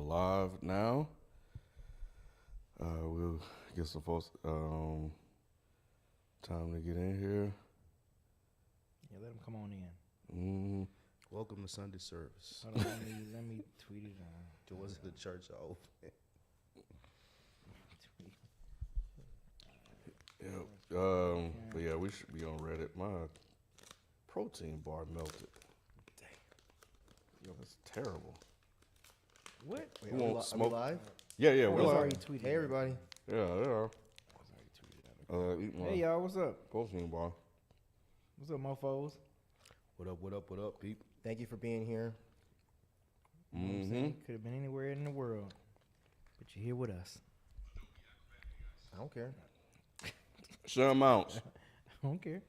live now. We'll get some folks time to get in here. Yeah, let them come on in. Mm-hmm. Welcome to Sunday service. Hold on, let me tweet it. Doors of the church are open. Yep. But yeah, we should be on Reddit. My protein bar melted. Dang. Yo, that's terrible. What? Who won't Are we live? Yeah, I we're was live. already tweeted. Hey, everybody. Yeah. Eat my Hey y'all, what's up? protein bar. What's up, mofos? What up, peep? Thank you for being here. Mm-hmm. Could have been anywhere in the world, but you're here with us. I don't care. Sean Mounts. I don't care.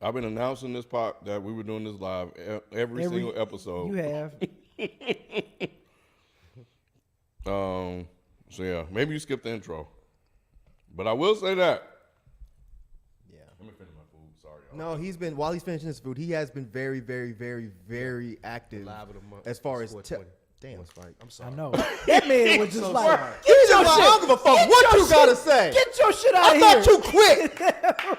I've been announcing this part that we were doing this live every single episode. You have. So yeah, maybe you skipped the intro, but I will say that. Yeah. Let me finish my food. Sorry, y'all. No, while he's finishing his food, he has been very, very, very, very active Live of the month. as far as. 420. Damn, Spike. I'm sorry. I know. That man was just like, Get your shit. I don't give a fuck what you gotta say. get your shit out I of here. thought you quit.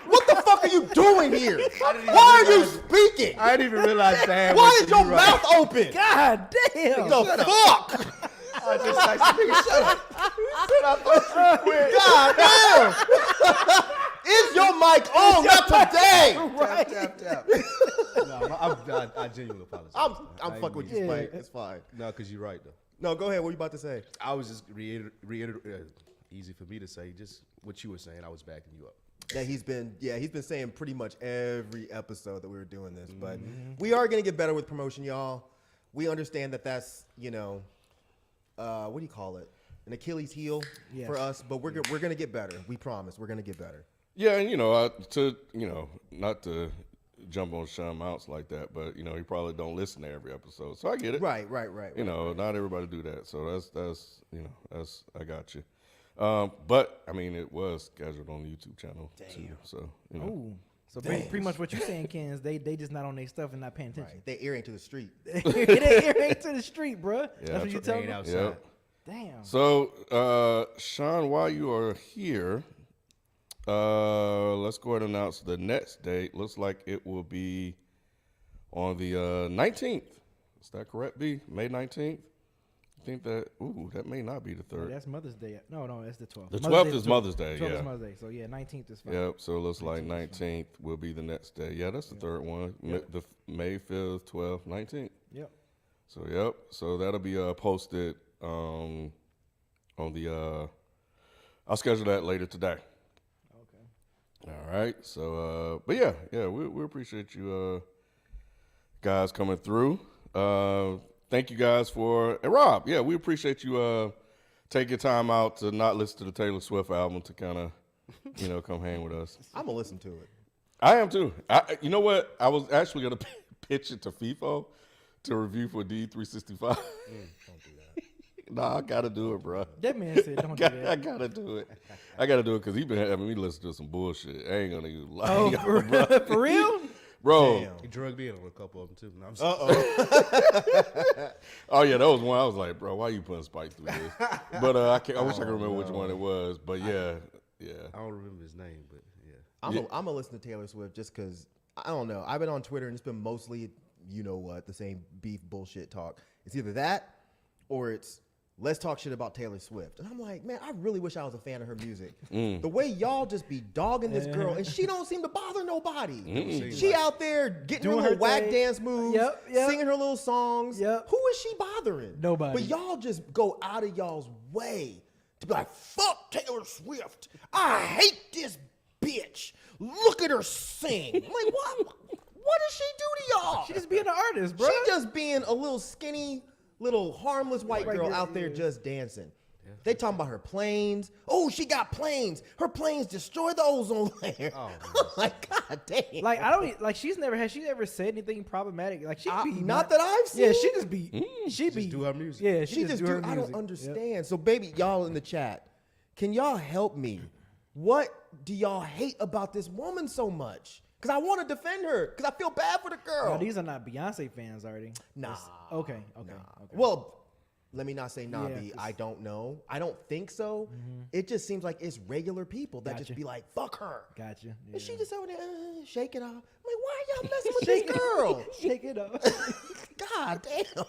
What the fuck are you doing here? Why are you speaking? I didn't even realize that. Why is your mouth open? God damn. The fuck? I just like, nigga, shut up. God damn! Is your mic on? Not today. Right. Tap. No, I genuinely apologize. I'm fucking with you, Spike. It's fine. No, because you're right, though. No, go ahead. What are you about to say? I was just easy for me to say, just what you were saying. I was backing you up. Yeah, he's been saying pretty much every episode that we were doing this, but we are gonna get better with promotion, y'all. We understand that that's what do you call it? An Achilles heel for us, but we're gonna get better. We promise. We're gonna get better. Yeah, and not to jump on Sean Mounts like that, but he probably don't listen to every episode, so I get it. Right. Not everybody do that, so that's I got you. But I mean, it was scheduled on the YouTube channel too, so Ooh. So pretty much what you're saying, Ken, is they just not on their stuff and not paying attention. Right. They earring to the street. They ain't to the street, bruh. Yeah, That's what you tell me. outside. Yep. Damn. So, Sean, while you are here, let's go ahead and announce the next date. Looks like it will be on the 19th. Is that correct, B? May 19th? I think that may not be the Oh, 3rd. that's Mother's Day. No, that's the 12th. The Mother's 12th Day is Mother's Day, 12th yeah. is Mother's Day. So, yeah, 19th is fine. Yep, so it looks like 19th will be the next day. Yeah, that's the third one. The May 5th, 12th, 19th. Yep. So that'll be posted on the I'll schedule that later today. Okay. All right. So but yeah, we appreciate you guys coming through. Thank you guys and Rob, yeah, we appreciate you taking time out to not listen to the Taylor Swift album to kind of come hang with us. I'm gonna listen to it. I am too. You know what? I was actually gonna pitch it to FIFO to review for D365. Don't do that. Nah, I gotta do it, bro. That man said, don't do that. I gotta do it. I gotta do it because he been having me listen to some bullshit. I ain't gonna even lie. Oh, for real? Bro. Damn. He drugged me in on a couple of them, too. No, I'm sorry. Oh, yeah, that was one. I was like, bro, why you putting Spike through this? But I wish I could remember which one it was. But yeah. I don't remember his name, but yeah. I'm gonna listen to Taylor Swift just because I don't know. I've been on Twitter and it's been mostly the same beef bullshit talk. It's either that or it's let's talk shit about Taylor Swift. And I'm like, man, I really wish I was a fan of her music. The way y'all just be dogging this girl, and she don't seem to bother nobody. She out there getting Doing her little her whack thing. dance moves, Yep. singing her little songs. Yep. Who is she bothering? Nobody. But y'all just go out of y'all's way to be like, fuck Taylor Swift. I hate this bitch. Look at her sing. I'm like, what? What does she do to y'all? She just being an artist, bro. She just being a little skinny, little harmless white girl out there just dancing. They talking about her planes. Oh, she got planes. Her planes destroy the ozone layer. Oh, like, God damn. Like I don't like. She's never said anything problematic. Like she be not that I've seen. Yeah, she just be. She be do her music. Yeah, She just do her I music. don't understand. So, baby, y'all in the chat, can y'all help me? What do y'all hate about this woman so much? Because I want to defend her. Because I feel bad for the girl. Now, these are not Beyonce fans, are they? Nah. Okay. Well, let me not say nah, Yeah, B. 'cause- I don't know. I don't think so. It just seems like it's regular people that just Gotcha. be like, fuck her. Gotcha. And she yeah. just over there, shake it off. I'm like, why are y'all messing with this girl? Shake it up. God damn.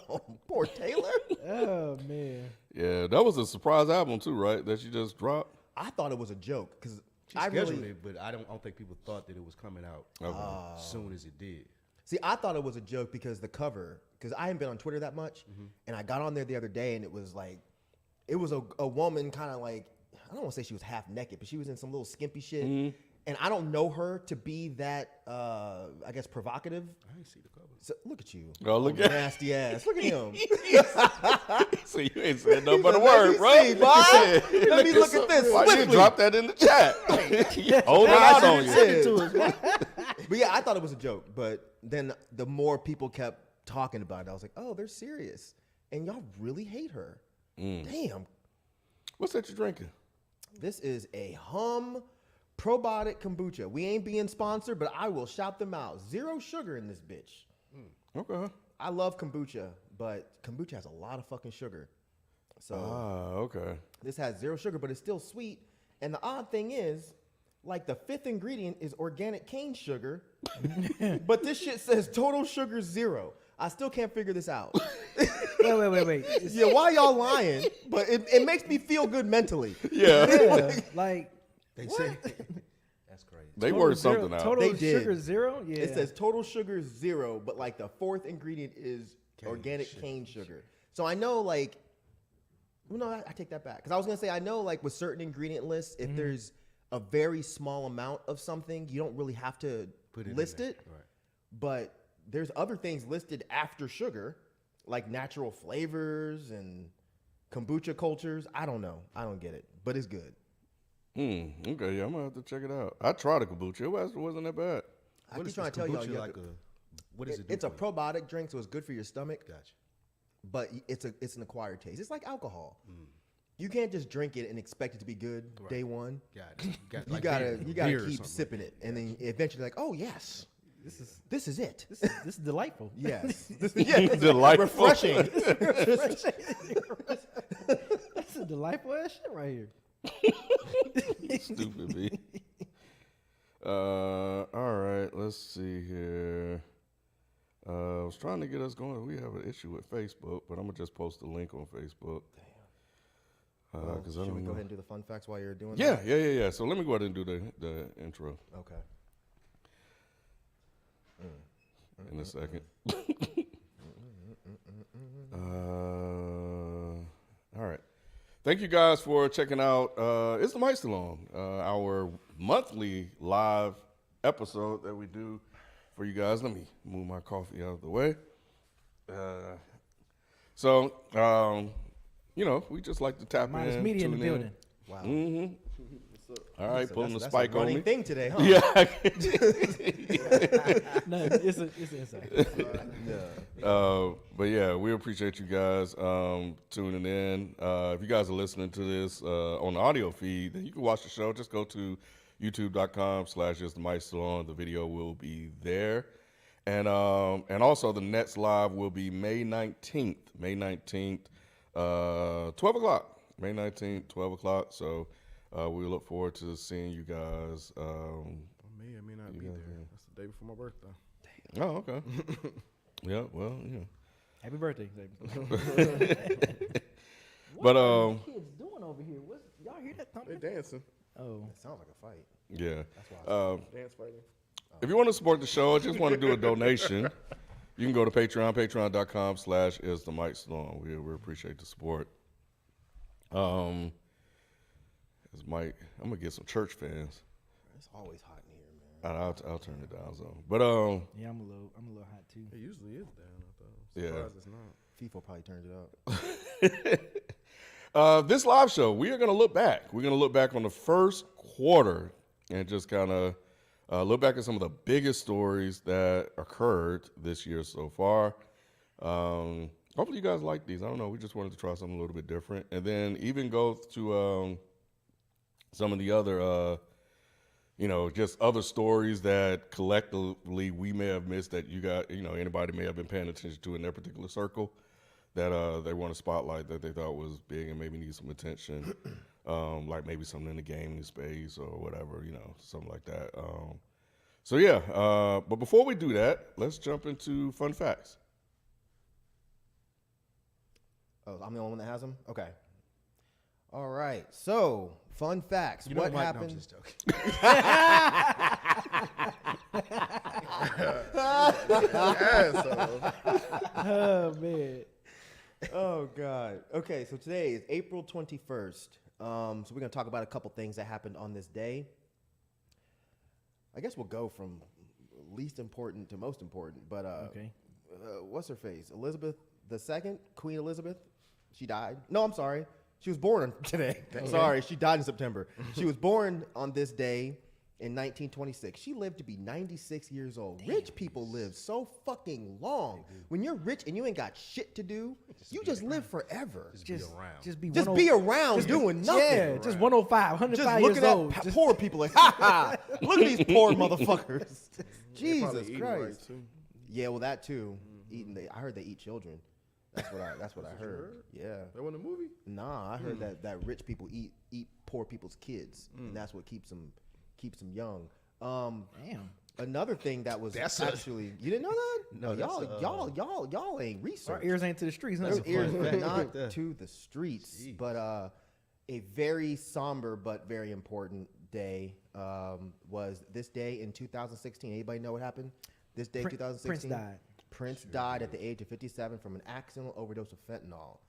Poor Taylor. Oh man. Yeah, that was a surprise album too, right? That you just dropped. I thought it was a joke because She I scheduled really it, but I don't think people thought that it was coming out as soon as it did. see. I thought it was a joke because the cover. Because I haven't been on Twitter that much, and I got on there the other day, and it was like, it was a woman kind of like, I don't want to say she was half naked, but she was in some little skimpy shit, and I don't know her to be that, I guess, provocative. I didn't see the cover. So look at you, Oh, look at- nasty ass. Look at him. So you ain't said nothing but a Let word, me bro. see, boy. Let me look at this Why you swiftly. drop that in the chat? Hold I eyes on didn't you. send it to us. But yeah, I thought it was a joke. But then the more people kept talking about it, I was like, oh, they're serious. And y'all really hate her. Damn. What's that you drinking? This is a Hum probiotic kombucha. We ain't being sponsored, but I will shout them out. 0 sugar in this bitch. Okay. I love kombucha, but kombucha has a lot of fucking sugar. So Okay. this has 0 sugar, but it's still sweet. And the odd thing is, like the 5th ingredient is organic cane sugar, but this shit says total sugar 0. I still can't figure this out. Wait. It's- Yeah, why y'all lying? But it makes me feel good mentally. Yeah. yeah, like They say that's crazy. They total worked zero- something out. Total They did. sugar 0. Yeah. It says total sugar 0, but like the 4th ingredient is organic cane sugar. So I know like, well, no, I take that back. Because I was going to say, I know like with certain ingredient lists, if there's a very small amount of something, you don't really have to Put it in list there. it. Right. But there's other things listed after sugar, like natural flavors and kombucha cultures. I don't know. I don't get it, but it's good. Okay, yeah, I'm gonna have to check it out. I tried a kombucha. It wasn't that bad. I What keep is trying this to tell y'all, kombucha you have like to- what does it do? it's a for you? probiotic drink, so it's good for your stomach. Gotcha. But it's an acquired taste. It's like alcohol. You can't just drink it and expect it to be good day one. Got it. You like gotta beer- you gotta beer or keep something. sipping it, and then eventually like, oh yes, this is this is it. this is delightful. Yes, this is Delightful. refreshing. That's a delightful ass shit right here. Stupid B. All right, let's see here. I was trying to get us going. We have an issue with Facebook, but I'm gonna just post a link on Facebook. Because I Should we don't go know. ahead and do the fun facts while you're doing Yeah, that? yeah. So let me go ahead and do the intro Okay. in a second. All right. Thank you guys for checking out Is the Mic Still On? Our monthly live episode that we do for you guys. Let me move my coffee out of the way. We just like to tap Minus in. media in the tune building. Wow. All right, So pulling the that's spike a on running me. thing today, huh? Yeah. No, it's an inside. But yeah, we appreciate you guys tuning in. If you guys are listening to this on the audio feed, then you can watch the show. Just go to youtube.com/isthemic still on. The video will be there. And also the next live will be May 19th. May 19th, 12 o'clock. May 19th, 12 o'clock. So we look forward to seeing you guys. I may or may not be there. That's the day before my birthday. Oh, okay. Yeah, well, yeah. Happy birthday. But kids doing over here? What y'all hear that They thumping? dancing. Oh, Sounds like a fight. yeah. Dance fighting. If you want to support the show, or just want to do a donation, you can go to Patreon, patreon.com/isthemicston. We appreciate the support. As Mike, I'm gonna get some church fans. It's always hot in here, man. I'll turn it down some. But yeah, I'm a little hot too. It usually is down. I thought. Yeah. Surprised it's not. FIFA probably turns it up. this live show, we are gonna look back. We're gonna look back on the first quarter and just kind of look back at some of the biggest stories that occurred this year so far. Hopefully you guys like these. I don't know. We just wanted to try something a little bit different, and then even go to some of the other, just other stories that collectively we may have missed that you got, anybody may have been paying attention to in their particular circle. that they want to spotlight that they thought was big and maybe need some attention, like maybe something in the gaming space or whatever, something like that. So yeah, but before we do that, let's jump into fun facts. Oh, I'm the only one that has them? Okay. All right. So, fun facts. You know what Mike, happened? No, I'm just joking. Asshole. Oh man. Oh, God. Okay, so today is April 21st. So we're going to talk about a couple things that happened on this day. I guess we'll go from least important to most important. But Okay. what's her face? Elizabeth II, Queen Elizabeth. She died. No, I'm sorry. She was born today. Sorry, she died in September. She was born on this day in 1926. She lived to be 96 years old. Rich people live so fucking long. When you're rich and you ain't got shit to do, you just live forever. Just be around. Just Just be around doing nothing. Yeah, just 105, 105 Just years looking at old. Just- poor people like, ha ha, look at these poor motherfuckers. They probably Jesus eating right, Christ. too. Yeah, well, that too. I heard they eat children. That's what I heard. Yeah. That wasn't a movie? Nah, I heard that rich people eat poor people's kids, and that's what keeps them young. Damn. Another thing that was That's actually you didn't know that? No, that's y'all ain't Our researched. ears ain't to the streets. Huh? Those ears fun are fact not right there. to the streets. Jeez. But a very somber but very important day was this day in 2016. Anybody know what happened? This day, 2016. Prince died. Prince died at the age of 57 from an accidental overdose of fentanyl.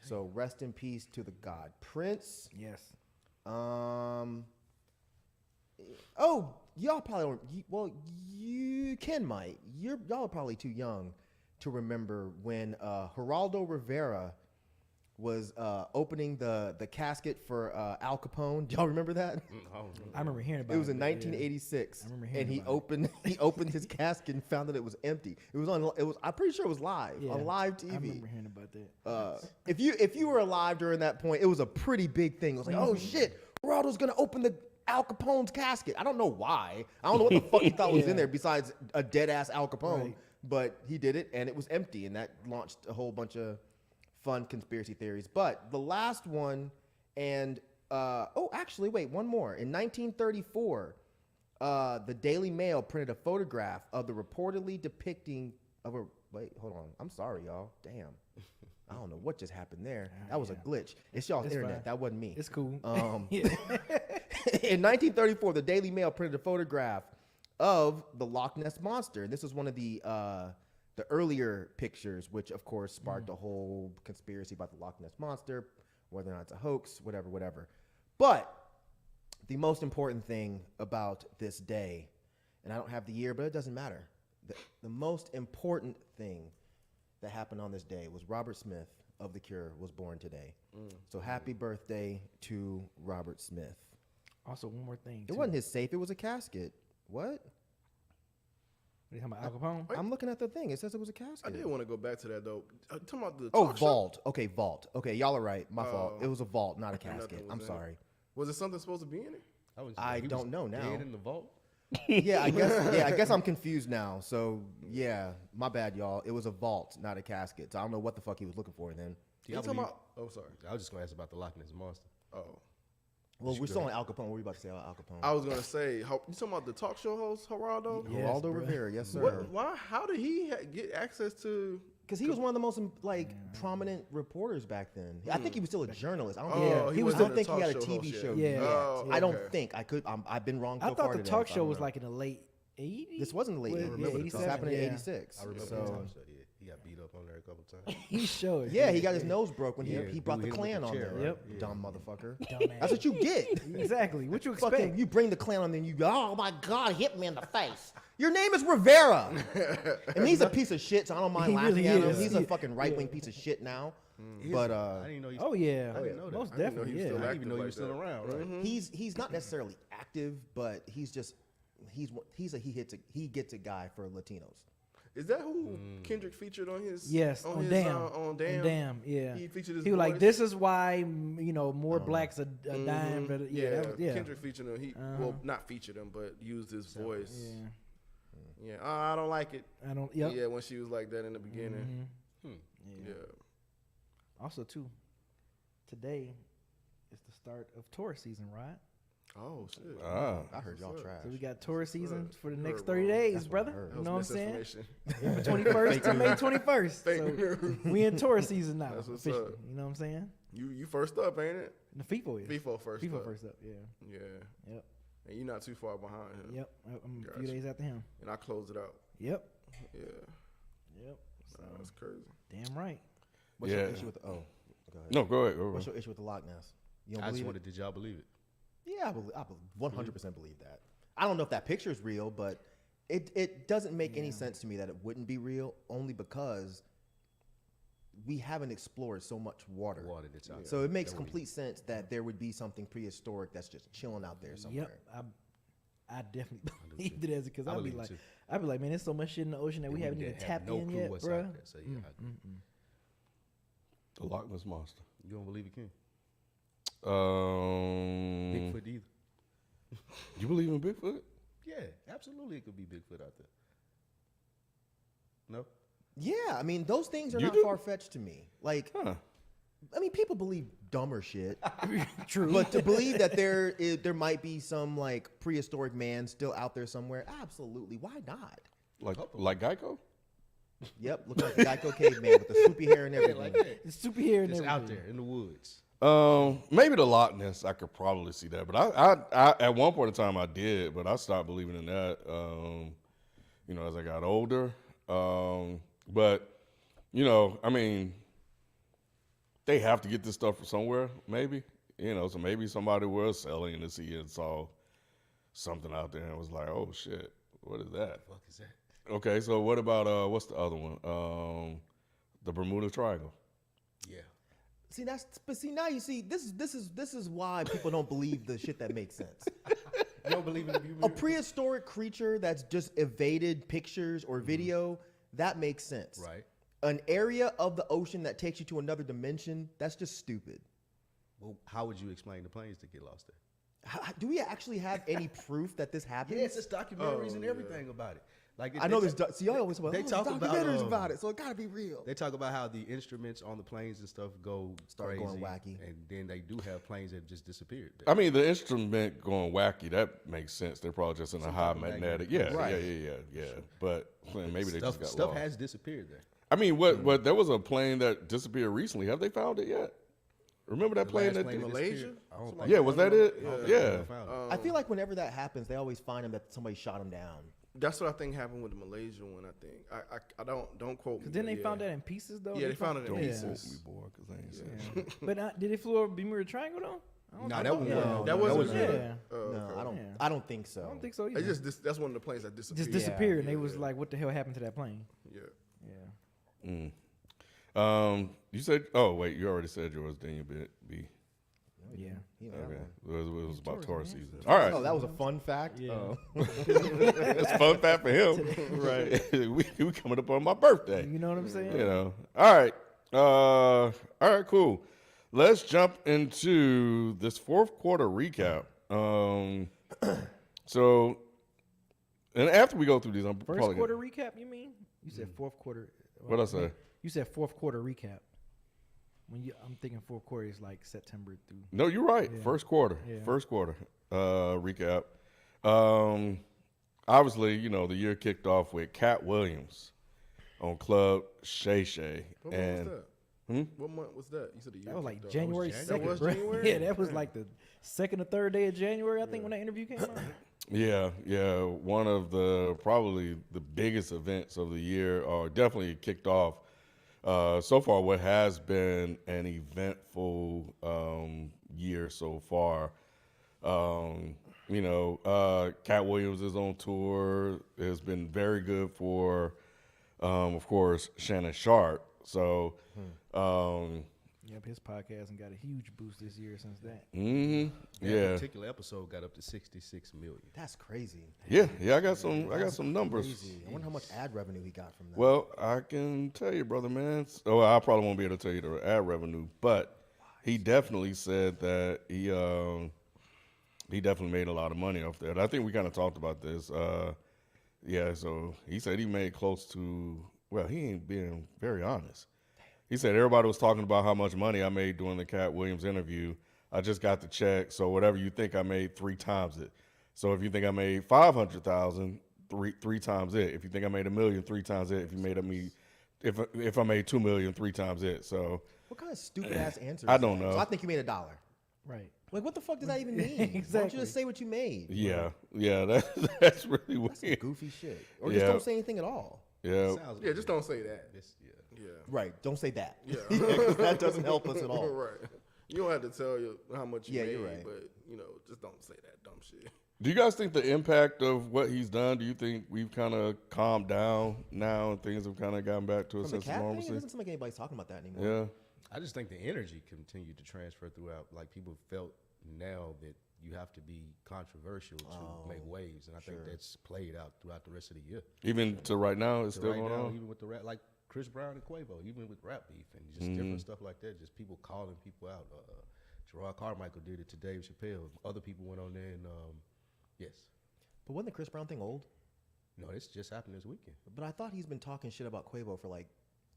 So rest in peace to the god Prince. Yes. Oh, y'all probably don't. Well, you can might. Y'all are probably too young to remember when Geraldo Rivera was opening the casket for Al Capone. Do y'all remember that? I remember hearing about It was in but yeah. 1986, I remember and hearing he about opened his casket and found that it was empty. It was on. It was. I'm pretty sure it was live Yeah, on live TV. I remember hearing about that. If you were alive during that point, it was a pretty big thing. It was like, oh shit, Geraldo's gonna open the Al Capone's casket. I don't know why. I don't know what the fuck he thought was in there besides a dead ass Al Capone. Right. But he did it, and it was empty, and that launched a whole bunch of fun conspiracy theories. But the last one, and actually, wait, one more. In 1934, the Daily Mail printed a photograph of the reportedly depicting of a. Wait, hold on. I'm sorry, y'all. Damn. I don't know what just happened there. That was a glitch. It's y'all's It's internet. fine. That wasn't me. It's cool. In 1934, the Daily Mail printed a photograph of the Loch Ness Monster. And this was one of the earlier pictures, which of course sparked a whole conspiracy about the Loch Ness Monster, whether or not it's a hoax, whatever. But the most important thing about this day, and I don't have the year, but it doesn't matter. The most important thing that happened on this day was Robert Smith of The Cure was born today. So happy birthday to Robert Smith. Also, one more thing. It wasn't his safe, it was a casket. What? What are you talking about, Al Capone? I'm looking at the thing. It says it was a casket. I did want to go back to that, though. Talking about the Oh, talk show? vault. Okay, vault. Okay, y'all are right. My fault. It was a vault, not a Nothing casket. was I'm in it. sorry. Was it something supposed to be in it? I don't know now. Dead in the vault. Yeah, I guess I'm confused now. So yeah, my bad, y'all. It was a vault, not a casket. So I don't know what the fuck he was looking for then. You talking about? Oh, sorry. I was just gonna ask about the Loch Ness Monster. Oh, Well, we're still on Al Capone. What were you about to say about Al Capone? I was gonna say, you talking about the talk show host Geraldo? Yes, Geraldo bruh. Rivera, yes sir. What? Why? How did he get access to? Because he was one of the most prominent reporters back then. I think he was still a journalist. I don't Oh, think, he I was don't in think the he had a talk show TV host show. yet. yet. Oh, I don't okay. think I could. I've been wrong. I so thought far the today, talk so I show don't was know. like in the late 80s. This wasn't late. Well, remember the This talk yeah, happened in yeah. '86. I remember So the talk show. Yeah, he got beat up on there a couple times. He showed. yeah, he got his nose broke when Yeah, he brought the dude hit him Klan with the on chair, there. right? Yep. Yeah. Dumb motherfucker. Dumbass. That's what you get. Exactly. What you expect? Fucking, you bring the Klan on, then you go, oh my God, hit me in the face. Your name is Rivera. And he's a piece of shit, so I don't mind He laughing really at him. is. He's a fucking right-wing piece of shit now. But I didn't know. He Oh yeah. I didn't know that. Most I didn't know definitely. he was Yeah. still I didn't even know he active was still like around. Right? he's not necessarily active, but he gets a guy for Latinos. Is that who Kendrick featured on his? Yes, on Damn. On Damn. On Damn, yeah. He featured his. He was like, voice. "This is why more blacks are dying." But Yeah, that was, yeah. Kendrick featured him. He well, not featured him, but used his voice. Yeah. Yeah, I don't like it. I don't. Yep. Yeah, when she was like that in the beginning. Yeah. Also, too, today is the start of tourist season, right? Oh shit. I heard y'all trash. So we got tourist season for the Heard next wrong. 30 days, That's what I brother. heard. You know what I'm saying? Misinformation. 21st to May 21st. Fake So news. we in tourist season now. That's what's officially. up. You know what I'm saying? You first up, ain't it? The FIFO is. FIFO first FIFO up. first up, yeah. Yeah. Yep. And you're not too far behind him. Yep. I'm a few Gotcha. days after him. And I closed it out. Yep. Yeah. Yep. So, Nah, that's crazy. damn right. What's Yeah. your issue with the, oh, go ahead. No, go ahead. Go What's ahead. your issue with the Loch Ness? You don't I just believe it? wondered, did y'all believe it? Yeah, I 100% believe that. I don't know if that picture is real, but it doesn't make any sense to me that it wouldn't be real, only because we haven't explored so much water. Water that's out So there. it makes That would be- complete sense that there would be something prehistoric that's just chilling out there somewhere. Yep. I definitely believed it as because I I'd be believe it like, too. man, there's so much shit in the ocean that And we haven't even have tapped no in clue yet, what's bro. out there. So yeah, I agree. The Loch Ness monster. You don't believe it, King? Um, Bigfoot either? You believe in Bigfoot? Yeah, absolutely. It could be Bigfoot out there. No. Yeah, I mean, those things are You not do? far fetched to me. Like, Huh. I mean, people believe dumber shit, True. but to believe that there might be some like prehistoric man still out there somewhere, absolutely. Why not? Like Geico? Yep, looking like a Geico caveman with the swoopy hair and everything. Like that. It's super here and It's everything. out there in the woods. Maybe the Loch Ness. I could probably see that, but I at one point in time I did, but I stopped believing in that. As I got older. But I mean, they have to get this stuff from somewhere. Maybe so maybe somebody was selling to see and saw something out there and was like, oh shit, what is that? Fuck is that? Okay, so what about what's the other one? The Bermuda Triangle. Yeah. Now you see this is why people don't believe the shit that makes sense. You don't believe in A prehistoric creature that's just evaded pictures or video, that makes sense. Right. An area of the ocean that takes you to another dimension, that's just stupid. Well, how would you explain the planes that get lost there? Do we actually have any proof that this happened? Yes, it's documentaries and everything about it. Like I know there's. See, y'all always they talk about, documentaries about it, so it gotta be real. They talk about how the instruments on the planes and stuff Start crazy, going wacky. and then they do have planes that just disappeared. I mean, the instrument going wacky, that makes sense. They're probably just in a high type of magnetic. magnet. Yeah, Right. yeah. But maybe they just got stuff lost. has disappeared there. I mean, what? There was a plane that disappeared recently. Have they found it yet? Remember that The plane last that? plane that Malaysia? disappeared? I don't Somebody think Yeah, was that it? Yeah. they found it. I feel like whenever that happens, they always find him that somebody shot him down. That's what I think happened with the Malaysian one. I think I don't quote me. Cause then but they yeah. found that in pieces though. Yeah, they found it in Don't yeah. pieces. quote me, boy, because I ain't saying shit. But did it flew over Bermuda Triangle though? Nah, that was no, That wasn't yeah. it. No, Okay. I don't. Yeah. I don't think so. I don't think so either. It's just that's one of the planes that disappeared. just disappeared, and Yeah, they was yeah. like, "What the hell happened to that plane?" Yeah. Yeah, You said? Oh wait, you already said yours. Daniel B. yeah. You know that Okay, one. it was about Taurus man. season. All right, Oh, that was a fun fact. Yeah. Oh. it's fun fact for him. Right, we coming up on my birthday. You know what I'm saying? All right. All right, cool. Let's jump into this fourth quarter recap. So, and after we go through these, I'm First probably quarter recap, you mean? You said fourth quarter. What'd I say? You said fourth quarter recap. I'm thinking fourth quarter is like September through. No, you're right. Yeah. First quarter. Yeah. First quarter recap. Obviously, the year kicked off with Cat Williams on Club Shay Shay. What And month was that? What month was that? You said the year. That was like kicked off. January January? 2nd. That was bro. January? Yeah, that was like the second or third day of January, I think, when that interview came out. yeah, one of probably the biggest events of the year, or definitely kicked off so far what has been an eventful year so far. Cat Williams is on tour. It's been very good for, of course, Shannon Sharp. So, Yep, his podcast and got a huge boost this year since that. That yeah, particular episode got up to 66 million. That's crazy. yeah. I got some numbers. Crazy. I wonder how much ad revenue he got from that. Well, I can tell you, brother, man. I probably won't be able to tell you the ad revenue, but he definitely said that he definitely made a lot of money off that. And I think we kind of talked about this. So he said he made close to. Well, he ain't being very honest. He said everybody was talking about how much money I made doing the Cat Williams interview. I just got the check, so whatever you think I made, 3 times it. So if you think I made 500,000, three times it. If you think I made $1 million, 3 times it. If you made if I made $2 million, 3 times it. So What kind of stupid ass answer? I is don't that? know. So I think you made $1. Right. Like, what the fuck does that even mean? Why don't you Exactly. just say what you made? yeah, that's really Some weird. goofy shit. Or just Yeah. don't say anything at all. Yeah, Sounds Yeah, just don't say that. Yeah. Right. Don't say that. Yeah. 'Cause that doesn't help us at all. Right. You don't have to tell you how much you Yeah, made, you're right. but just don't say that dumb shit. Do you guys think the impact of what he's done? Do you think we've kind of calmed down now and things have kind of gotten back to a From the sense of cat thing, it normalcy? doesn't seem like anybody's talking about that anymore. Yeah. I just think the energy continued to transfer throughout. Like people felt now that you have to be controversial to make waves, and I think that's played out throughout the rest of the year. Even to right now, it's So still right going now, on. even with the rap, like Chris Brown and Quavo, even with rap beef and just different stuff like that, just people calling people out. Gerard Carmichael did it to Dave Chappelle. Other people went on there and yes, But wasn't the Chris Brown thing old? no, this just happened this weekend. But I thought he's been talking shit about Quavo for like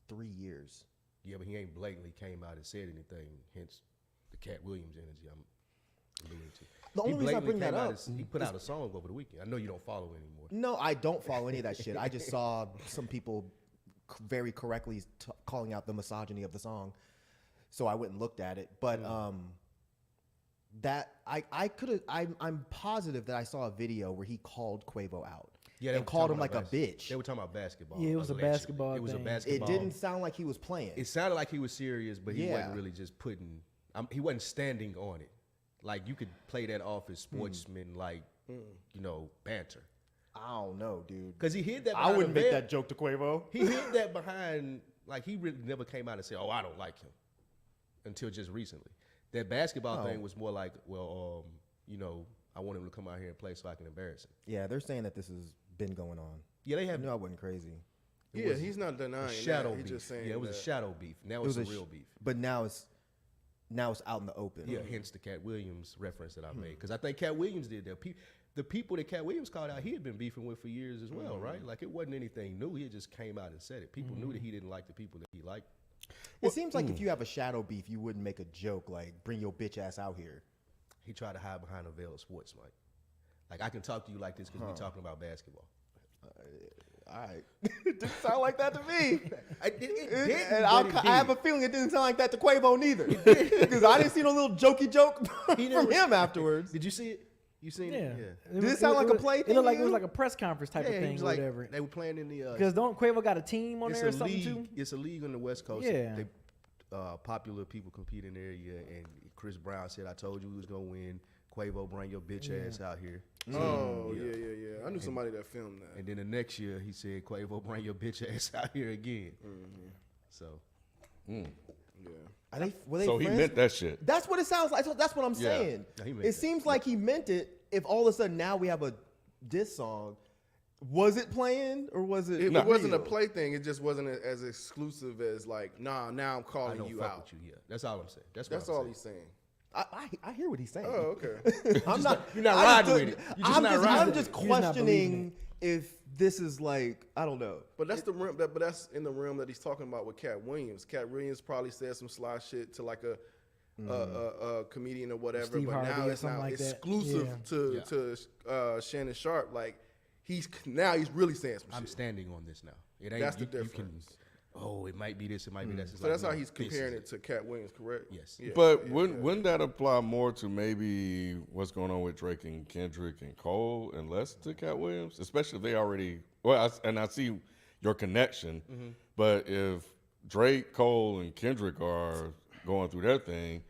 3 years. Yeah, but he ain't blatantly came out and said anything. Hence, the Cat Williams energy I'm alluding to. The He only reason I blatantly bring that came out up and he put out a song over the weekend. I know you don't follow anymore. No, I don't follow any of that shit. I just saw some people very correctly calling out the misogyny of the song, so I went and looked at it. But that I could have. I'm positive that I saw a video where he called Quavo out. Yeah, they and were called talking him like about a bitch. They were talking about basketball. Yeah, it was a allegedly. basketball It was a thing. basketball. It didn't sound like he was playing. It sounded like he was serious, but he Yeah. wasn't really just putting. He wasn't standing on it. Like you could play that off as sportsman, like banter. I don't know, dude. Because he hid that. I behind wouldn't the make veil. that joke to Quavo. He hid that behind, like he really never came out and said, "Oh, I don't like him," until just recently. That basketball thing was more like, well, I want him to come out here and play so I can embarrass him. Yeah, they're saying that this has been going on. Yeah, they I have knew I wasn't crazy. Yeah, he's not denying shadow that. beef. He's just saying Yeah, it was a that. shadow beef. Now It it's was a a real beef. But now it's out in the open. Yeah, hence the Cat Williams reference that I made. Because I think Cat Williams did that. The people that Cat Williams called out, he had been beefing with for years as well, right? Like it wasn't anything new. He just came out and said it. People knew that he didn't like the people that he liked. It seems like if you have a shadow beef, you wouldn't make a joke like "bring your bitch ass out here." He tried to hide behind a veil of sports, Mike. Like I can talk to you like this because we're talking about basketball. All right, it didn't sound like that to me. It didn't, And but it I have a did. feeling it didn't sound like that to Quavo neither, because I didn't see no little jokey joke He from didn't him afterwards. Did you see it? You seen Yeah. it? It Did it sound like a play It thing looked to like it was you? like a press conference type Yeah, of he thing was or like, whatever. they were playing in the. Because don't Quavo got a team on It's there a or something league. too? It's a league on the West Coast. Yeah. They, popular people compete in there, and Chris Brown said, "I told you we was gonna win." Quavo, bring your bitch ass out here. Oh, yeah. I knew somebody that filmed that. And then the next year, he said, "Quavo, bring your bitch ass out here again." So Yeah. Were they So he friends? meant that shit. That's what it sounds like. That's what I'm saying. No, he meant It that. seems like he meant it. If all of a sudden now we have a diss song, was it playing or was it? It wasn't a real? play thing. It just wasn't as exclusive as like, nah, now I'm I calling don't you fuck out. with you here. That's all I'm saying. That's That's what I'm all saying. he's saying. I hear what he's saying. Oh, okay. I'm not. you're not I riding just- with it. You're just I'm not just, riding I'm with just it. You're just not believing questioning if this is like I don't know. But that's the realm. But that's in the realm that he's talking about with Cat Williams. Cat Williams probably said some sly shit to like a comedian or whatever. Steve but Harvey now or it's something now like that. exclusive to Shannon Sharp. Like he's really saying some I'm shit. standing on this now. It ain't. That's the you can, difference. it might be this. It might be that. It's So like, that's how no, he's this is comparing it to Cat Williams, correct? Yes. Yeah, But yeah, wouldn't that apply more to maybe what's going on with Drake and Kendrick and Cole and less to Cat Williams? Especially if they already, I see your connection, but if Drake, Cole, and Kendrick are going through their thing,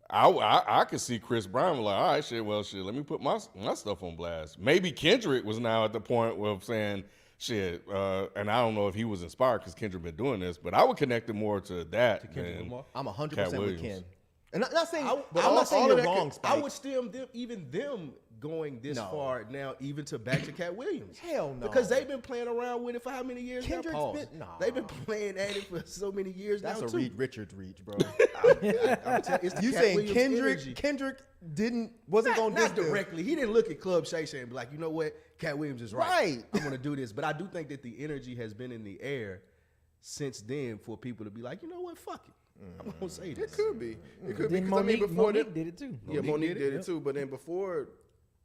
I could see Chris Brown like, all right, shit, let me put my stuff on blast. Maybe Kendrick was now at the point of saying, shit, and I don't know if he was inspired because Kendrick been doing this, but I would connect it more to that Kendrick than Lamar? I'm 100% Cat with Williams. Ken. And I'm not saying, but I'm all- not saying all you're of that wrong, could- Spike. I would still even them going this No. far now, even to back to Cat Williams. Hell no. Because they've been playing around with it for how many years Kendrick's now? Pause. been- nah. They've been playing at it for so many years That's now a too. Reed Richards reach, bro. It's the You Cat saying Williams Kendrick? energy. Kendrick wasn't going to Not directly. He didn't look at Club Shay Shay and be like, you know what, Cat Williams is right. Right. I'm going to do this. But I do think that the energy has been in the air since then for people to be like, you know what, fuck it. I'm gonna say this. It could be. It could be. Then 'Cause I mean, before Monique that, did it too. yeah, Monique did it Yep. too. But then before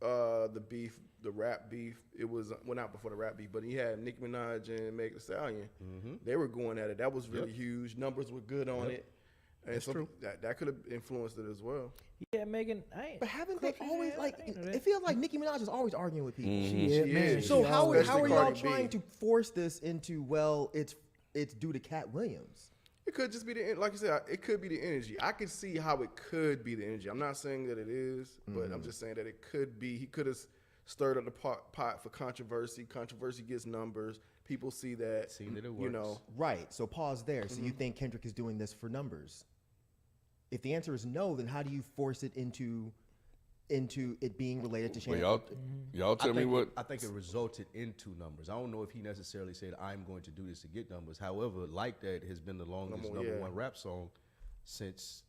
the beef, the rap beef, it was not before the rap beef, but he had Nicki Minaj and Meg Thee Stallion. They were going at it. That was really huge. Numbers were good on it. And so true. that could have influenced it as well. Yeah, Megan. I ain't. But haven't they Culture, always yeah, like? I ain't know that. It feels like Nicki Minaj is always arguing with people. She is, man. is. So She how always- are y'all Cardi B. trying to force this into? Well, it's due to Cat Williams. It could just be like you said. It could be the energy. I can see how it could be the energy. I'm not saying that it is, but I'm just saying that it could be. He could have stirred up the pot for controversy. Controversy gets numbers. People see that. Seen that it You works. know. Right. So pause there. So you think Kendrick is doing this for numbers? If the answer is no, then how do you force it into it being related to Well, Shannon? y'all tell me what. I think it resulted into numbers. I don't know if he necessarily said, I'm going to do this to get numbers. However, Like That has been the longest number one rap song since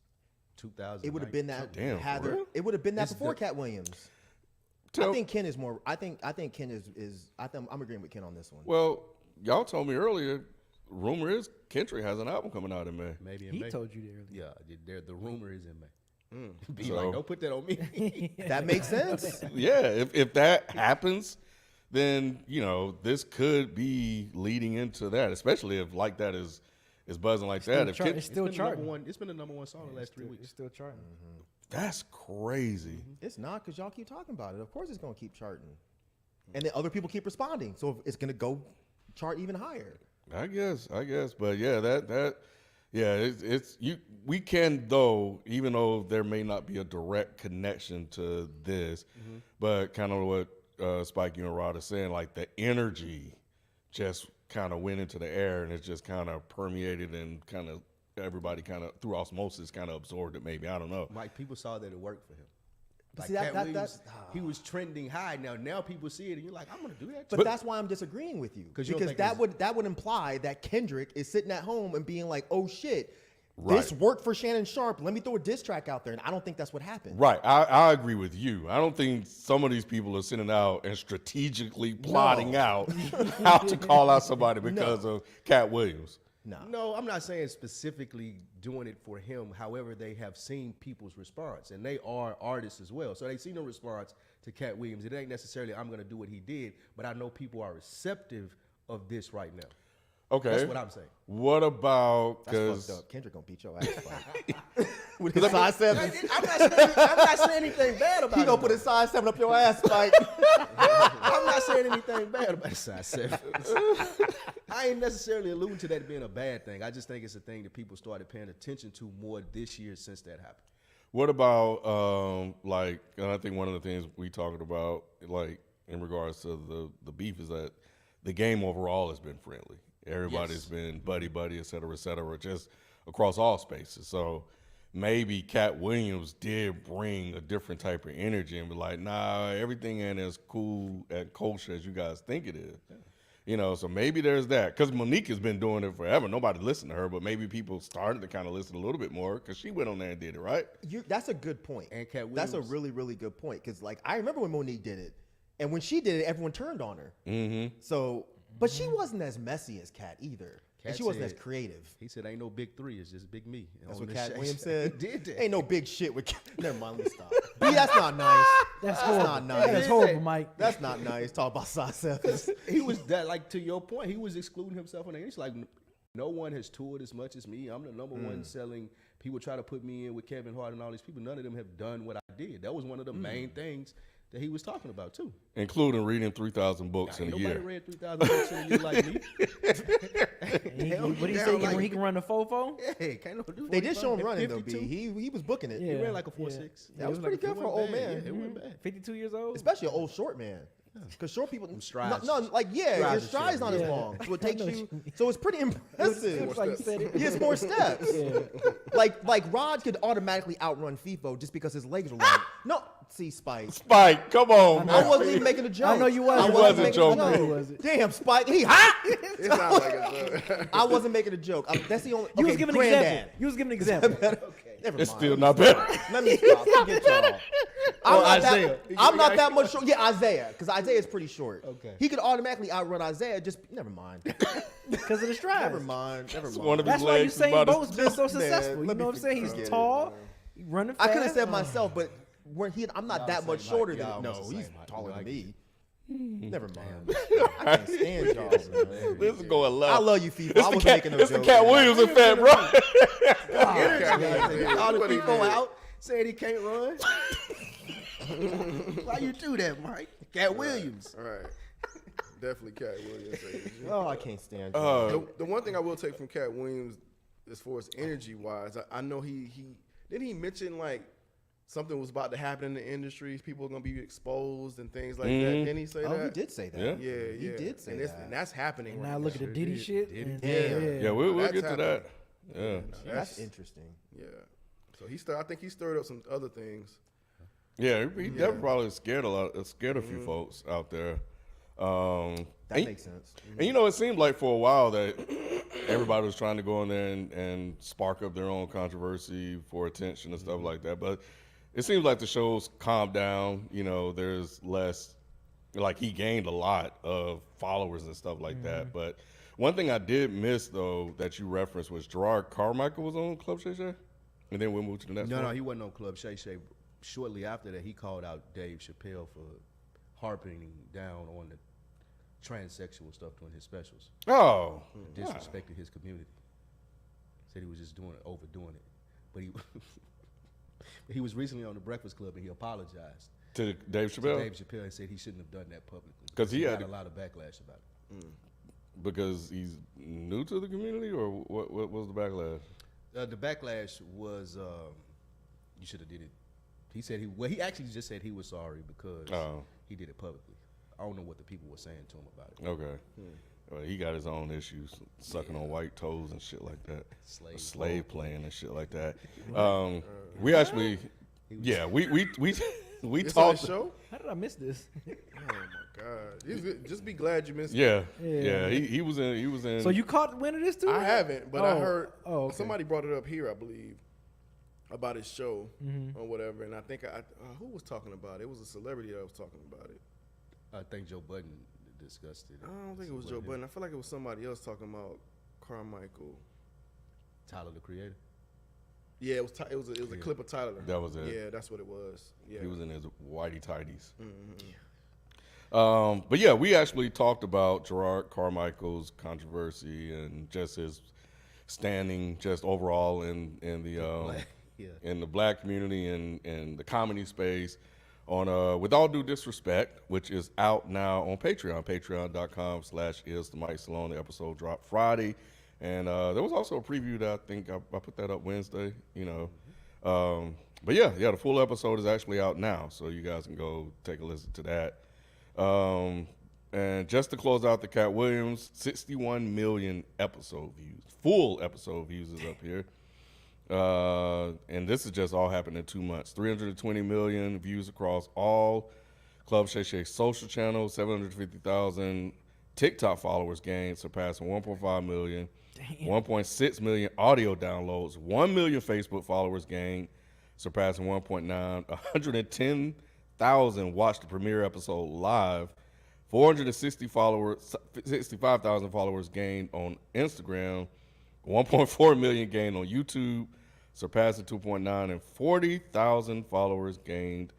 2000. It would have been that. Damn, for Heather, real? it would have been that It's before the- Cat Williams. Tell- I think Ken is more. I think Ken is. I'm agreeing with Ken on this one. Well, y'all told me earlier. Rumor is Kendrick has an album coming out in May. Maybe in He May. told you that earlier. Yeah, the rumor is in May. Be So- like, don't put that on me. That makes sense. Yeah, if that happens, then this could be leading into that, especially if Like That is buzzing like that. If chart- Kid- it's still been the number charting. one. It's been the number one song the last 3 It's weeks. still charting. that's crazy. It's not because y'all keep talking about it. Of course, it's going to keep charting, and then other people keep responding, so it's going to go chart even higher. I guess, but yeah, it's you. We can though, even though there may not be a direct connection to this, but kind of what Spike, you and Rod are saying, like the energy just kind of went into the air and it just kind of permeated and kind of everybody kind of through osmosis kind of absorbed it. Maybe I don't know. Mike, people saw that it worked for him. But Like see, that- Cat that- Williams, that's- he was trending high. Now people see it, and you're like, I'm gonna do that. But too. that's why I'm disagreeing with you 'Cause you don't because think that would imply that Kendrick is sitting at home and being like, "Oh shit, Right. this worked for Shannon Sharp. Let me throw a diss track out there." And I don't think that's what happened. Right, I agree with you. I don't think some of these people are sitting out and strategically plotting out how to call out somebody because of Cat Williams. No, I'm not saying specifically doing it for him. However, they have seen people's response, and they are artists as well. So they've seen a response to Cat Williams. It ain't necessarily I'm going to do what he did, but I know people are receptive of this right now. Okay, That's what I'm saying. What about That's because fucked up. Kendrick gonna beat your ass. Spike. With his size 7, I'm not saying anything bad about he it. gonna put his size 7 up your ass, Spike. I'm not saying anything bad about his size 7. I ain't necessarily alluding to that being a bad thing. I just think it's a thing that people started paying attention to more this year since that happened. what about and I think one of the things we talked about like in regards to the beef is that the game overall has been friendly. Everybody's been buddy, et cetera, just across all spaces. So maybe Cat Williams did bring a different type of energy and be like, nah, everything ain't as cool and kosher as you guys think it is. So maybe there's that. Because Monique has been doing it forever. Nobody listened to her, but maybe people started to kind of listen a little bit more because she went on there and did it, right? That's a good point. And Cat That's a Williams. really, really good point. Because like I remember when Monique did it, and when she did it, everyone turned on her. Mm-hmm. So, but she wasn't as messy as Cat either, and Cat she wasn't as said- creative. He said, "Ain't no big 3, it's just big me." That's On what this Cat shit. Williams said. He did that. Ain't no big shit with. Never mind. Let me stop. B, that's not nice. That's That's horrible. not nice. That's horrible, Mike. That's not nice. Talk about size 7. He was that, like, to your point, he was excluding himself on there. He's like, no one has toured as much as me. I'm the number one selling. People try to put me in with Kevin Hart and all these people. None of them have done what I did. That was one of the main things that he was talking about too. Including reading 3,000 books in Ain't a nobody year. read 3,000 books in a year like me. What he down say? like- He can run the fofo. Hey, can't no do They did show him 45, running though. 52. B. He was booking it. He Yeah. ran like a 4.6. That was pretty good for an old man. Yeah, it wasn't bad. 52 years old. Especially an old short man. Because short people, strides. no, like your Strides are stride's short, not as yeah. long, so it I takes know what you. you mean. So it's pretty It impressive. was like you said it. He has more steps. Yeah. Like Rod could automatically outrun FIFO just because his legs are long. No, see Spike. Spike, come on, I man. wasn't even making a joke. I know you wasn't. I You wasn't making a joking. I know you joke. wasn't. Damn, Spike, he hot. It's not like a I wasn't making a joke. That's the only. You was okay, giving an granddad. example. You was giving an example. Never It's mind. still not better. Let me stop. Forget y'all. I'm Or not Isaiah. that. I'm not that much short. Yeah, Isaiah, because Isaiah is pretty short. Okay. He could automatically outrun Isaiah. Just never mind. Because of the strides. Never mind. Never One mind. of his That's why legs is Usain about Bolt's as- been so Man, successful. You let know me what I'm saying? He's forget it, tall, he running fast. I could have said myself, but I'm not Y'all that the much same shorter height. than Y'all no. almost the He's same height. taller I than get me. it. Never mind. I can't stand y'all, man. This is going left. I love you, FIFA. It's I the was cat. making no It's the joke, Cat man. Williams effect, bro. All the What he people did. out saying he can't run. Why you do that, Mike? Cat Williams. All right. Definitely Cat Williams. Oh, I can't stand Uh, y'all. The one thing I will take from Cat Williams, as far as energy wise, I know he didn't he mention like something was about to happen in the industries. People are gonna be exposed and things like that. Didn't he say Oh, that? he did say that. Yeah. Yeah, He yeah. did say and that. And that's happening. And right now look at the Diddy did. shit. Did and- it? Yeah, we'll That's get to that. Yeah. That's interesting. Yeah. So I think he stirred up some other things. Yeah, he definitely probably scared a few folks out there. That makes sense. And you know, it seemed like for a while that everybody was trying to go in there and spark up their own controversy for attention and stuff like that. But it seems like the show's calmed down. You know, there's less, like he gained a lot of followers and stuff like that. But one thing I did miss though that you referenced was Gerard Carmichael was on Club Shay Shay, and then we moved to the next No, one. he wasn't on Club Shay Shay. Shortly after that, he called out Dave Chappelle for harping down on the transsexual stuff during his specials. Oh, Disrespected his community. Said he was just overdoing it. But he was recently on the Breakfast Club and he apologized to Dave to Chappelle Dave Chappelle and said he shouldn't have done that publicly. 'Cause he had got a lot of backlash about it. because he's new to the community, or what was the backlash? The backlash was you should have did it. He said he actually just said he was sorry because Oh. he did it publicly. I don't know what the people were saying to him about it. Okay. Well, he got his own issues, sucking on white toes and shit like that. Slave playing and shit like that. We actually, yeah, we It's on talked. the show. How did I miss this? Oh my God! Just be glad you missed it. Yeah, Yeah. yeah. He was in. So you caught the winner of this too? I haven't, but I Oh. heard Oh, okay. somebody brought it up here, I believe, about his show or whatever. And I think who was talking about it? It was a celebrity that was talking about it. I think Joe Budden discussed it. I don't think it was Joe Budden. I feel like it was somebody else talking about Carmichael. Tyler, the Creator. Yeah, it was a clip of Tyler. That was it. Yeah, that's what it was. Yeah, He was in his whitey tighties. But yeah, we actually talked about Gerard Carmichael's controversy and just his standing, just overall in the Yeah. in the black community and in the comedy space. On With All Due Disrespect, which is out now on Patreon, patreon.com/istthemikesalone. The episode dropped Friday, and there was also a preview that I think I put that up Wednesday. You know, but yeah, the full episode is actually out now, so you guys can go take a listen to that. And just to close out the Cat Williams, 61 million episode views, full episode views is up here. And this has just all happened in 2 months. 320 million views across all Club Shay Shay social channels, 750,000 TikTok followers gained, surpassing 1.5 million, 1.6 million audio downloads, 1 million Facebook followers gained, surpassing 1.9, 110,000 watched the premiere episode live, 65,000 followers gained on Instagram, 1.4 million gained on YouTube, surpassing 2.9, and 40,000 followers gained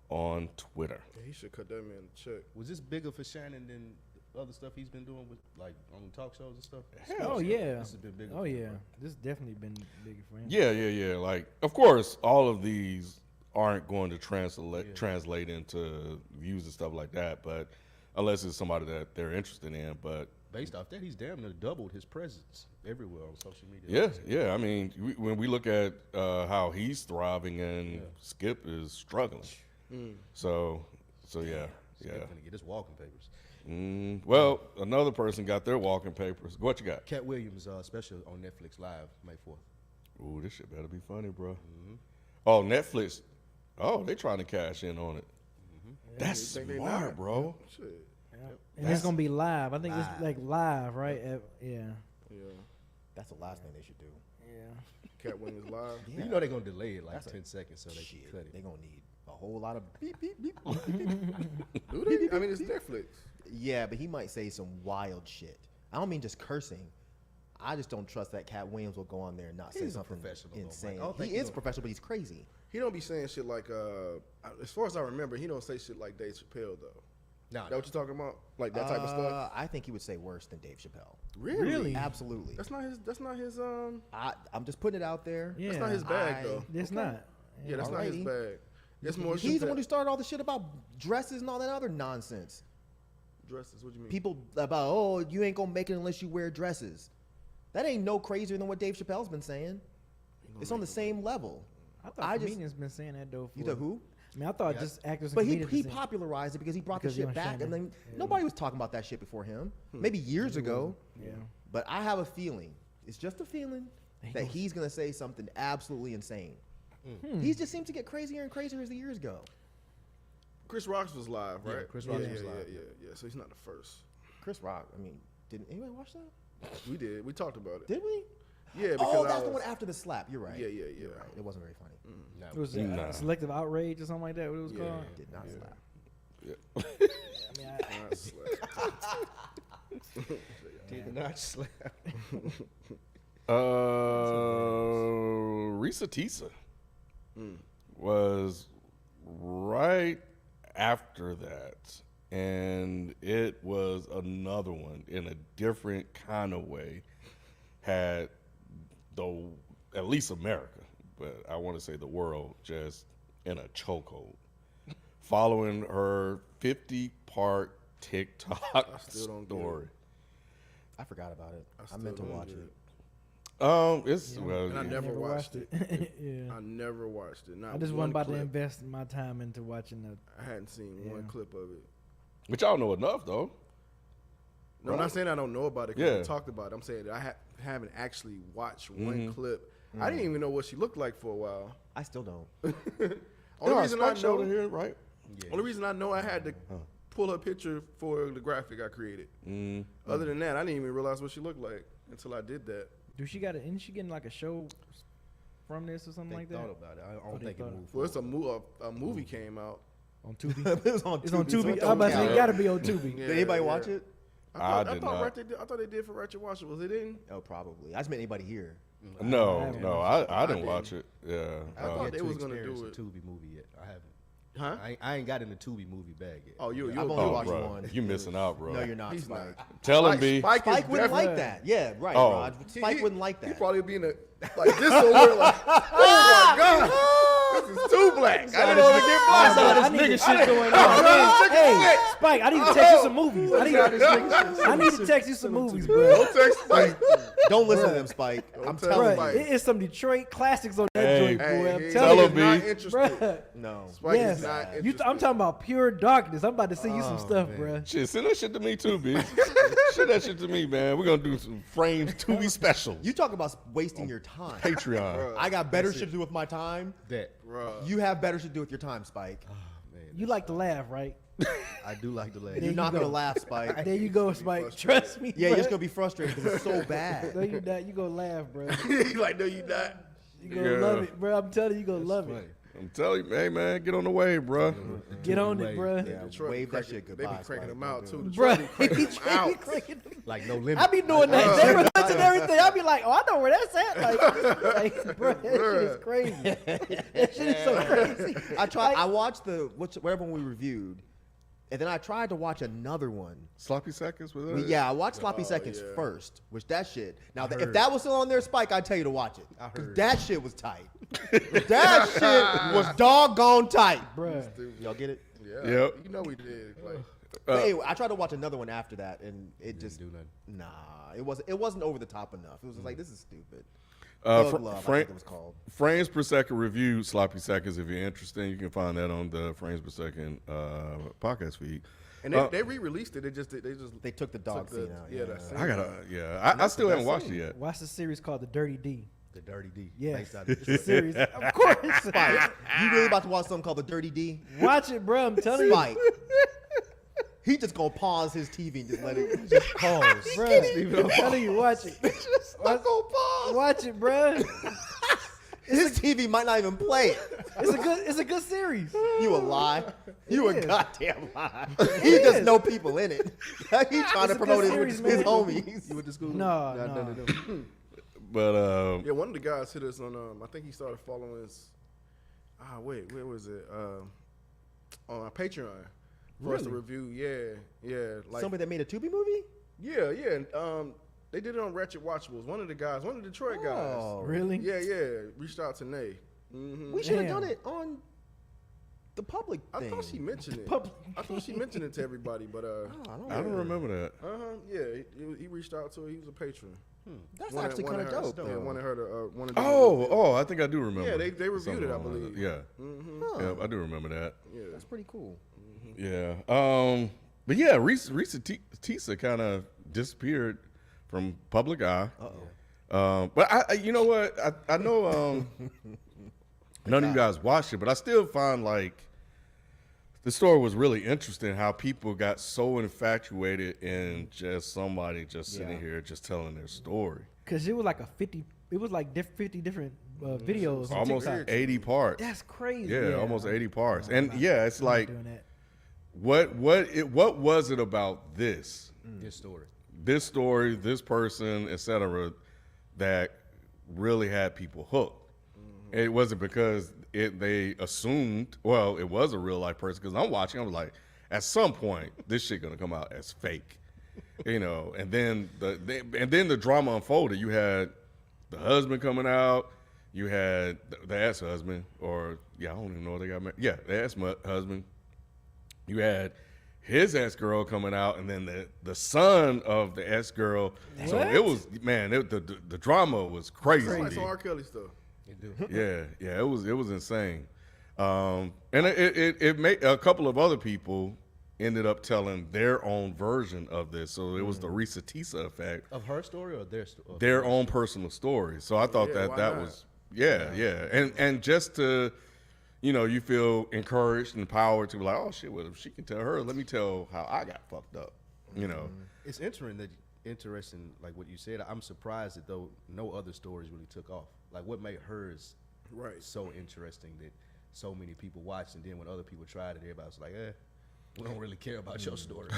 on Twitter. Yeah, he should cut that man a check. Was this bigger for Shannon than other stuff he's been doing with like on talk shows and stuff? Oh yeah. This has been bigger. Oh for him, yeah. right? This definitely been bigger for him. Yeah. Like, of course, all of these aren't going to translate into views and stuff like that, but unless it's somebody that they're interested in. But Based off that, he's damn near doubled his presence everywhere on social media. yeah. I mean, when we look at how he's thriving and Skip is struggling, so yeah. He's gonna get his walking papers. Well, another person got their walking papers. What you got? Cat Williams special on Netflix Live May 4th. Ooh, this shit better be funny, bro. Oh, Netflix. Oh, they trying to cash in on it. That's think they smart, not? bro. Shit. And it's gonna be live. I think it's like live, right? Yeah. Yeah. That's the last thing they should do. Yeah. Cat Williams live. You know they're gonna delay it like That's 10 seconds so they Shit, can cut it. they gonna need a whole lot of beep beep beep. beep, beep. Do they? I mean, it's Netflix. Yeah, but he might say some wild shit. I don't mean just cursing. I just don't trust that Cat Williams will go on there and not say He's a something professional, though, Mike. insane. I don't think He he is don't- professional, but he's crazy. He don't be saying shit like, as far as I remember, he don't say shit like Dave Chappelle though. Nah, That what you talking about? Like that type of stuff? I think he would say worse than Dave Chappelle. Really? Absolutely. That's not his. That's not his. I'm just putting it out there. Yeah. That's not his bag I- though. It's not. Yeah, that's not his Alrighty. bag. It's more. He's the one who started all the shit about dresses and all that other nonsense. dresses. What do you mean? People about, oh, you ain't gonna make it unless you wear dresses. That ain't no crazier than what Dave Chappelle's been saying. It's on the same level. I thought comedians been saying that though. You know who? I mean, I thought just actors. And But he comedians been saying- popularized it because he brought Because the he shit back, and understand then nobody was talking about that shit before him. Maybe years ago. Yeah. But I have a feeling, it's just a feeling, that he's gonna say something absolutely insane. He just seems to get crazier and crazier as the years go. Chris Rock was live, Yeah, right? Chris Rock yeah, was yeah, live. Yeah. So he's not the first. Chris Rock, I mean, didn't anybody watch that? We did. We talked about it. Did we? Yeah, because Oh, I that's the was- one after the slap. You're right. Yeah, yeah, You're yeah. right. It wasn't very funny. Nah, It was Nah. selective outrage or something like that. What it was Yeah. called? Did not slap. I mean, Not slap. did not slap. Risa Tisa was right after that, and it was another one in a different kind of way. Had the at least America, but I want to say the world, just in a chokehold, following her 50-part TikTok still don't get it. story. I forgot about it. I still meant to don't watch get it. It's well, And I yeah. never watched it. yeah. I never watched it. Not I just one wasn't about to clip. invest my time into watching the. I hadn't seen one clip of it. But y'all know enough though. No, I'm Right. not saying I don't know about it because Yeah. we talked about it. I'm saying that I haven't actually watched one clip. I didn't even know what she looked like for a while. I still don't. Only reason I Spike showed know, it here, right? only reason I know I had to pull her picture for the graphic I created. Other than that, I didn't even realize what she looked like until I did that. Do she got? Isn't she getting like a show from this or something They like that thought about it. I don't they think it thought- moved. Well, it's a movie came out. on Tubi? It was on It's on so Tubi. it I'm about to say don't it count. got to be on Tubi. Yeah, Did anybody yeah. watch it? I did not. I thought they did for Ratchet Watch. Was it in? Oh, probably. I just meant anybody here. No, haven't no, watched I didn't didn't. watch it. Yeah. I thought Yet they to was gonna experience do a it. Tubi movie yet. I haven't. Huh? I ain't got in the Tubi movie bag yet. Oh, you I've you only Oh, watched bro, one. you missing out, bro. No, you're not, He's Spike. not. Tell him, B. Spike Spike wouldn't definitely- like that. Yeah, right, Oh. Raj. Spike wouldn't like He that. probably be in a like this somewhere like, oh my god, this is too black. I didn't want to get black. I need this shit going on. Hey, Spike, I need to text you some movies. I need to text you some movies, bro. Don't text Spike. Don't listen to them, Spike. I'm tell telling Bro, Spike. you. it is some Detroit classics on that Hey. joint, boy. Hey, I'm he telling Tell you, him, is not B. interested. bro. No. Spike Yes, is not I'm interested. talking about pure darkness. I'm about to send you some Oh, stuff, man. bro. Shit, send that shit to me too, B. Send that shit to me, man. We're gonna do some Frames Tubi specials. You talk about wasting your time. Patreon. I got better shit to do with my time. That Bruh. You have better shit to do with your time, Spike. man, You like to laugh, right? I do like the laugh. There You're you not go. gonna laugh, Spike. There you go, Spike. Trust me. Yeah, you're bruh. just gonna be frustrated because it's so No, bad. you not. You gonna laugh, bro. He like, no, you not. You gonna Yeah. love it, bro. I'm telling you, you gonna love Funny. it. I'm telling you, hey man, get on the wave, bro. Get on it, Wave. bro. Yeah, Detroit wave be that cranking- shit They goodbye. be cranking Spike. them out too. Bro, Detroit be cranking them out. Like no limit. I be doing that. They releasing everything. I be like, oh, I know where that's at. Like bro, that shit is crazy. That shit is so crazy. I watched whatever one we reviewed, and then I tried to watch another one. Sloppy seconds with us. Yeah, I watched Sloppy Seconds yeah. first, which that shit. Now, if heard. that was still on there, Spike, I'd tell you to watch it. I Because heard. that shit was tight. That shit was doggone tight. Bro, Y'all get it? Yeah, Yep. you know we did. Like, But anyway, I tried to watch another one after that, and it just do nothing. nah. It wasn't over the top enough. It was just like, this is stupid. Uh, Thug Fr- Love, I Frank- think it was called. Frames per second review Sloppy Seconds. If you're interested, you can find that on the Frames per second podcast feed. and they re-released it. They just They took the dog the- scene out. yeah, that scene. I gotta. I still haven't watched it yet. watch the series called The Dirty D. The Dirty D. Yes, Based out it's of a series. Of course. You really about to watch something called The Dirty D? Watch it, bro. I'm telling you. Spike. He just gonna pause his TV and just let it just pause. Bro, I'm telling you, watch it. Not gonna pause. Watch it, bro. His TV might not even play it. It's a good series. You a lie? You a is. goddamn lie. He just know people in it. He trying to a promote good his, series, his man. homies. You went to school? No, Nah, no. none of them. But Yeah, one of the guys hit us on. I think he started following us. Wait, where was it? On our Patreon for us to review. Yeah, like Somebody that made a Tubi movie? yeah. They did it on Ratchet Watchables. One of the Detroit guys. Oh, Really? Yeah, reached out to Nay. Mm-hmm. We should have Damn. done it on the public I thing. thought she mentioned it. Public I thought she mentioned it to everybody, but I don't remember that. yeah, he reached out to her. He was a patron. That's Wanted- actually wanted kind of her- dope. Yeah, though. wanted her to wanted to Oh, I think I do remember. Yeah, they reviewed it, I Something believe. Yeah, Mm-hmm. yeah, I do remember that. Yeah. That's pretty cool. Yeah. But yeah, Risa Tisa kind of disappeared from public eye. But I you know what? I know none of you guys watched it, but I still find like the story was really interesting. How people got so infatuated in just somebody just sitting here just telling their story. Because it was like 50 different videos. on Almost TikTok. 80 parts. That's crazy. Yeah, almost 80 parts. And yeah, it's I'm not like doing that. what was it about this? This story. This story, this person, etc., that really had people hooked. It wasn't because they assumed, well, it was a real life person. Because I'm watching, I was like, at some point, this shit gonna come out as fake, And then the drama unfolded. You had the husband coming out. You had the ex-husband, or I don't even know if they got married. Yeah, the ex-husband. You had his ex-girl coming out, and then the son of the ex-girl. So What? it was, man, the drama was crazy. It's like some R. Kelly stuff. Yeah, it was insane. And it made a couple of other people ended up telling their own version of this. So it was the Risa Tisa effect, Of her story or their story? their own personal story. So I thought Yeah, that why that not? was and just to you feel encouraged and empowered to be like, oh shit, well if she can tell her, let me tell how I got fucked up. It's interesting, like what you said. I'm surprised that though no other stories really took off. Like what made hers Right. so interesting that so many people watched, and then when other people tried it, everybody was like, we don't really care about your story.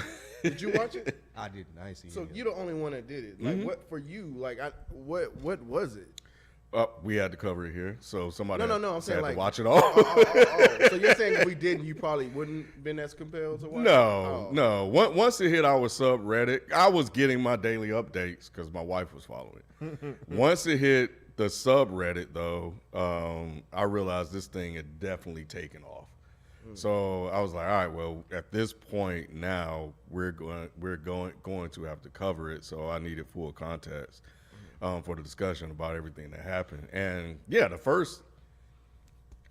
Did you watch it? I didn't. I ain't seen So it. you're the only one that did it. Like, what for you? Like, what was it? We had to cover it here, so somebody No, I'm had saying to like watch it all. So you're saying if we didn't, you probably wouldn't been as compelled to watch? No, it? no. Once it hit our subreddit, I was getting my daily updates because my wife was following it. Once it hit the subreddit, though, I realized this thing had definitely taken off. So I was like, all right, well, at this point now, we're going to have to cover it. So I needed full context for the discussion about everything that happened. And yeah, the first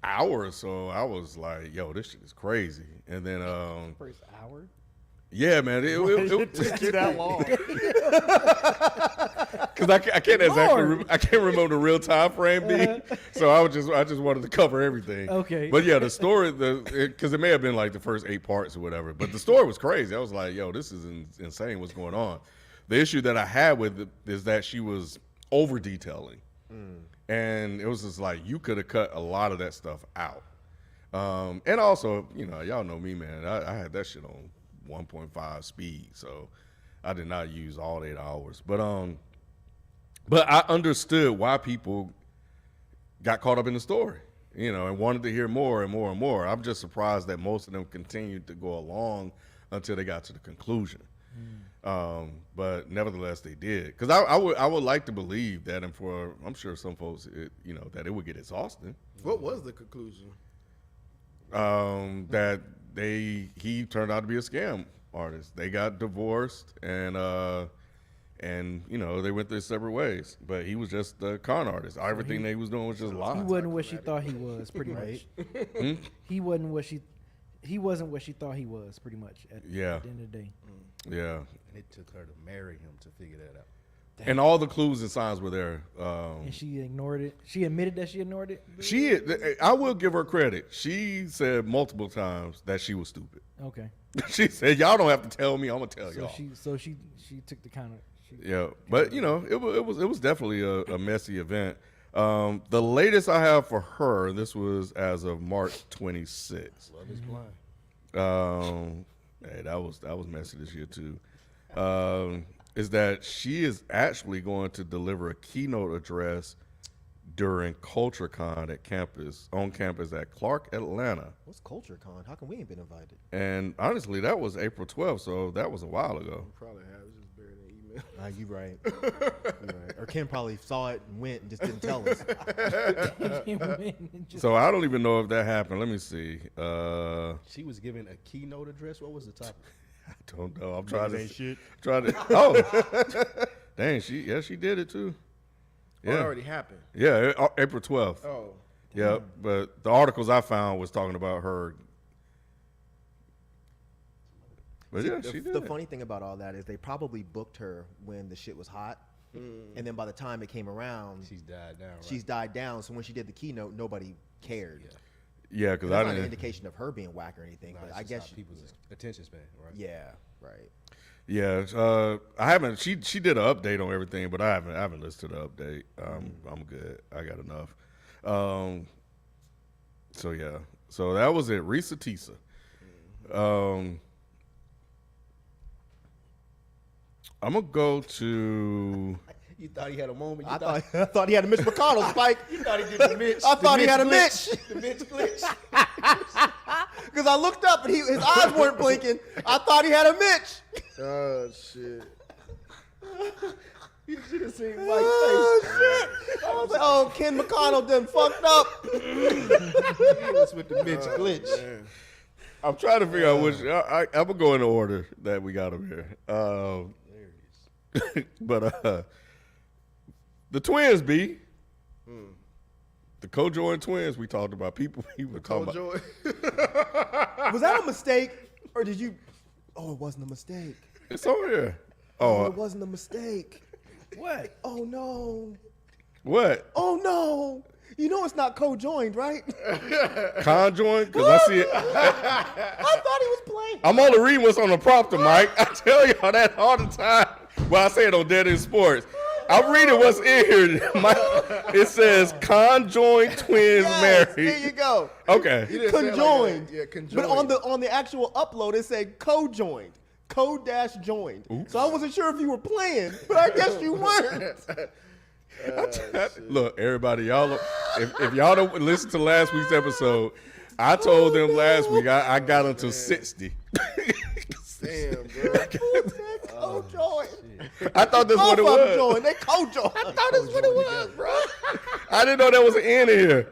hour or so, I was like, yo, this shit is crazy. And then First hour. yeah, man. It Took you that long. because I can't exactly I can't remember the real time frame B. So I just wanted to cover everything. Okay. But yeah, the story because it may have been like the first 8 parts or whatever. But the story was crazy. I was like, yo, this is insane. What's going on? The issue that I had with it is that she was over detailing, and it was just like you could have cut a lot of that stuff out. And also, y'all know me, man. I had that shit on 1.5 speed, so I did not use all 8 hours. But I understood why people got caught up in the story, and wanted to hear more and more and more. I'm just surprised that most of them continued to go along until they got to the conclusion. But nevertheless, they did. Because I would like to believe that, and I'm sure some folks, that it would get exhausting. What was the conclusion? That he turned out to be a scam artist. They got divorced, and they went their separate ways. But he was just a con artist. Everything they was doing was just He lies. wasn't what she thought he was, pretty much. He wasn't what she thought he was, pretty much. At the end of the day. Yeah. And it took her to marry him to figure that out. And all the clues and signs were there. And she ignored it. She admitted that she ignored it. I will give her credit. She said multiple times that she was stupid. Okay. She said, "Y'all don't have to tell me. I'm gonna tell y'all." So she took the counter. Yeah, but it was definitely a messy event. The latest I have for her, this was as of March 26th. Love is blind. Hey, that was messy this year too. Is that she is actually going to deliver a keynote address during CultureCon on campus at Clark, Atlanta. What's CultureCon? How come we ain't been invited? And honestly, that was April 12th, so that was a while ago. Probably have. It's just buried in email. You right. You right. Or Kim probably saw it and went and just didn't tell us. So I don't even know if that happened. Let me see. She was giving a keynote address. What was the topic? I don't know. I'm trying Ain't shit. Oh, dang! She did it too. Oh, Yeah, it already happened. yeah, April 12th. Oh. Yeah, but the articles I found was talking about her. But yeah, she did. The funny thing about all that is they probably booked her when the shit was hot. And then by the time it came around, She's died down. Right? she's died down. So when she did the keynote, nobody cared. Yeah, because That's I not an didn't. indication of her being whack or anything, Nah, but it's I just guess how people's attention span, right? yeah, right. Yeah, I haven't. She did an update on everything, but I haven't listened to the update. I'm good. I got enough. So yeah, so that was it. Risa Tisa. I'm gonna go to. You thought he had a moment. You I thought he had a Mitch McConnell spike. you thought he did the Mitch. I thought he had a glitch. Mitch. The Mitch glitch. Because I looked up and his eyes weren't blinking. I thought he had a Mitch. Oh, shit. You should have seen Mike's Oh, face. shit. I was like, oh, Ken McConnell done fucked up. He was with the Mitch glitch. Man. I'm trying to figure out which. I'm gonna go in the order that we got them here. There it is. But the twins, B. The co-joined twins we talked about. People were talking about. Joy. Was that a mistake? Or did you? Oh, it wasn't a mistake. It's over here. Oh, it Oh, wasn't a mistake. What? Oh, no. what? Oh, no. You know it's not co-joined, right? Conjoined? Because I see it. I thought he was playing. I'm only reading what's on the prompter, Mike. I tell y'all that all the time. Well, I say it on Dead End Sports. I'm reading what's in here, Mike. It says conjoined twins Yes, married. there you go. Okay. You didn't say it like Conjoined. that. Yeah, conjoined. But on the actual upload, it said co-joined. Co-joined. So I wasn't sure if you were playing, but I guess you weren't. Look, everybody, y'all, if y'all don't listen to last week's episode, I told them last week I got them to 60. Damn, bro. Who said co-joined? I thought that's what Both it of them was. joined. They co-joined. I thought that's what it was, bro. I didn't know there was an N in here.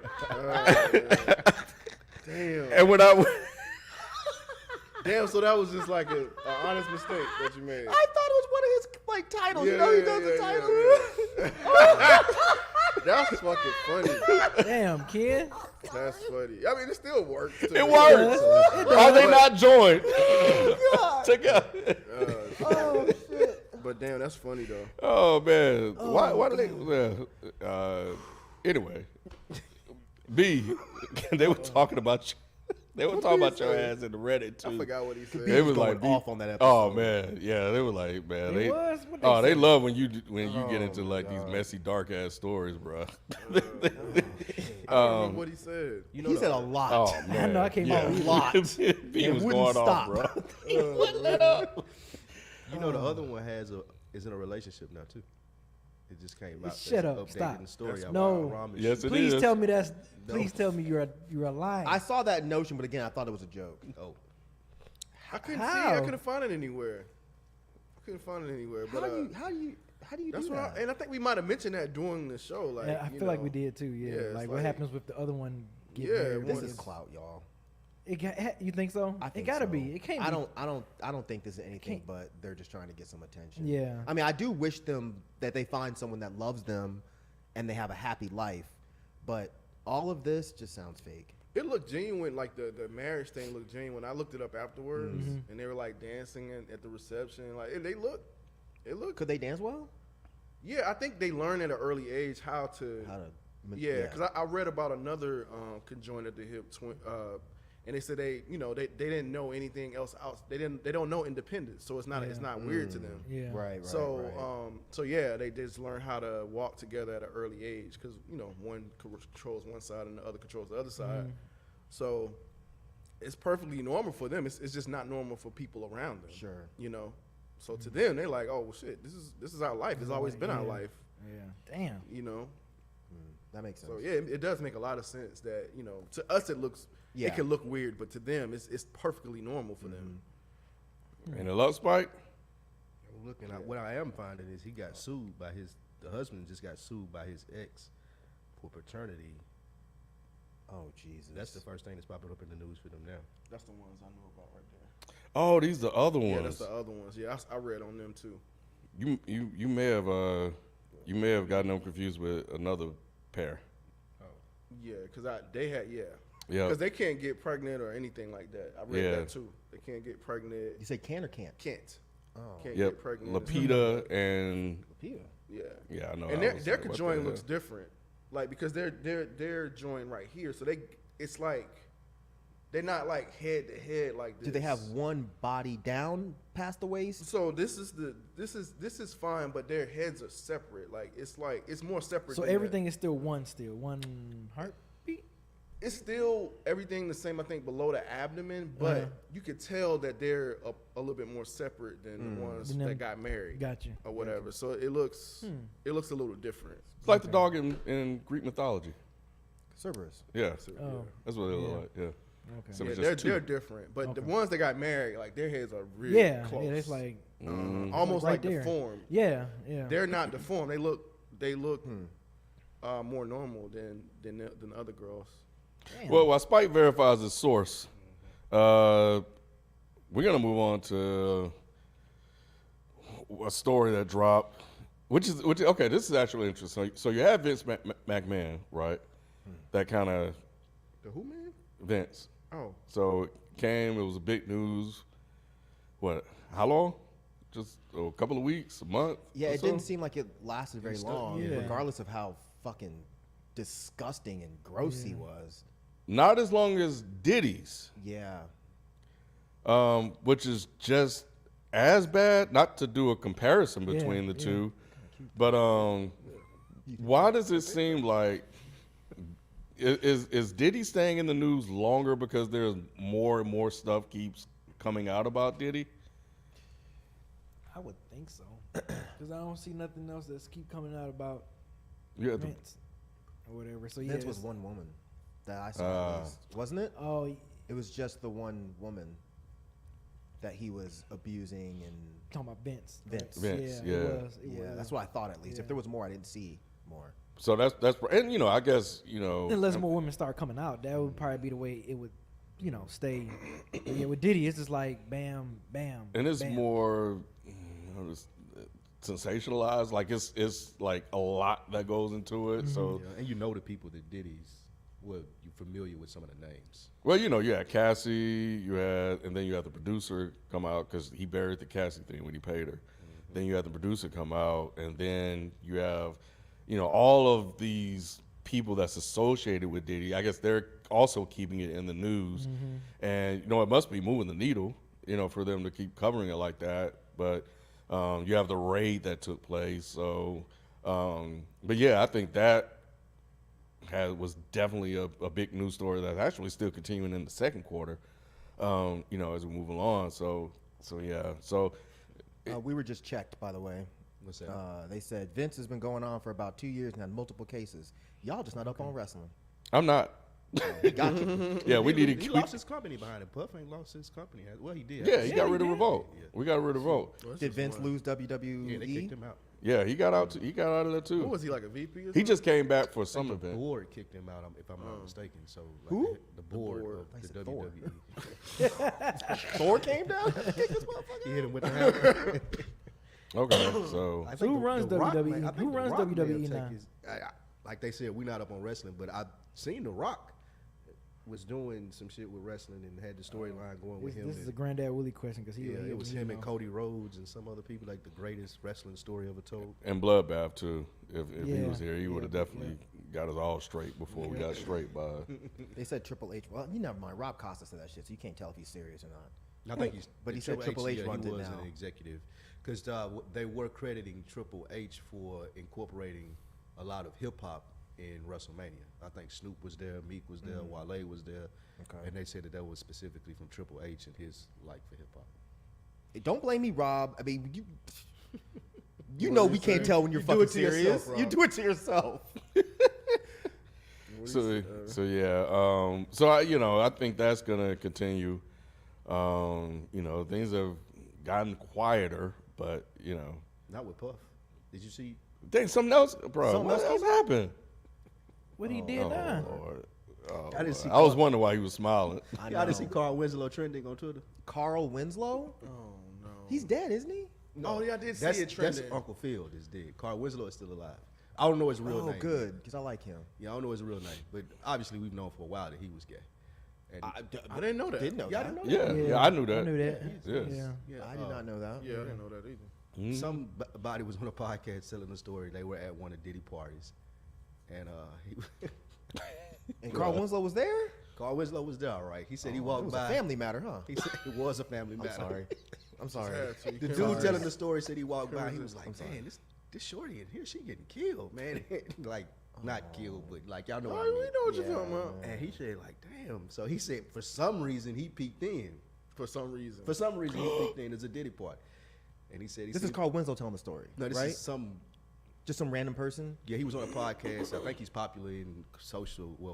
Damn. And when I Damn, so that was just like an honest mistake that you made. I thought it was one of his like titles. Yeah, you know, he yeah, does the yeah, title. That's fucking funny. Damn, kid. That's funny. I mean, it still works. too. it works. Are they not joined God. together? Oh shit. But damn, that's funny though. Oh man, why do they? Anyway, B, they were talking about you. They were talking about your ass in the Reddit too. I forgot what he said. They was going like off on that episode. Oh man, yeah, they were like, man, They they. was? What they Oh, they say? love when you get into like these messy, dark ass stories, bro. I don't remember what he said. You know He the- said a lot. Oh man, know, I came out with a lot. B It was wouldn't going stop. off, bro. You know the other one is in a relationship now too. It just came out. Shut That's up, updating stop. The story about No. Ramen Yes, shit. it Please is. tell me that's. Please tell me you're lying. I saw that notion, but again, I thought it was a joke. Oh, I couldn't see it. How? I couldn't find it anywhere. But How do you that's do what that? and I think we might have mentioned that during the show. Like, Yeah, I you feel like know, we did too. Yeah, yeah, it's like what like- happens with the other one? Get Yeah, married This once. is clout, y'all. You think so? I think it gotta so. be. It can't. I be. don't think this is anything Can't- but they're just trying to get some attention. Yeah. I mean, I do wish them that they find someone that loves them and they have a happy life, but all of this just sounds fake. It looked genuine, like the marriage thing looked genuine. I looked it up afterwards, Mm-hmm. and they were like dancing at the reception. Like it looked. Could they dance well? Yeah, I think they learn at an early age how to. How to? Yeah, because I read about another conjoined at the hip twin, and they said they didn't know anything else out. They don't know independence, so it's not weird to them. Yeah. Right. So yeah, they just learn how to walk together at an early age because one controls one side and the other controls the other side. So it's perfectly normal for them. It's just not normal for people around them. Sure. So to them, they're like, oh well, shit, this is our life. It's always been our life. Yeah. Damn. That makes sense. So yeah, it does make a lot of sense that to us it can look weird, but to them it's perfectly normal for them. And the luck spike. I'm looking at what I am finding is he got sued by the husband just got sued by his ex for paternity. Oh Jesus. That's the first thing that's popping up in the news for them now. That's the ones I knew about right there. Oh, these the other ones. Yeah, that's the other ones. Yeah, I read on them too. You may have gotten them confused with another pair. Yeah, because they had Yeah. because they can't get pregnant or anything like that. I read Yeah. that too. They can't get pregnant. You say can or can't? Can't. Oh. Can't Yep. get pregnant. Lapita and Pia. Yeah. yeah, I know. And I their was like, what conjoint the looks hell? different, like because they're joined right here, so it's like they're not like head to head like this. Do they have one body down past the waist? So this is fine, but their heads are separate. Like it's more separate. So than everything is still one heartbeat. that. It's still everything the same. I think below the abdomen, but you could tell that they're a little bit more separate than the ones Than them- that got married. Gotcha. Or whatever. So it looks a little different. It's like the dog in Greek mythology. Cerberus. Yeah, Oh. that's what they look like. Yeah. Okay. So Yeah, it's they're just two. different, but the Okay. ones that got married, like their heads are really Yeah. close. Yeah. It's like almost right like there. deformed. Yeah. Yeah. They're not deformed. They look more normal than the other girls. Damn. Well, while Spike verifies his source, we're gonna move on to a story that dropped, which okay. This is actually interesting. So you have Vince McMahon, right? That kind of The who man? Vince. Oh, So it came. It was a big news. What? How long? Just a couple of weeks, a month. Yeah, or it so? didn't seem like it lasted very long, yeah. regardless of how fucking disgusting and gross he was. Not as long as Diddy's, Yeah. which is just as bad. Not to do a comparison between the two, but why does it seem like is Diddy staying in the news longer because there's more and more stuff keeps coming out about Diddy? I would think so, because I don't see nothing else that's keep coming out about Yeah, Vince or whatever. So yeah, Vince was one woman that I saw, at least. Wasn't it? Oh, It was just the one woman that he was abusing and talking about Vince. Vince. Vince, Yeah. yeah. It was. It yeah, was. that's what I thought at least. Yeah. If there was more, I didn't see more. so that's and I guess Unless more women start coming out, that would probably be the way it would, stay. But yeah, with Diddy, it's just like bam, bam, and it's bam. more it's sensationalized. Like it's like a lot that goes into it. So And the people that Diddy's. Well, you're familiar with some of the names. well, you had Cassie, and then you had the producer come out because he buried the Cassie thing when he paid her. Then you had the producer come out, and then you have, all of these people that's associated with Diddy. I guess they're also keeping it in the news, and it must be moving the needle, for them to keep covering it like that. But you have the raid that took place, so. But yeah, I think that was definitely a big news story that's actually still continuing in the second quarter, as we move along. So yeah. So We were just checked, by the way. What's that? They said Vince has been going on for about 2 years and had multiple cases. Y'all just not up on wrestling. I'm not. He got you. Yeah, we need He to. lost his company behind it. Puff ain't lost his company. Well, he did. Yeah, he got rid of Revolt. We got rid of Revolt. Did Vince lose WWE? Yeah, they kicked him out. Yeah, he got out. He got out of there What too. was he like a VP? Or He something? just came back for I think some the event. board kicked him out, if I'm not mistaken. So like, Who? The board board. of I the said Thor. WWE. Thor came down. Kicked this motherfucker. He hit him with the hammer. Okay, so I So who the- runs the Rock WWE? may- I think Who the runs Rock may have WWE taken now? like they said, we're not up on wrestling, but I've seen The Rock was doing some shit with wrestling and had the storyline going with him. This is a and- Granddad Willie question because he. yeah, he it was him and know. Cody Rhodes and some other people, like the greatest wrestling story ever told. and Bloodbath too. If he Yeah. was here, he would have definitely got us all straight before we got straight by. They said Triple H. Well, you never mind. Rob Costa said that shit, so you can't tell if he's serious or not. I think he's, But he said Triple H yeah, runs he it was now. an executive because they were crediting Triple H for incorporating a lot of hip hop in WrestleMania. I think Snoop was there, Meek was there, Wale was there, Okay. and they said that was specifically from Triple H and his like for hip hop. Don't blame me, Rob. I mean, you know we can't tell when you're You do fucking it to yourself, serious. Rob. You do it to yourself. So yeah. So I think that's gonna continue. Things have gotten quieter, but Not with Puff. Did you see? dang, something else, bro. Something What else else happened? What he did Oh now? Lord. Oh, I didn't see I was Carl- wondering why he was smiling. I Y'all didn't see know. Carl Winslow trending on Twitter? Carl Winslow? Oh no. He's dead, isn't he? Oh yeah, I did see That's, it trending. that's Uncle Field is dead. Carl Winslow is still alive. I don't know his real Oh, name. good, because I like him. Yeah, I don't know his real name, but obviously we've known for a while that he was gay. And I didn't know that. Didn't know y'all that. didn't know Yeah, I knew that. I knew that. Yes. Yeah. Yeah, I did not know that. Yeah, I didn't know that either. Somebody was on a podcast telling the story. They were at one of Diddy parties, and And Carl Winslow was there? Carl Winslow was there. All right, he said he It walked was by. a family matter, huh? He said it was a family matter. I'm sorry. I'm sorry. Sad, so you The can't dude lie. telling the story said he walked by. He was like, I'm sorry. "Man, this shorty in here, she getting killed, man." Like not killed, but like y'all know Oh, what I we mean. know what you're talking about. And he said like, "Damn." So he said for some reason he peeked in. For some reason. For some reason he peeked in. It's a Diddy party, and he said This is Carl Winslow telling the story, No, this right? is some. Just some random person? Yeah, he was on a podcast. I think he's popular in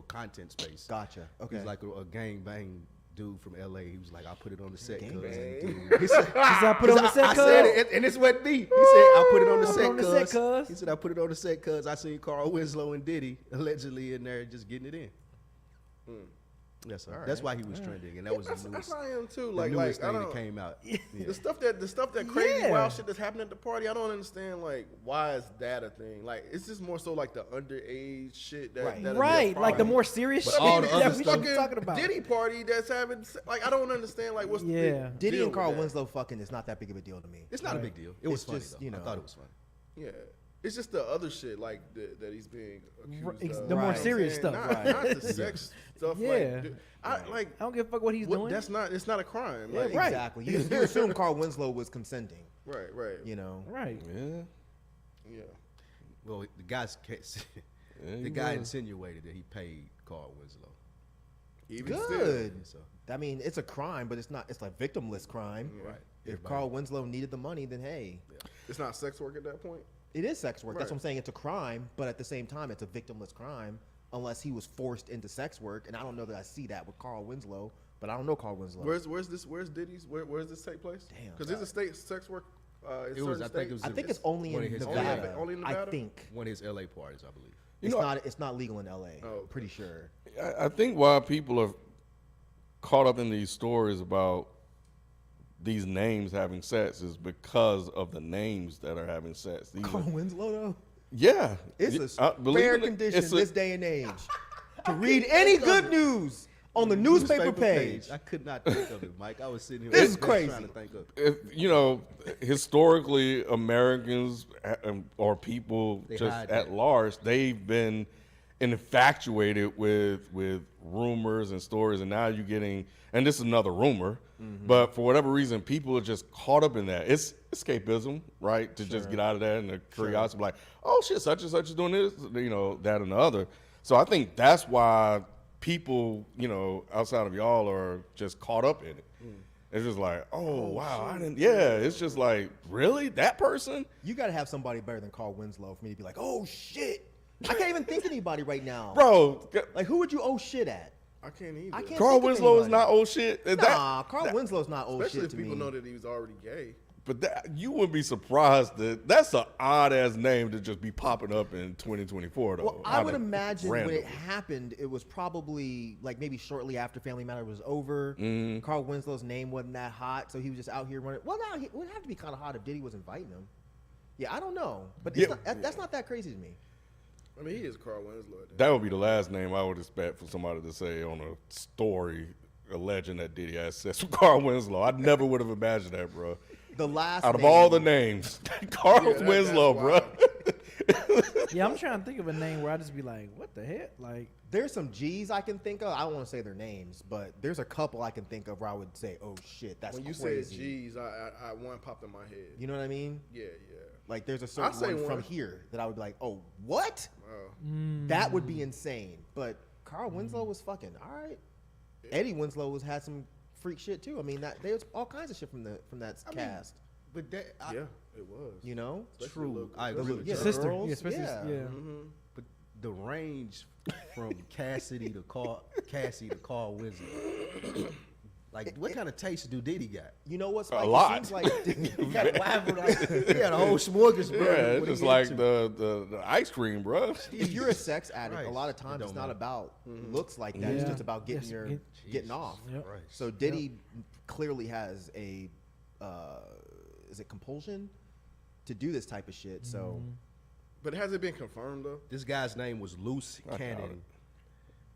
content space. Gotcha. Okay. He's like a gang bang dude from LA. He was like, I put it on the set, cuz. Gangbang. Dude, he said, He said, I put it on the set, I said cuz. it, and this wasn't me. He said, I put it on the I put set, it on the set, cuz. cuz. He said, I put it on the set, cuz. I seen Carl Winslow and Diddy allegedly in there just getting it in. Yes, sir. That's why he was trending, and that was That's, the that's newest, how I am too. the Like newest I thing don't. that came out. The stuff that crazy Yeah. wild shit that's happening at the party, I don't understand. Like, why is that a thing? Like, it's just more so like the underage shit that Right. that'll be a Right, like the problem. more serious But shit all the that other we stuff- should be talking about. Diddy party that's having like I don't understand like what's the Yeah. big Diddy deal and Carl with that? Winslow fucking is not that big of a deal to me. It's not a big deal. It was It's funny, just, though. you know. I thought it was funny. Yeah, it's just the other shit like that he's being accused of. The more Right. serious And stuff. not the sex stuff. Yeah. Like, I like. I don't give a fuck what he's What, doing. that's not. It's not a crime. Yeah, Like, right. Exactly. You assume Carl Winslow was consenting, Right. Right. you know? Right. Yeah. Yeah. Well, the guy's Yeah, the he guy was. insinuated that he paid Carl Winslow. Even still. Good. So I mean, it's a crime, but it's not. It's like victimless crime. right. If Everybody- Carl Winslow needed the money, then hey, It's not sex work at that point. it is sex work. That's Right. what I'm saying. It's a crime, but at the same time, it's a victimless crime unless he was forced into sex work. And I don't know that I see that with Carl Winslow, but I don't know Carl Winslow. Where's Diddy's? Where's this take place? Damn. Because there's a state sex work. In It was- certain I think it was I in think his- it's only one in of his Nevada. Only in I Nevada? think one of his LA parties, I believe. You it's know, not. It's not legal in LA. Oh, okay. Pretty sure. I think why people are caught up in these stories about these names having sex is because of the names that are having sex. These Carl are, Winslow though. yeah, It's I a believe rare it, condition it's a- this day and age to read any good news on the newspaper page. I could not think of it, Mike. I was sitting here This is just crazy. trying to think of it. if, historically Americans or people They just hide at that. large, they've been infatuated with rumors and stories, and now you're getting, and this is another rumor, but for whatever reason, people are just caught up in that. It's escapism, right? To just get out of that and the curiosity, like, oh shit, such and such is doing this, that and the other. So I think that's why people, outside of y'all are just caught up in it. It's just like, oh wow, I didn't. Yeah, it's just like, really, that person? You got to have somebody better than Carl Winslow for me to be like, oh shit. I can't even think of anybody right now. Bro, Like, who would you owe shit at? I can't either. I can't Carl think of Winslow is anybody. not old shit. Nah, Carl Winslow's not old Especially shit if to people me. know that he was already gay. But you wouldn't be surprised that's an odd ass name to just be popping up in 2024 though. Well, I would Kinda imagine when random. it happened, it was probably like maybe shortly after Family Matter was over. Mm-hmm. Carl Winslow's name wasn't that hot, so he was just out here running. Well, now it would have to be kind of hot if Diddy was inviting him. Yeah, I don't know, but it's Yeah. not, that's not that crazy to me. I mean, he is Carl Winslow. at That would be the last name I would expect for somebody to say on a story alleging that Diddy had sex with Carl Winslow. I never would have imagined that, bro. The last Out of name- all the names, Carl Yeah, that's Winslow, bro. wild. Yeah, I'm trying to think of a name where I just be like, what the heck? Like, There's some G's I can think of. I don't want to say their names, but there's a couple I can think of where I would say, "Oh shit, that's When you crazy." said G's, I one popped in my head. You know what I mean? Yeah. Like there's a I'll certain say one from one. here that I would be like, "Oh, what?" Wow. That would be insane. But Carl Winslow was fucking all right. Eddie Winslow had some freak shit too. I mean, there's all kinds of shit from that cast. But that, Yeah, it was. You know? true. I especially agree. the with Yeah, you. sister. girls, Yeah, especially, yeah. yeah. Mm-hmm. But the range from Cassie to Carl Winslow. Like, what kind of taste do Diddy got? You know what? Spike? It lot. seems like He got a whole smorgasbord. Yeah, What it's he just like into? the ice cream, bro. if you're a sex addict, a Christ, lot of it times don't it's not matter. about looks like that. It's Yeah. just about getting Yes, getting off. Yep. Christ. So Diddy clearly has a is it compulsion to do this type of shit. So But has it been confirmed though? This guy's name was Luce doubt Cannon.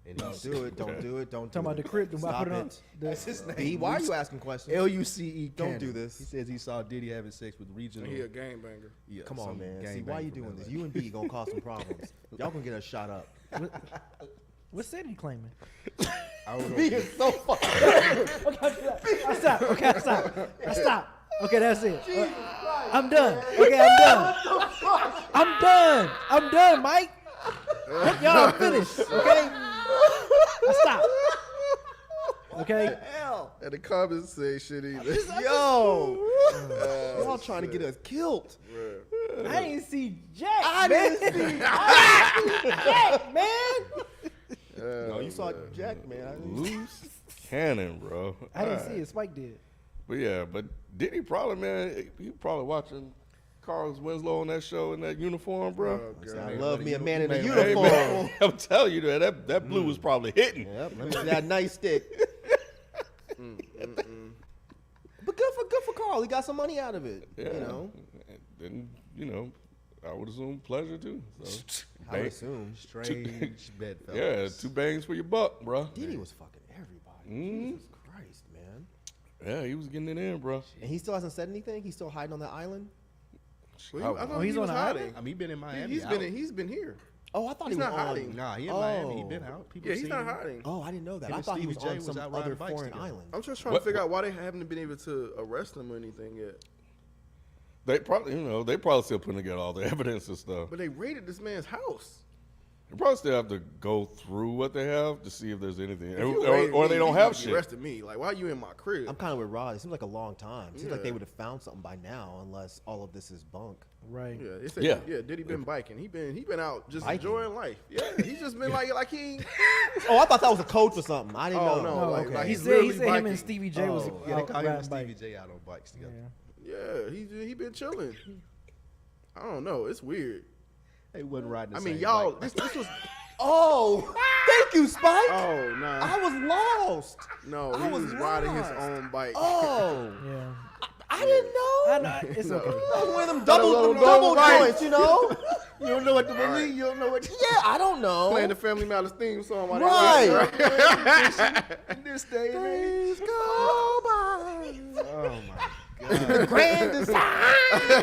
And don't do it. Don't do it. Don't do Talking about it. the crib. I Stop put it on. it. that's his name. B, why are you asking questions? Luce Don't Cannon. do this. He says he saw Diddy having sex with regional. He a gangbanger. Yeah, Come some on, man. gang See, why bang you from doing LA. this? You and B gonna cause some problems. Y'all gonna get us shot up. What city he claiming? I don't know. B is so fucking. I stop. Okay, I stop. I stop. Okay, that's it. I'm done. Okay, I'm done. I'm done. I'm done, Mike. Y'all, I'm finished. Okay? I stop. Okay? Hell. And the comments say shit either. Yo. Y'all trying to get us killed. I ain't see Jack. I man. didn't see Jack, man. No, you saw Jack, man. I didn't- Loose cannon, bro. I didn't All see right. it. Spike did. But yeah, but Diddy probably, man, he probably watching Carl Winslow on that show in that uniform, bro. Oh, I God. love me a man in a Hey, Hey, uniform. man, I'm telling you that blue was probably hitting. Yep, let me see that nice stick. But good for Carl. He got some money out of it. Yeah. You know, And I would assume pleasure too. So, I would bang- assume. Strange bedfellows. yeah, 2 bangs for your buck, bro. Diddy was fucking everybody. Mhm. Jesus Christ, man. Yeah, he was getting it in, bro. And he still hasn't said anything. He's still hiding on that island. Well, I thought Oh, he's he was on the hiding. island? I mean, he been in Miami. He's been here. Oh, I thought He's he was not on. hiding. Nah, he in Miami. He Oh. been out. People Yeah, he's seen not him. hiding. Oh, I didn't know that. Him I and thought he Stevie was J on was some out riding other bikes foreign together. island. I'm just trying What- to figure out why they haven't been able to arrest him or anything yet. They probably, they probably still putting together all the evidence and stuff. But they raided this man's house. They probably still have to go through what they have to see if there's anything, If you or, raided or me, they you don't need have to be shit. Arrested me. Like, why are you in my crib? I'm kind of with Rod. It seems like a long time. It seems like they Yeah. would have found something by now, unless all of this is bunk. Right. Yeah, it's a, Yeah. yeah. Diddy been biking? He been out just Biking? enjoying life. Yeah, he's just been like he. Oh, I thought that was a code for something. I didn't Oh, know. no, Oh, like- okay. like he he's said literally him biking. and Stevie J was Yeah, they out call him riding and Stevie bikes. J out on bikes together. Yeah. Yeah, he been chilling. I don't know. It's weird. They wasn't riding the I mean, same y'all. bike. This was. Oh, thank you, Spike. Oh no, I was lost. no. I He was was riding his lost. own bike. Oh, Yeah. I didn't know. I know. It's okay. That was one of them Double double bikes. joints, you know? You don't know what to believe. You don't know what. Yeah, I don't know. Playing the Family Matters theme song. while Right. they ride, In this day and age. Days go by. Oh my The grand design.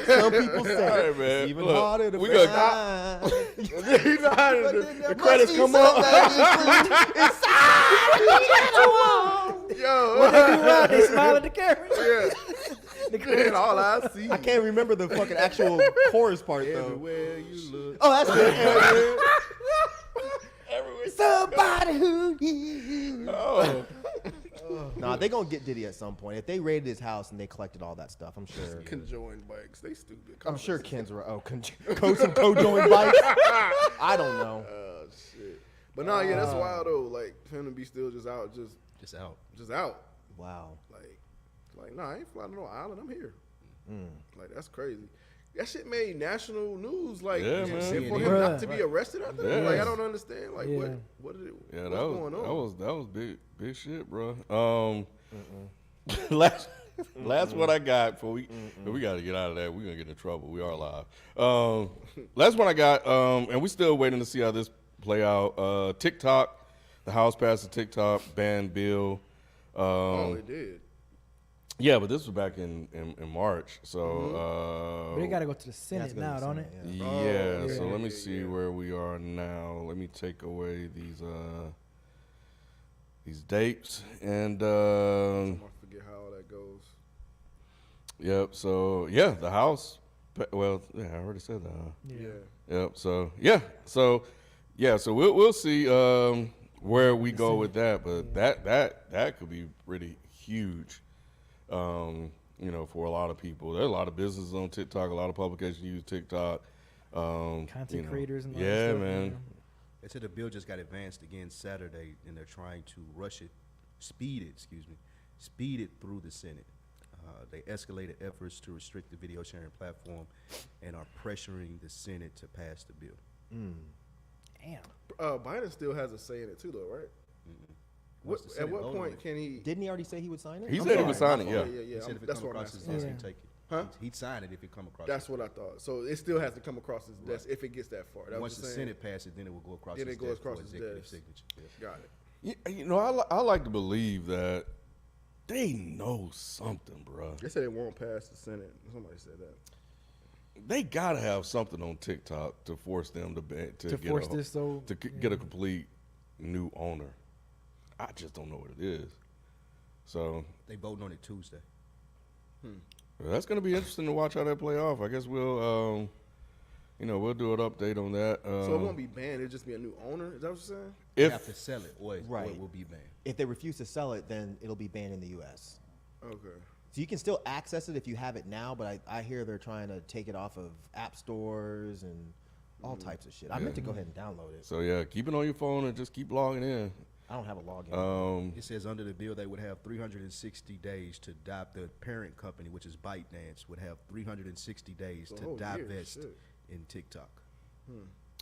Some people say Hey, it's man, even look, harder to we find. gonna- You know how But the then there credits must be come up. something inside the wall. Yo, Right, they smile at the camera. yeah. And all I see. I can't remember the fucking actual chorus part though. Everywhere you look. Oh, that's it. Somebody who you. Oh, Nah, they gonna get Diddy at some point. If they raided his house and they collected all that stuff, I'm sure. Conjoined bikes. They stupid. I'm sure Ken's right. Oh, some co-joined bikes. I don't know. Oh shit. But no, yeah, that's wild though. Like for him to be still just out, Just out. just out. Wow. Like, nah, I ain't flying to no island. I'm here. Like that's crazy. That shit made national news. Like, Yeah, and man. for him Bruh. not to be arrested out there. Yeah. Like, I don't understand. Like, Yeah. what is it? yeah, what's going on? that was big shit, bro. Last one I got before we got to get out of that. We're gonna get in trouble. We are live. Last one I got, and we still waiting to see how this play out. TikTok, the House passed a TikTok ban bill. Oh, it did. Yeah, but this was back in March. So But they got to go to the That's Senate gonna now, be don't Senate, it? yeah. yeah. yeah, So let me yeah, see yeah. where we are now. Let me take away these dates and I forget how all that goes. yep. So yeah, the House. Well, yeah, I already said that. Huh? Yeah. Yep. So yeah. So we'll see where we go with that, but that could be pretty huge. For a lot of people, there are a lot of businesses on TikTok. A lot of publications use TikTok. Content creators and all that yeah, stuff, man. yeah. They said the bill just got advanced again Saturday, and they're trying to speed it through the Senate. They escalated efforts to restrict the video sharing platform and are pressuring the Senate to pass the bill. Damn. Biden still has a say in it too, though, right? Once the At Senate what voted on point it, can he? Didn't he already say he would sign it? He I'm said he sorry. would sign it. Yeah, Yeah. he said if it That's come what I'm across his asking. desk, Yeah. he'd take it. Huh? He'd sign it if it come across. That's his what I thought. So it still has to come across his desk if it gets that far. That Once was the Senate passes, then it will go across Then his it goes desk for across his executive desk. signature. Yeah. Got it. I like to believe that they know something, bro. They said it won't pass the Senate. Somebody said that. They gotta have something on TikTok to force them to To force this, so get a complete new owner. I just don't know what it is. So They voting on it Tuesday. that's gonna be interesting to watch how that play off. I guess we'll we'll do an update on that. So it won't be banned. It'll just be a new owner. Is that what you're saying? They if have to sell it, or Right. it will be banned. If they refuse to sell it, then it'll be banned in the U.S. Okay. So you can still access it if you have it now, but I hear they're trying to take it off of app stores and all types of shit. I meant to go ahead and download it. so, yeah, keep it on your phone and just keep logging in. I don't have a login. It says under the bill they would have 360 days to the parent company, which is ByteDance, would have 360 days The to whole year, divest shit. in TikTok.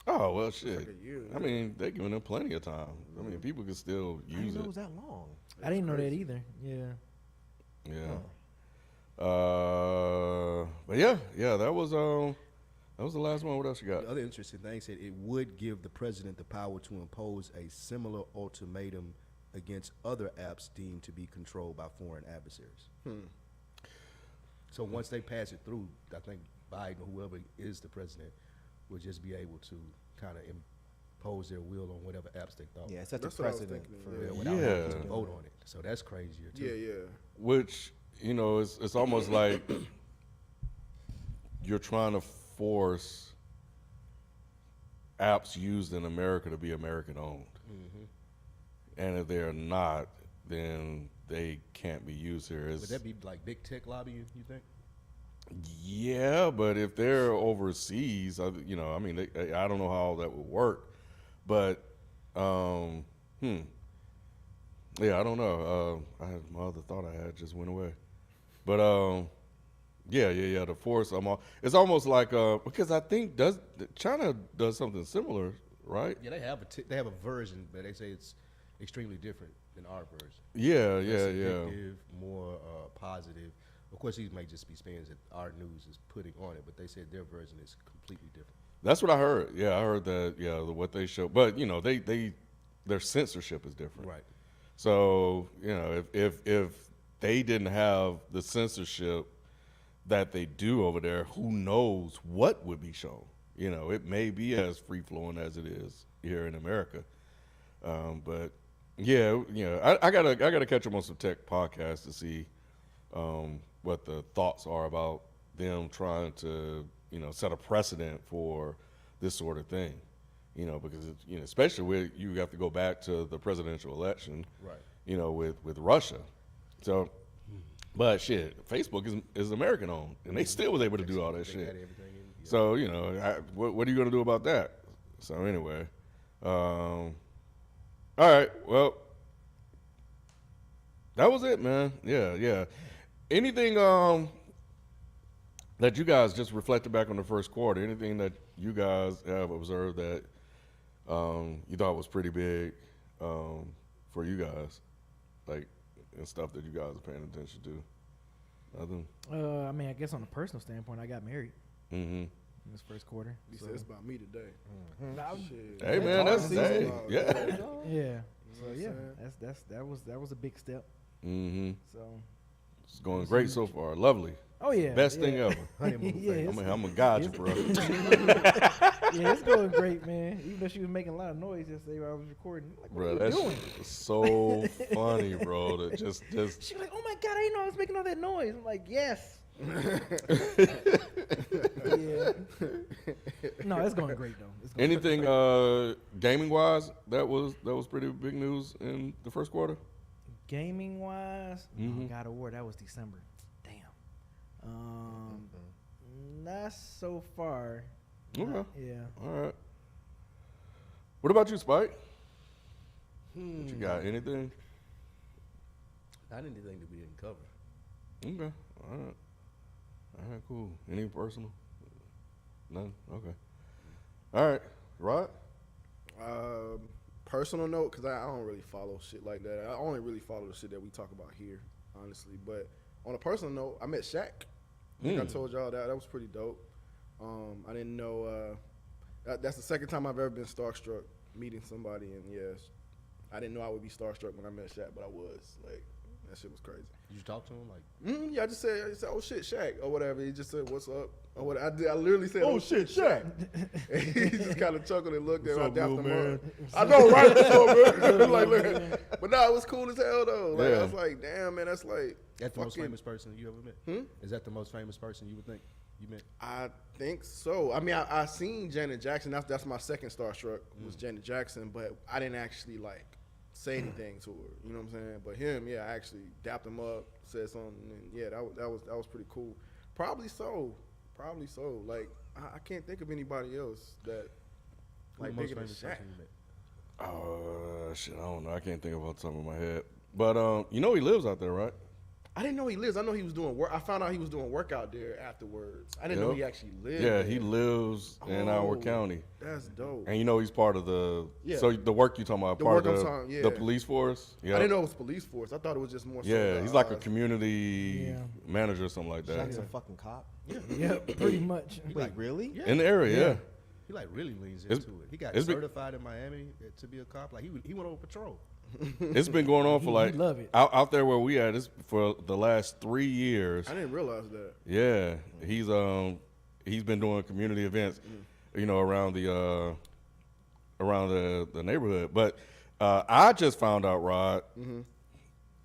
Oh well, shit. like a year, I mean, they're giving them plenty of time. I mean, people can still I didn't use know it it. was that long. I didn't know that either. Yeah. Yeah. But yeah, that was the last one. What else you got? The other interesting thing said it would give the president the power to impose a similar ultimatum against other apps deemed to be controlled by foreign adversaries. So once they pass it through, I think Biden, whoever is the president, will just be able to kind of impose their will on whatever apps they thought. Yeah, it sets a That's what I was precedent thinking, for yeah. Without Yeah. having to vote on it. So that's crazier too. Yeah, yeah. Which it's almost like you're trying to force apps used in America to be American owned, and if they're not, then they can't be used here. Would that be like big tech lobbying, you think? Yeah, but if they're overseas, I don't know how all that would work. But, yeah, I don't know. My other thought I had just went away. But, yeah. The force. It's almost like because I think China does something similar, right? Yeah, they have a version, but they say it's extremely different than our version. Yeah. Less addictive, more positive. Of course, these may just be spins that our news is putting on it, but they said their version is completely different. That's what I heard. Yeah, I heard that. Yeah, what they show, but their censorship is different. Right. So if they didn't have the censorship that they do over there, who knows what would be shown? It may be as free flowing as it is here in America. But yeah, I gotta catch up on some tech podcasts to see what the thoughts are about them trying to set a precedent for this sort of thing. Because especially where you have to go back to the presidential election, Right. With Russia. So, but shit, Facebook is American owned, and they still was able to do all that They shit. had everything in. Yeah. So what are you gonna do about that? So anyway, all right. Well, that was it, man. Yeah. Anything that you guys just reflected back on the first quarter? Anything that you guys have observed that you thought was pretty big for you guys, like and stuff that you guys are paying attention to? Nothing. I mean, I guess on a personal standpoint, I got married Mm-hmm. in this first quarter. He So, said it's about me today. Shit. Hey man, that's season. yeah. yeah. So what I'm yeah, saying? that was a big step. Mm-hmm. So It's going great so far. Lovely. Oh yeah. Best yeah. thing ever. Honeymoon Yeah, phase. it's- I'm gonna guide you, bro. Yeah, it's going great, man. Even though she was making a lot of noise yesterday while I was recording. Like, what Bro, are you that's doing? so funny, bro. That just She was like, "Oh my god, I didn't know I was making all that noise." I'm like, "Yes." Yeah. No, it's going great though. It's going anything gaming wise that was pretty big news in the first quarter. Gaming wise, Mhm. God of War, that was December. Damn. Not so far. Okay. Yeah. All right. What about you, Spike? What you got? Anything? Not anything that we didn't cover. Okay. All right. All right. Cool. Any personal? None. Okay. All right. Rod? Personal note, because I don't really follow shit like that. I only really follow the shit that we talk about here, honestly. But on a personal note, I met Shaq. I think I told y'all that. That was pretty dope. I didn't know. That's the second time I've ever been starstruck meeting somebody, and yes, I didn't know I would be starstruck when I met Shaq, but I was. Like, that shit was crazy. Did you talk to him? Like, Yeah, I just said, "Oh shit, Shaq," or whatever. He just said, "What's up?" Or what I did. I literally said, "Oh shit, Shaq." He just kind of chuckled and looked at me. I dapped him up. I know, right? So, man. Like, look. But no, it was cool as hell though. Like, Yeah. I was like, "Damn, man, that's like." that's the most fucking- famous person you ever met? Is that the most famous person you would think you met? I think so. I mean, I seen Janet Jackson. That's my second starstruck was Janet Jackson, but I didn't actually like say anything to her. You know what I'm saying? But him, yeah, I actually dapped him up, said something, and yeah, that was pretty cool. Probably so. Like I can't think of anybody else that Who like the most bigger than famous Shaq. person you met? Shit, I don't know. I can't think of off the top of my head. But you know he lives out there, right? I didn't know he lives. I know he was doing work. I found out he was doing work out there afterwards. I didn't know Yep. he actually lived. Yeah, there. he lives in our Oh, county. That's dope. And you know he's part of the Yeah. so the work you talking about, The part work of I'm talking- yeah. the police force. Yeah. I didn't know it was police force. I thought it was just more. Yeah, so he's like a the, community Yeah. manager or something like that. Shaq's a fucking cop. Yeah, pretty much. Wait, really? Yeah. In the area, yeah. He like really leans It's- into it. He got it's been- certified in Miami to be a cop. Like he went on patrol. It's been going on for He like love it. out there where we at. It's for the last 3 years. I didn't realize that. Yeah, he's been doing community events, you know, around the neighborhood. But I just found out, Rod.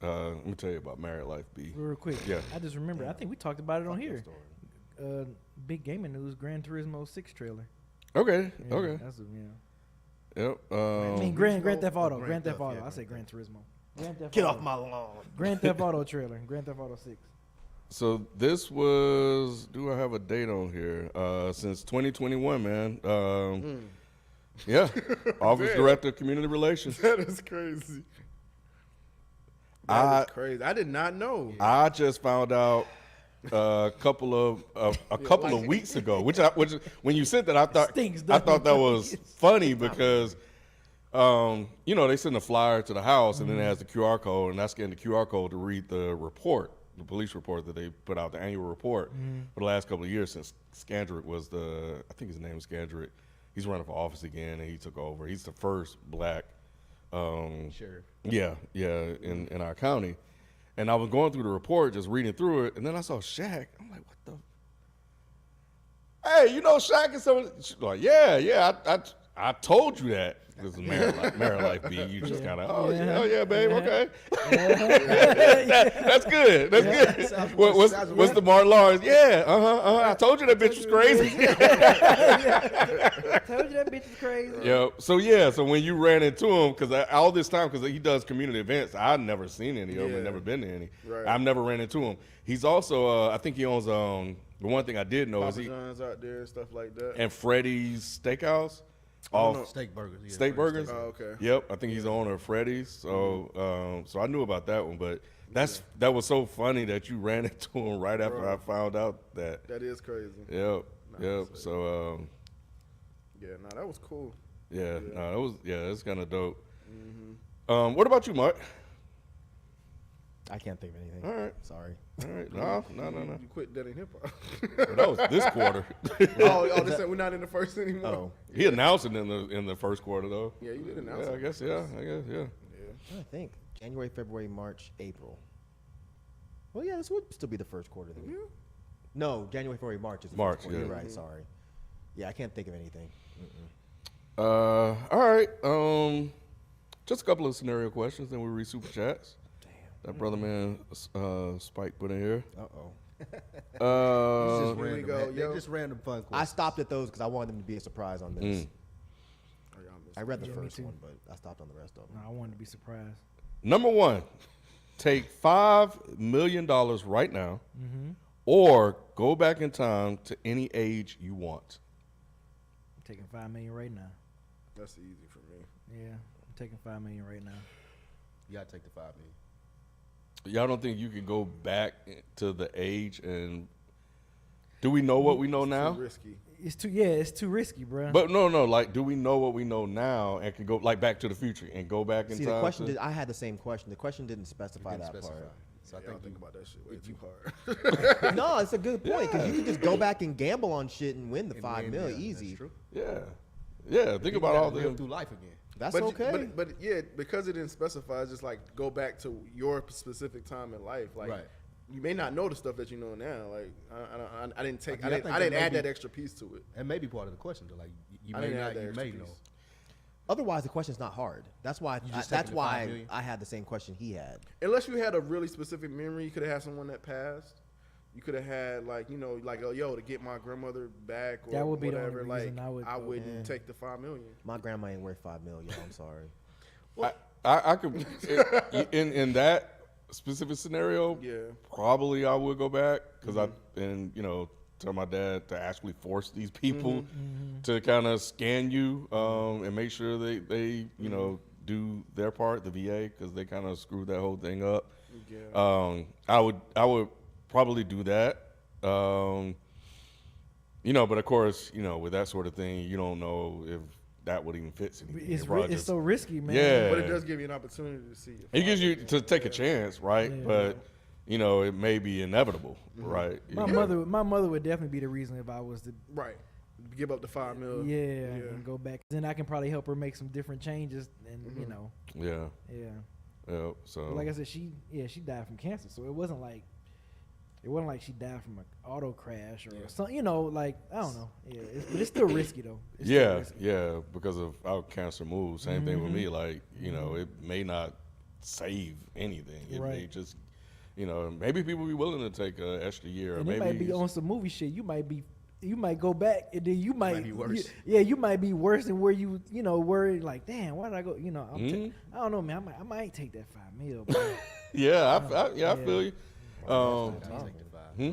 Let me tell you about Married Life B. Real quick. Yeah. I just remember. I think we talked about it on here. Big gaming news. Gran Turismo 6 trailer. Okay, Yeah, okay, That's yep. I mean, Grand Theft Auto. Grand Grand Theft Theft, Auto. yeah, I say Gran Turismo. Grand Theft Get Auto. off my lawn. Grand Theft Auto trailer. Grand Theft Auto 6. So this was. Do I have a date on here? Since 2021, man. Yeah, Office Director of Community Relations. That is crazy. That is crazy. I did not know. I just found out a couple of weeks ago, which when you said that, I thought Stinks, I thought that doesn't it? was funny because you know they send a flyer to the house and then it has the QR code, and I scanned the QR code to read the report, the police report that they put out, the annual report for the last couple of years since Scandrick was I think his name is Scandrick. He's running for office again, and he took over. He's the first black Sheriff. yeah, in our county. And I was going through the report, just reading through it, and then I saw Shaq. I'm like, what the? Hey, you know Shaq is someone? She's like, yeah, I told you that. This is Married Life B. You just kind of, oh yeah, babe, okay. That's good. That's good. Sounds- What's sounds what's the Martin Lawrence? Yeah, I told you that bitch was crazy. Told you that bitch is crazy. So when you ran into him, because all this time, because he does community events, I've never seen any of them, and never been to any. Right. I've never ran into him. He's also, I think he owns, the one thing I did know is Papa he, John's out there and stuff like that. and Freddy's Steakhouse. know. Steak burgers. Yeah, Steak burgers. Oh, okay. Yep, I think he's the owner of Freddy's. So, so I knew about that one, but that was so funny that you ran into him right after I found out that. That is crazy. Yep. Nice. So, Yeah, no, that was cool. that's kind of dope. What about you, Mark? I can't think of anything. All right. Sorry. All right. No. You quit that in hip hop. That was this quarter. We're not in the first anymore. Oh, He announced it in the first quarter though. Yeah, you did announce Yeah, it. I guess. Yeah. I think January, February, March, April. Well, yeah, this would still be the first quarter. Then. No, January, February, March is the March, first quarter. yeah. You're right. Sorry. Yeah, I can't think of anything. All right. Just a couple of scenario questions, then we read super chats. Damn. That brother man Spike put in here. Uh-oh. It's just Here we random. go, They're yo. just random fun I questions. stopped at those because I wanted them to be a surprise on this. Oh, y'all missed I read the Yeah, me first too. one, but I stopped on the rest of them. No, I wanted to be surprised. Number one, take $5 million right now, or go back in time to any age you want. I'm taking $5 million right now. That's easy for me. Yeah, I'm taking $5 million right now. You gotta take the 5 million. Y'all don't think you can go back to the age and do we know what we know now? Too risky. It's too risky, bro. But no, like, do we know what we know now and can go like Back to the Future and go back in See, time? the question to- I had the same question. The question didn't specify Didn't that specify. part. So I Y'all think think you, about that shit way too hard. No, it's a good point because you can just go back and gamble on shit and win the and $5 win, million yeah, easy. That's true. yeah. Think about all live the through life again. That's but, okay. But yeah, because it didn't specify, it's just like go back to your specific time in life. Like Right. you may not know the stuff that you know now. Like I didn't take, Like, I I think didn't that add may that be- extra piece to it. That may be part of the question though. Like you I may didn't not, add that you extra may know. piece. Otherwise, the question's not hard. That's why. just That's taking the why $5 million? I had the same question he had. Unless you had a really specific memory, you could have had someone that passed. You could have had like oh yo to get my grandmother back or That would be the whatever. only Like reason I would go. wouldn't take the $5 million. My grandma ain't worth $5 million. Y'all. I'm sorry. I could in that specific scenario. Yeah. Probably I would go back because tell my dad to actually force these people to kind of scan you and make sure they do their part, the VA, because they kind of screwed that whole thing up. Yeah. I would probably do that. But of course, with that sort of thing, you don't know if that would even fit anything. It's It probably it's just- so risky, man. Yeah. But it does give you an opportunity to see. It gives you to take a chance, right? Yeah. But it may be inevitable, right? My mother would definitely be the reason if I was to Right. Give up the $5 million. yeah, and go back. Then I can probably help her make some different changes, and Yeah. yeah. So But like I said, she died from cancer, so it wasn't like she died from an auto crash or something. Like I don't know. Yeah, but it's still risky though. It's still risky. yeah, because of how cancer moves. Same thing with me. Like, it may not save anything. It may Right. just, maybe people be willing to take an extra year. And or it maybe might be on some movie shit. You might go back and then you might be worse. you might be worse than where you worried like, damn, why did I go? I don't know, man. I might take that $5 million. Bro. I feel you. I'll take the 5. Hmm?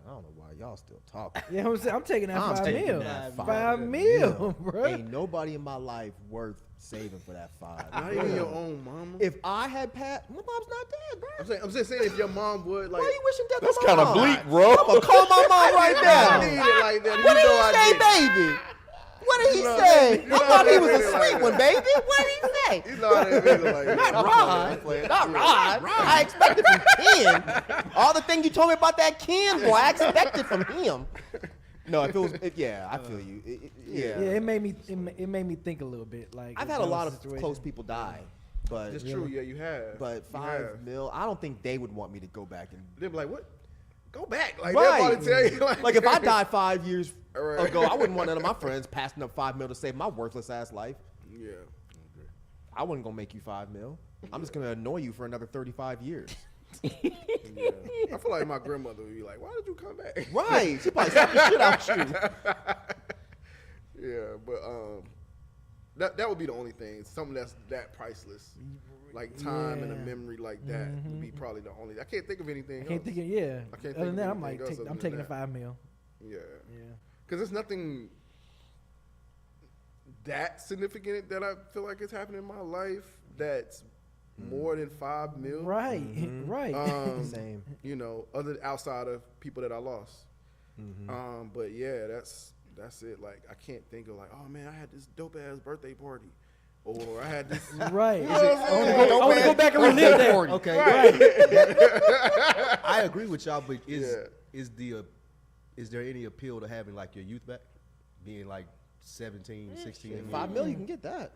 I don't know why y'all still talking. Yeah, I'm saying I'm taking that I'm $5 taking million. that $5 million, bro. Ain't nobody in my life worth saving for that $5 Not even your own mama. If I had passed, my mom's not dead, bro. I'm just saying if your mom would like. Why are you wishing death That's on my kind of mom? bleak, bro. I'm gonna call my mom right I now. need it like that. What did I he say, did. baby? What did he You know, say? you know I thought he I was did a it like sweet that. one, baby. What did he say? You know I didn't mean it like that. Not Rod. Not Rod. I expected from Ken. All the things you told me about that Ken boy, I expected from him. No, if it was, I feel you. Yeah, it made me think a little bit. Like I've if had that a lot was of the situation. close people die, but It's true. Yeah, you have. but You have. $5 million, I don't think they would want me to go back and. They'd be like, what? Go back. Like, Right. they're about to tell you. Like if I died 5 years Right. ago, I wouldn't want none of my friends passing up $5 million to save my worthless ass life. Yeah. I wasn't gonna make you $5 million. I'm just gonna annoy you for another 35 years. Yeah. I feel like my grandmother would be like, why did you come back? Right? She probably slapped the shit out you. Yeah, but that would be the only thing. Something that's that priceless. Like time and a Yeah. memory like that would be probably the only. I can't think of anything I can't else. think of yeah. I can't Other think than of that, anything else other I'm than taking the that. $5 million. Yeah. Yeah. Because there's nothing that significant that I feel like is happening in my life that's more than $5 million. Right. Right. Same. Other outside of people that I lost. But yeah, that's it. Like I can't think of like, oh man, I had this dope ass birthday party, or I had this. Right. I I want to go back and relive that. Okay. Right. I agree with y'all, but Yeah. is there any appeal to having like your youth back, being like 17, 16? $5 million, you can get that.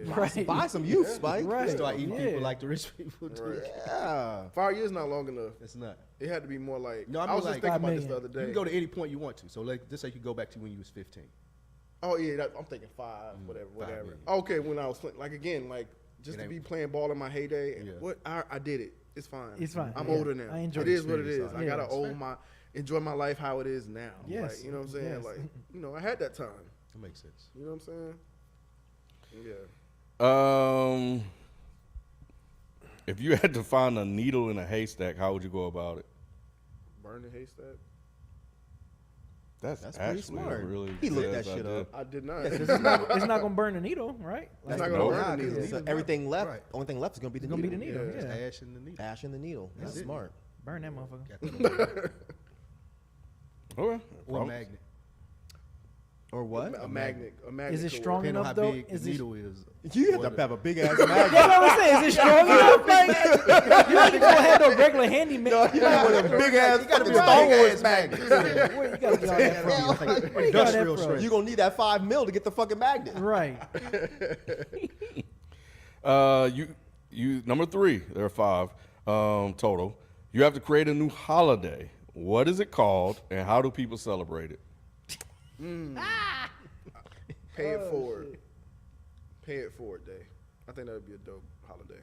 Right. Buy some youth, Spike. Right. Start eating Yeah. people like the rich people do. Right. Yeah. 5 years not long enough. It's not. It had to be more like. No, I I, mean was just like thinking 5 about this million. the other You day. can go to any point you want to. So like, just say you go back to when you was 15. Oh yeah, I'm thinking 5, whatever. million. Okay, when I was playing, like again, like just It to ain't- be playing ball in my heyday. Yeah. What I did it. It's fine. It's fine, I'm yeah. older now. I enjoy it the is what it is. experience. I Yeah, gotta it's own enjoy my life how it is now. Yes. Like, you know what I'm saying? Yes. Like, you know, I had that time. That makes sense. You know what I'm saying? Yeah. If you had to find a needle in a haystack, how would you go about it? Burn the haystack. That's That's pretty actually smart. a really He looked good that shit idea. up. I did not. It's not gonna burn the needle, right? It's Like, not gonna Nope. burn the Nah, 'cause needle. it's, everything left. Right. Only thing left is gonna be the It's gonna needle. be the needle. Yeah. Yeah. Ash in the needle. Ash in the needle. That's That's it. smart. Burn that motherfucker. Got the Okay. or problem. magnet. Or what? A magnet. A magnet. Is it could strong work. Depending on enough how though? big Is the it? needle is. You have What to have a big ass Yeah, magnet. that's what I'm saying. Is it strong enough? Like, you don't even have no regular handyman. You got a big ass gotta fucking be a Star big Wars ass magnet. Where you gotta get all that from? Where you got that Industrial from? strength. You're gonna need that $5 million to get the fucking magnet. Right. You number 3. There are 5 total. You have to create a new holiday. What is it called, and how do people celebrate it? Pay it forward. Pay it forward day. I think that would be a dope holiday.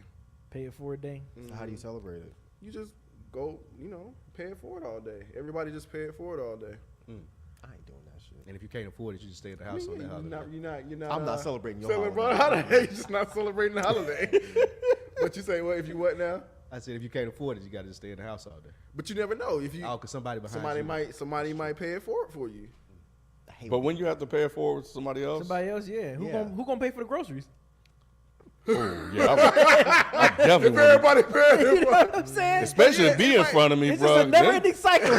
Pay it for a day. So how do you celebrate it? You just go, you know, pay it forward all day. Everybody just pay it forward all day. I ain't doing that shit. And if you can't afford it, you just stay in the I house mean, on that holiday. you're not. I'm not celebrating your celebrating holiday. holiday. You're just not celebrating the holiday. But you say, what if you what now? I said if you can't afford it, you got to just stay in the house all day. But you never know if you. Oh, cause somebody behind you. Somebody might pay it forward for you. I hate But when you have to pay it forward to somebody else, Somebody else, yeah. Yeah. Who gonna pay for the groceries? oh, yeah, I definitely If would. everybody paid You it know what I'm saying? Especially to be in front of me, It's bro. just a never-ending cycle.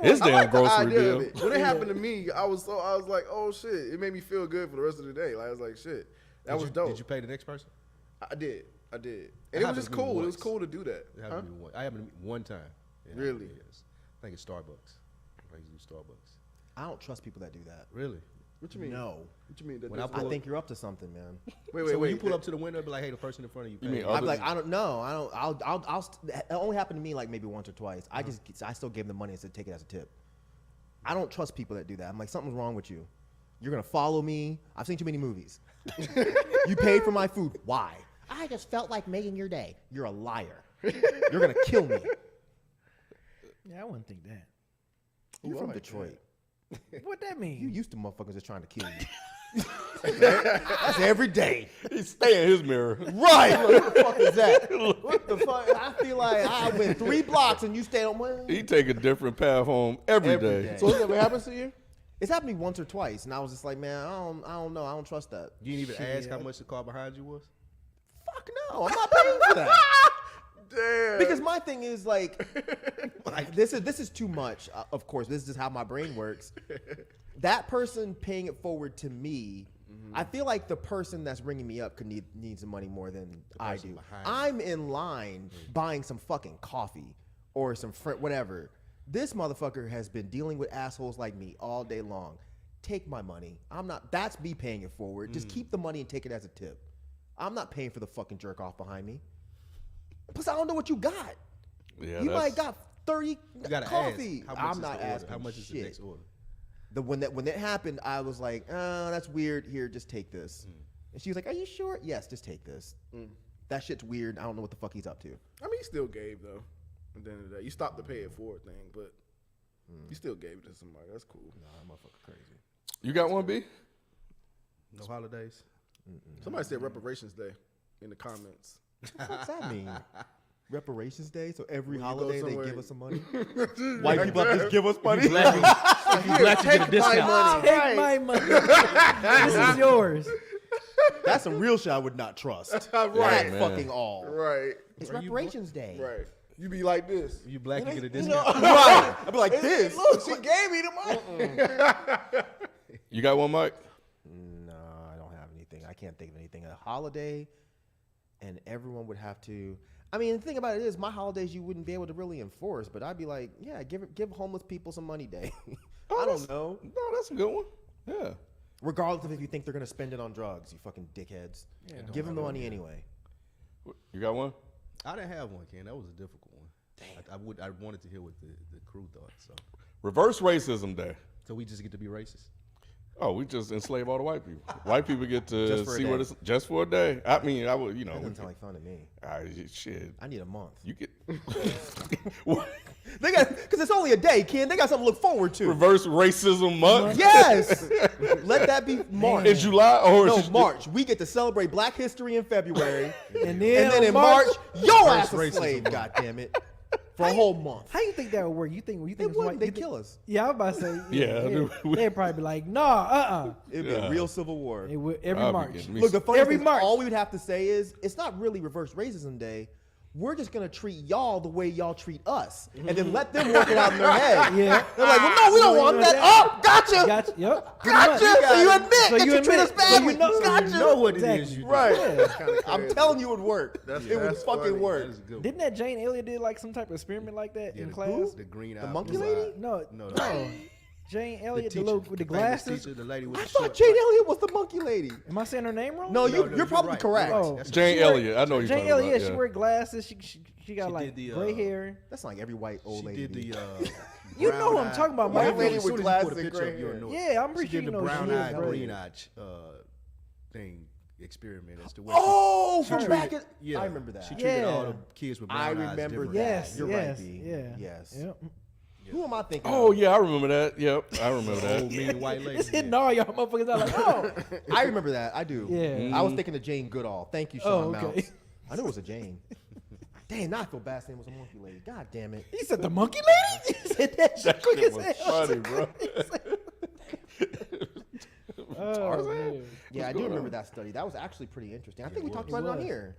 His I damn like the grocery idea bill. of it. When it happened to me, I was like, oh shit. It made me feel good for the rest of the day. Like I was like, shit, that was dope. Did you pay the next person? I did, and it was happened just to me cool. It was once. cool to do that. It Huh? happened to me one. I happened to me one time. It happened to Really? me, yes. I think it's Starbucks. I used to do Starbucks. I don't trust people that do that. Really? What you mean? No. What you mean? That When I doesn't pull I work? think you're up to something, man. Wait, So when wait. you pull up to the window, be like, "Hey, the person in front of you." You paid. mean I'd other be like, than- I don't know. It only happened to me like maybe once or twice. I still gave them the money and said take it as a tip. I don't trust people that do that. I'm like, something's wrong with you. You're gonna follow me. I've seen too many movies. You paid for my food. Why? I just felt like making your day. You're a liar. You're gonna kill me. Yeah, I wouldn't think that. You're from like Detroit. What that You mean? used to motherfuckers just trying to kill you. That's every day. He stay in his mirror. Right. What the fuck is that? What the fuck? I feel like I went 3 blocks and you stayed on one. He take a different path home every Every day. day. So this ever happens to you? It's happened to me once or twice, and I was just like, man, I don't know. I don't trust that. You didn't even ask how much the car behind you was. Fuck no. I'm not paying for that. Damn. Because my thing is like this is too much. Of course, this is just how my brain works. That person paying it forward to me, I feel like the person that's ringing me up could need some money more than I person do. behind I'm in line buying some fucking coffee or some whatever. This motherfucker has been dealing with assholes like me all day long. Take my money. I'm not. That's me paying it forward. Just keep the money and take it as a tip. I'm not paying for the fucking jerk off behind me. Plus, I don't know what you got. Yeah, You that's- might got 30 You gotta coffee. ask. How much I'm is not the order? asking. How much is the shit. next order? When that happened, I was like, that's weird. Here, just take this. And she was like, are you sure? Yes, just take this. That shit's weird. I don't know what the fuck he's up to. I mean, you still gave though. At the end of the day, you stopped the pay it forward thing, but you still gave it to somebody. That's cool. Nah, motherfucker crazy. You got one, B? No holidays. Somebody said reparations day in the comments. What's that mean? Reparations Day? So every When you go holiday they somewhere- give us some money? White people have to just give us money? Black you get a discount. Take my money. This is yours. That's some real shit I would not trust. Right. At man. fucking all. Right. It's Are you Reparations Day. Right. You be like this. You black, you get a You discount. know, right. I'd be like this. Look, she gave me the money. You got one, Mike? No, I don't have anything. I can't think of anything. A holiday, and everyone would have to. I mean, the thing about it is, my holidays you wouldn't be able to really enforce, but I'd be like, yeah, give homeless people some money day. I don't know. No, that's a good one. Yeah. regardless of if you think they're gonna spend it on drugs. You fucking dickheads. Give them the money anyway. You got one? I didn't have one, Ken. That was a difficult one. I wanted to hear what the crew thought. So Reverse Racism Day. we just get to be racist. Oh, we just enslave all the white people. White people get to Just for a see day. what it's just for a day. I mean, I would, That doesn't sound like fun to me. Shit. I need a month. You get what? They got because it's only a day, Ken. They got something to look forward to. Reverse Racism Month. Yes. Let that be March. In July or No, March. We get to celebrate Black History in February, And and then in March, your ass a Reverse slave. racism. God damn it. For a whole month. How you think that would work? You think They it's white? wouldn't. They you think- kill us. Yeah, I was about to say. Yeah, they'd probably be like, nah, It'd be a real civil war. It would every I'll be March. getting me Look, the funny Every thing is, March. all we would have to say is, it's not really Reverse Racism Day. We're just gonna treat y'all the way y'all treat us, and then let them work it out in their head. Yeah. They're like, well, no, we don't want that. Oh, gotcha. Gotcha. Yep. pretty Gotcha. much. So you admit So that you you treat admit. us bad. So you know- Gotcha. You know what it Exactly. is you do. Right. Kinda I'm crazy. telling you, it would work. That's- It would that's fucking funny. work. That is a good one. Didn't that Jane Elliott did like some type of experiment like that Yeah, in the- class? The green The eye. monkey blue lady? eye. No, No, no. Jane Elliott, the teacher, little with the famous glasses. teacher, the lady with I the thought short Jane Elliott was the monkey lady. Am I saying her name wrong? No, No, you're probably right, correct. right. Oh. That's Jane She wear- Elliott. I know you're Jane talking Elliott, about. she Yeah. wear glasses. She got She like did the, gray hair. That's like every white old She lady. did to me. the. You know what I'm talking about, White Mike. lady As soon with as you put a glasses and picture gray up, you'll hair. know it. Yeah, I'm pretty She sure did you the know who she brown is, eye, right? green eye thing experiment as to what. Oh, she from treated- back in, yeah, I remember that. She treated all Yeah. the kids with I brown eyes remember different. that. Yes, You're yes, right, B. yeah. Yes. Yep. Who am I thinking? Oh of? yeah, I remember that. Yep, I remember Old that. mean white lady. It's hitting all y'all motherfuckers out like, oh. I remember that. I do. Yeah. I was thinking of Jane Goodall. Thank you, Oh, Sean okay. Mounts. I knew it was a Jane. Dang, now I feel bad saying it was a monkey lady. God damn it. He said the monkey lady? He said that shit That quick shit as was hell. funny, bro. Oh, man. Yeah, I do remember that study. That was actually pretty interesting. I think we talked about it on was. here.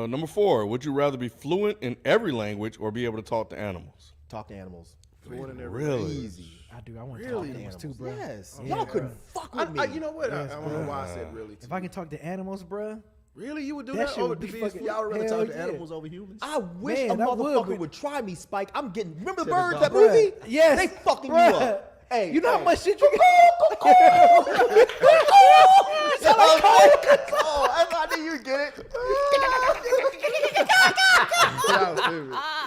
Number 4. Would you rather be fluent in every language or be able to talk to animals? Talk to animals. Fluent in every Really? Easy. I do. I want to Really? talk to animals too, bro. Yes. Yeah. Y'all couldn't fuck with me. You know what? Yes, I don't know why I said really. If I can talk to animals, bro, Really, you would do That that, shit over would be to be fucking- Y'all rather Hell talk to yeah. animals over humans? I wish Man, a I would, motherfucker but- would try me, Spike. I'm getting. Remember To the Birds, dog. that Bruh. movie? Yes. They fucking Bruh. you up. Hey, you know how hey. much shit you can. Oh, I knew you'd get it.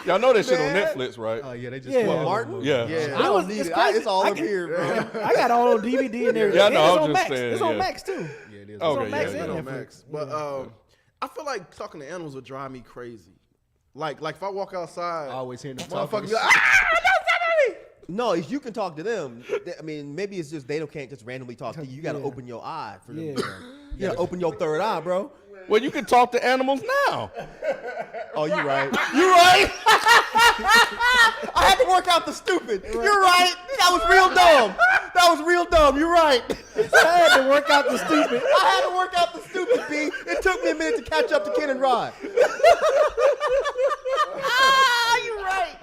Y'all know that shit on Man. Netflix, right? Oh yeah, they just Yeah. put What, all Martin? over. Yeah. Yeah. I don't need It's it. crazy. It's all I up can- here, bro. I got all on DVD and everything. Yeah, I know, And I'm it's on just Max. saying, It's on yeah. Max too. Yeah, it is. Okay, on Max yeah, and yeah. on Netflix. Max. But I feel like talking to animals would drive me crazy. Like if I walk outside, Always hearing them motherfucker talking. be like, ah, don't say No, if you can talk to them. I mean, maybe it's just they can't just randomly talk to you. You got to Yeah. open your eye for them. Yeah. You got to open your third eye, bro. Well, you can talk to animals now. Oh, you right. You right? I had to work out the stupid. You're right. That was real dumb. That was real dumb. You're right. I had to work out the stupid. I had to work out the stupid, B. It took me a minute to catch up to Ken and Rod. You're right.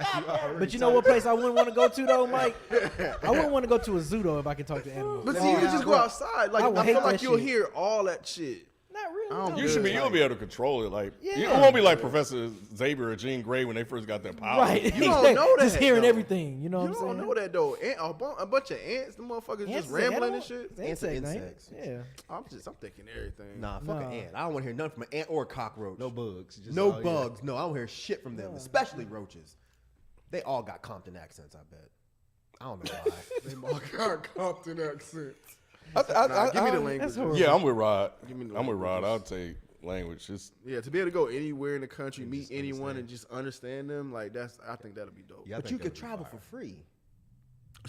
But you know what place I wouldn't want to go to though, Mike? I wouldn't want to go to a zoo though if I could talk to animals. But see, you can just go outside. Like I would I hate feel like that you'll shit. hear all that shit. Not really. I don't no. You should be. You'll be able to control it. Like it Yeah. won't be like Professor Xavier or Jean Grey when they first got their power. Right. You don't know Just that, hearing though. everything. You know You what I'm don't saying? know that though. A bunch of ants, the motherfuckers Ants just is an rambling animal? and shit. It's Ants are insect, ain't insects. it? Yeah. I'm thinking everything. Nah, fuck Nah. an ant. I don't want to hear nothing from an ant or a cockroach. No bugs. Just No all- yeah. bugs. No, I don't hear shit from them, especially roaches. They all got Compton accents, I bet. I don't know why. They got Compton accent. I- Give me the That's language. horrible. Yeah, I'm with Rod. Give me the I'm with Rod. languages. I'll take language. It's, Yeah, to be able to go anywhere in the country, meet anyone, and just understand them, like I think that'll be dope. Yeah, I But think you could that'd be travel fire. for free.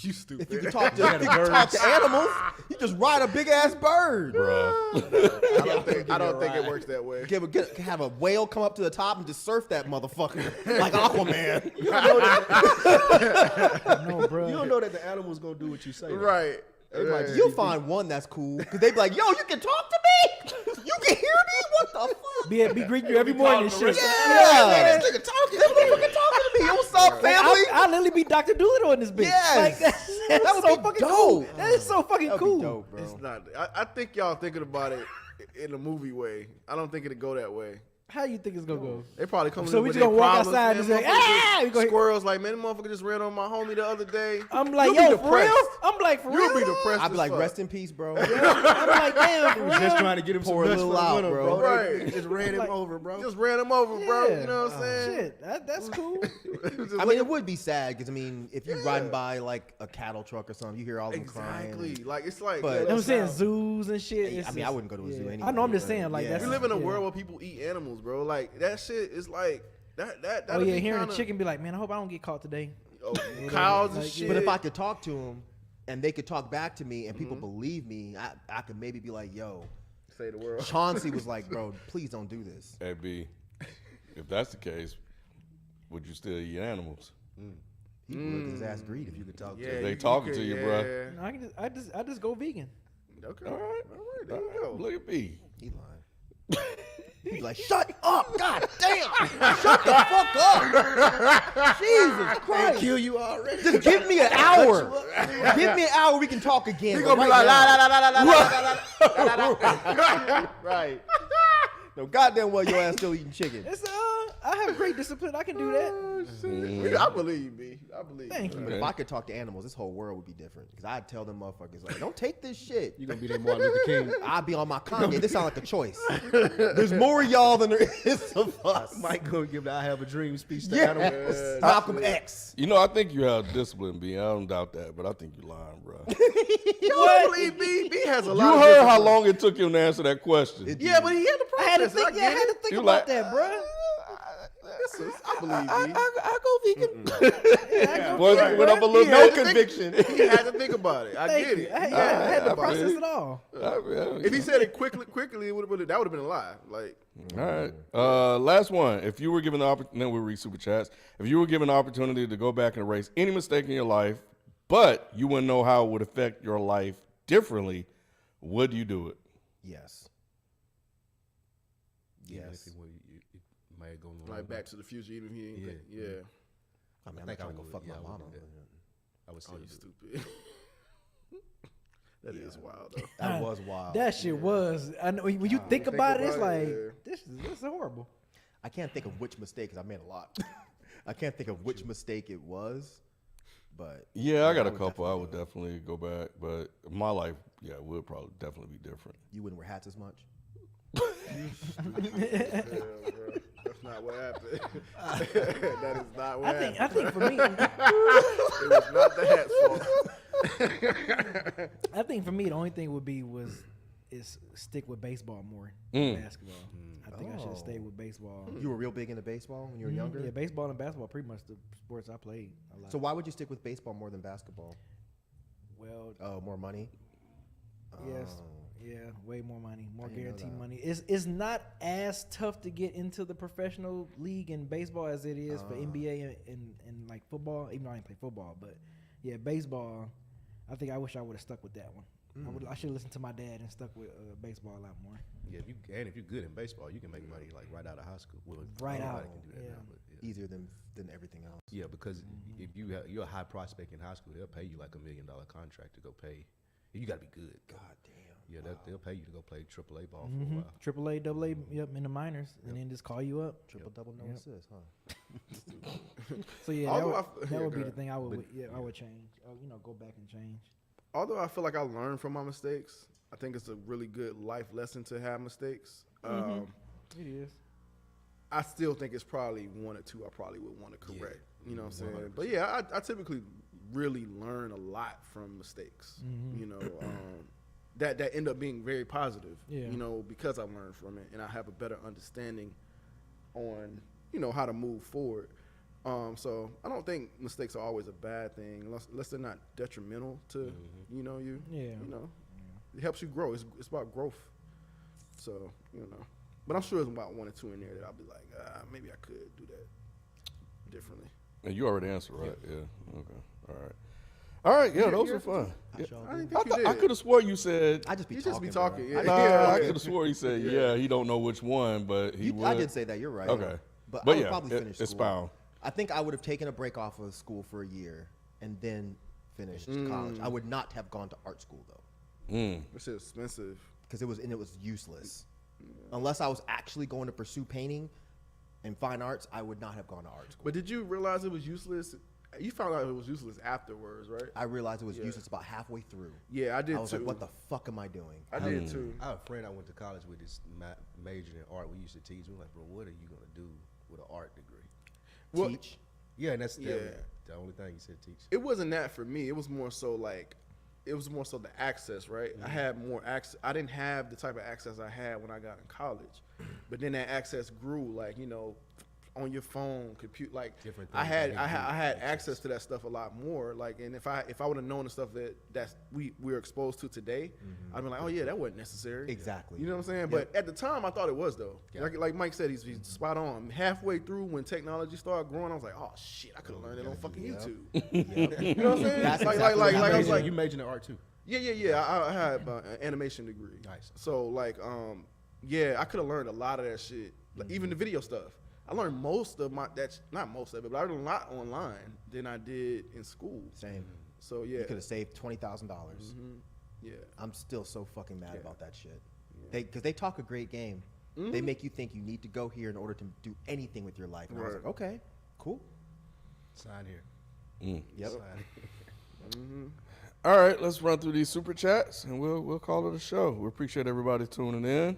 You stupid. If you could talk to, if you could talk to animals, you just ride a big ass bird. bruh. I don't think it works that way. Have a whale come up to the top and just surf that motherfucker like Aquaman. No, bro. You don't know that the animal's gonna do what you say. though. Right. They might just You'll find one that's cool because they be like, "Yo, you can talk to me. You can hear me. What the fuck?" Be greeting you every morning and shit. Yeah, this nigga talking. This motherfucker talking to me. Yo, what's up, family? I literally be Dr. Doolittle in this bitch. Yes. Like, that's That would so be fucking dope. cool. That is so fucking That'd cool. be dope, bro. It's not. I think y'all thinking about it in a movie way. I don't think it'd go that way. How you think it's gonna go? They probably come So in we with just gonna their walk problems, outside and man. just like, Motherfucker ah! We go- Squirrels like, man, the motherfucker just ran on my homie the other day. I'm like, You'll be yo, for real? depressed. I'm like, for real? You'll be depressed. I'd be as like, fuck. rest in peace, bro. I'm like, damn, for real? Just trying to get him Pour some a nuts for little the out, winter, bro. bro. Right. They just ran him Like- over, bro. Just ran him over, bro. Yeah. You know what I'm saying? Shit, that's cool. Just I look mean, at- it would be sad because I mean, if you're riding by like a cattle truck or something, you hear all them crying. exactly. Like it's like But- yeah, You know what I'm that's saying? how- Zoos and shit. I It's mean, I just- wouldn't go to a zoo yeah. anyway, I know. I'm just but saying, like yeah. that's. We live in a yeah. world where people eat animals, bro. Like that shit is like that. Oh that'd yeah, be hearing kinda, a chicken be like, man, I hope I don't get caught today. oh, cows and Like, shit. But if I could talk to them and they could talk back to me and Mm-hmm. people believe me, I could maybe be like, yo, say the world, Chauncey was like, bro, please don't do this. Hey, B, if that's the case, would you still eat animals? He would look his ass greedy if you could talk to him. They talking to you, bruh. bruh. No, I just go vegan. Okay, All right. there you go. Look at B. He lying. He'd be like, shut up, god damn, shut the fuck up. Jesus Christ. Kill you already. Just give me an hour. Give me an hour, we can talk again. He but gonna be right like la now- la la la la la la la la. Right. No, goddamn well your ass still eating chicken. It's I have great discipline. I can do that. I believe me. I believe. Thank you. you. But if I could talk to animals, this whole world would be different. Because I'd tell them motherfuckers, like, don't take this shit. You gonna be that Martin Luther King? I'd be on my Kanye. This sounds like a choice. There's more of y'all than there is of us. Mike gonna give the "I Have a Dream" speech to Yeah. animals. Malcolm X. You know, I think you have discipline, B. I don't doubt that, but I think you're lying, bro. You don't believe B? B has a lot. You of heard how discipline. long it took him to answer that question. Yeah, but he had the I had to process. think. Yeah, I had to think You about like- that, bro. I believe B. I go vegan. Well, went up a little No bit. conviction. He had to think about it. I Thank get you. it. I had to I process feel it all. If he said it quickly, it would have been a lie. Like All right. Last one. If you were given the opportunity, then we'll read super chats. If you were given the opportunity to go back and erase any mistake in your life, but you wouldn't know how it would affect your life differently, would you do it? Yes. Even Yes. if it might go in the like wrong Back to the Future, even if he ain't Yeah. think, yeah. I mean, I'm think not I trying to go would. fuck Yeah, my I would mama. do that. I would Oh, still you do it. stupid. That is wild though. That was wild. That shit was. I know when you think about it, it's about like it, this is horrible. I can't think of which mistake, because I made a lot. I can't think of which mistake it was, but Yeah, I got a would couple. I definitely would do it. definitely go back, but my life, yeah, would probably definitely be different. you wouldn't wear hats as much. Yeah, bro. That's not what happened. That is not what happened. I think for me, It was not the hat's fault. I think for me the only thing would be is stick with baseball more than basketball. I think I should have stayed with baseball. You were real big into baseball when you were younger. Yeah, baseball and basketball pretty much the sports I played a lot. So why would you stick with baseball more than basketball? well, Oh, more money. yes, Oh. yeah, way more money, more didn't know guaranteed that. money. It's not as tough to get into the professional league in baseball as it is for NBA and like football. Even though I didn't play football, but yeah, baseball. I think I wish I would have stuck with that one. I should have listened to my dad and stuck with baseball a lot more. Yeah, if you're good in baseball, you can make money like right out of high school. Well, Right everybody out, can do that yeah. now, but yeah. Easier than everything else. Yeah, because if you're a high prospect in high school, they'll pay you like $1 million contract to go pay. You got to be good. God damn. Yeah, they'll pay you to go play AAA ball for a while. Triple A, double A, yep, in the minors, and then just call you up. Triple double no Yep. assist, huh? So yeah, Although that would be go the ahead. thing I would change. Go back and change. Although I feel like I learned from my mistakes, I think it's a really good life lesson to have mistakes. It is. I still think it's probably one or two I probably would want to correct. You know what I'm saying? But yeah, I typically really learn a lot from mistakes. You know, that end up being very positive. Yeah. You know, because I learned from it and I have a better understanding on how to move forward. So I don't think mistakes are always a bad thing unless they're not detrimental to you. Yeah. You know, it helps you grow. It's about growth. So but I'm sure there's about one or two in there that I'll be like, maybe I could do that differently. And you already answered, right? Yeah. Okay. All right. All right. Yeah, those were fun. Yeah. I didn't I, think you did. I could have swore you said. I just be You talking. just be bro. talking, yeah. I, Nah, I okay. could have swore he said, yeah, he don't know which one, but he would. I did say that. You're right. Okay. But I But would yeah, probably finish school. expound. I think I would have taken a break off of school for a year and then finished college. I would not have gone to art school though, It's expensive. because it was useless. Unless I was actually going to pursue painting and fine arts, I would not have gone to art school. But did you realize it was useless? You found out it was useless afterwards, right? I realized it was useless about halfway through. Yeah, I did I was too. like, what the fuck am I doing? I did too. I have a friend I went to college with this major in art. We used to teach. We were like, bro, what are you gonna do with an art degree? Well, Teach. Yeah, and that's Yeah. the only thing he said. Teach. It wasn't that for me. It was more so like, it was more so the access, right? I had more access. I didn't have the type of access I had when I got in college, but then that access grew, like, you know, on your phone, compute, like Different I things had that I make had you I had access. access to that stuff a lot more. Like, and if I would have known the stuff that's we're exposed to today, I'd be like, oh yeah, that wasn't necessary. Exactly. You know what I'm saying? But at the time, I thought it was though. Yeah. Like Mike said, he's spot on. Halfway through, when technology started growing, I was like, oh shit, I could have learned it on fucking YouTube. You know what I'm saying? That's like exactly like what like I was happened. like, you majored in art too. yeah. I had an animation degree. Nice. So like, yeah, I could have learned a lot of that shit. Like, even the video stuff. I learned most of not most of it, but I learned a lot online than I did in school. Same. So yeah, You could have saved $20,000. yeah. I'm still so fucking mad about that shit. Because they talk a great game. They make you think you need to go here in order to do anything with your life. And I was Right. like, okay, cool. Sign here. Yep. Sign. All right, let's run through these super chats and we'll call it a show. We appreciate everybody tuning in.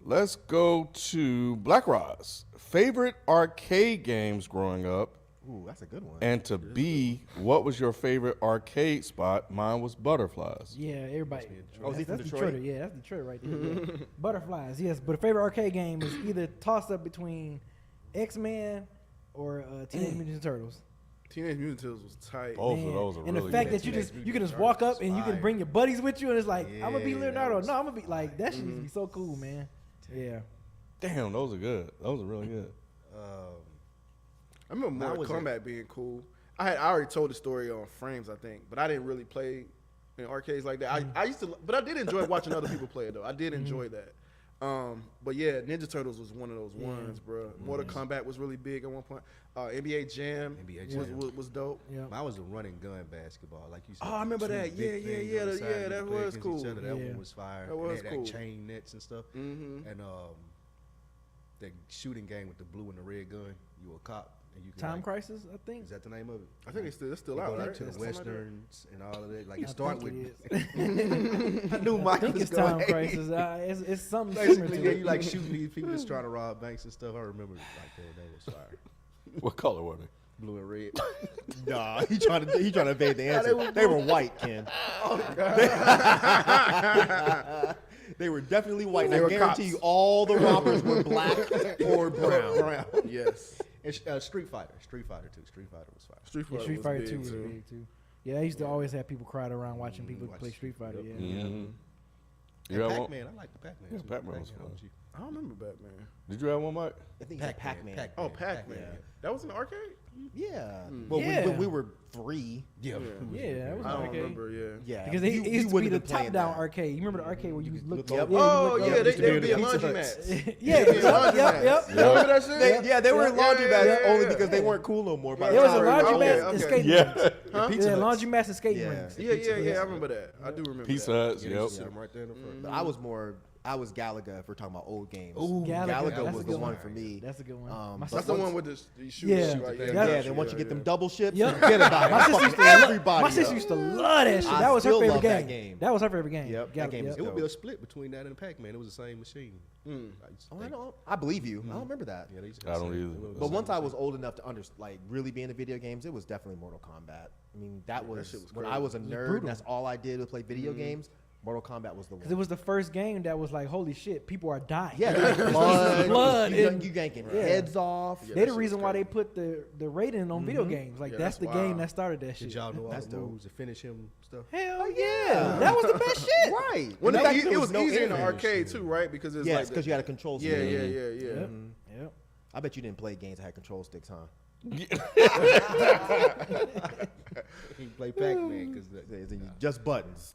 Let's go to Black Roz. Favorite arcade games growing up, Ooh, that's a good one. and to B, what was your favorite arcade spot? Mine was Butterflies. Yeah, everybody. Oh, is he from that's Detroit? Yeah, that's Detroit right there. Yeah. Butterflies, yes. But a favorite arcade game is either toss up between X-Men or Teenage Mutant Ninja Turtles. Teenage Mutant Turtles was tight. Both Man, of those are and really the fact good. that you Teenage can just Mutant walk Turtles up and you can fire. bring your buddies with you, and it's like, I'm gonna be Yeah, Leonardo. that was No, I'm gonna be like that. Should be so cool, man. Yeah. Damn, those are good. Those are really good. I remember Mine Mortal was Kombat being cool. I already told the story on Frames, I think, but I didn't really play in arcades like that. I used to, but I did enjoy watching other people play it though. I did enjoy that. But yeah, Ninja Turtles was one of those ones, bro. Mortal Kombat was really big at one point. NBA Jam, NBA was, Jam. was dope. Yeah. Mine was a running gun basketball, like you said. Oh, I remember two that. big Yeah, things yeah, on the side, you that could play was against cool. each other. That Yeah. one was fire. That And was they had cool. Like chain nets and stuff. Mm-hmm. And the shooting game with the blue and the red gun. You were a cop and you could Time like, Crisis, I think. Is that the name of it? I think it's still You out, go right? like to the Something like that. westerns and all of that. Like I it start think with. it is. I knew I Mike think was it's Time going. Crisis. It's something similar Basically, to yeah, it. you like shooting these people that's trying to rob banks and stuff. I remember like that was fire. What color were they? Blue and red. Nah, he trying to evade the answer. They were white, Ken. They were definitely white. They I were guarantee cops. you, all the robbers were black or brown. Brown. Yes. And Street Fighter. Street Fighter too. Street Fighter was fire. Street Yeah, Fighter, Street Fighter 2 big, was too. big too. Yeah, I used to always have people crowd around watching people watch play Street Fighter. Yep. Yeah. Mm-hmm. And You had one? Pac-Man. I like the Pac-Man. Yeah, too. Pac-Man was Pac-Man fun. OG. I don't remember Batman. Did you have one, Mike? I think he said Pac-Man. Oh, Pac-Man. Yeah. That was in the arcade? Yeah. Well, Yeah. when we were 3. Yeah. Yeah, that was I an don't arcade. remember, yeah. Yeah. Because it you used to be wouldn't the have been playing top-down that. arcade. You remember the arcade where you look Yep. up? Oh, you yeah, look up. they would be in Pizza laundromats. Yeah, They would be in yep, laundromats. yep. You remember that shit? They were in Yeah, laundromats yeah, only yeah. because they weren't cool no more. By There the was a time. laundromat okay, and okay. skating Yeah. rinks. Huh? Pizza Yeah, Huts. laundromats and skating Yeah. rinks. Yeah, I remember that. I do remember Pizza that. Huts, Yeah, you yep. see them right there in the front. But I was Galaga if we're talking about old games. Ooh, Galaga. Galaga That's was a the good one one. for me. That's a good one. But My That's sister- the one with the shoes, Yeah. right? Yeah, Yeah, Yeah, then once you get them yeah. double ships, Yep. forget about My it. sister used Fucking to everybody. My sister up. used to love that shit. I That was her still favorite love game. that game. That was her favorite game. Yep, that game was It would dope. be a split between that and Pac-Man. It was the same machine. I used to Oh, think- I believe you. I don't remember that. Yeah, they used to I have don't the same- either. it was But the once same I was machine. old enough to really be into video games, it was definitely Mortal Kombat. I mean, that was, shit was when crazy. I was a nerd. brutal. And that's all I did was play video games. Mortal Kombat was the one. Because it was the first game that was like, holy shit, people are dying. yeah, there's blood, blood you, and- you yanking Yeah. heads off. Yeah. They that the shit reason was why they crazy. put the rating on video games. Like Yeah, that's that's the game wild. that started that shit. Did y'all know all That's the dope. moves to finish him stuff? Hell yeah, that was the best shit. Right. Well, In fact, it there was no easier in the internet. arcade too, right? Because it's Yes, like because you had a control stick. yeah. Yep. Yep. I bet you didn't play games that had control sticks, huh? He played Pac-Man because As in just buttons.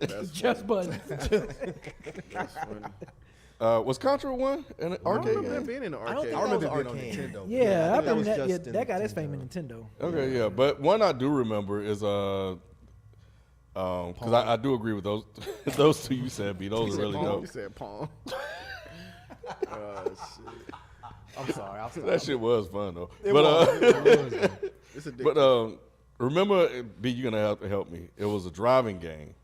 That's Just buttons. That's funny. Was Contra one an I don't arcade remember that game? being in the I don't arcade. think I remember that being was on arcade. Nintendo. Yeah, I I think that remember was that. just Yeah, in that got his Nintendo. fame in Nintendo. Okay, yeah, but one I do remember is Because I do agree with those those two you said, B. Those are really Pong. dope. You said Pong. Oh shit. I'm sorry. I'll stop. That shit was fun though. It's addictive. But remember, B, you're gonna have to help me. It was a driving game,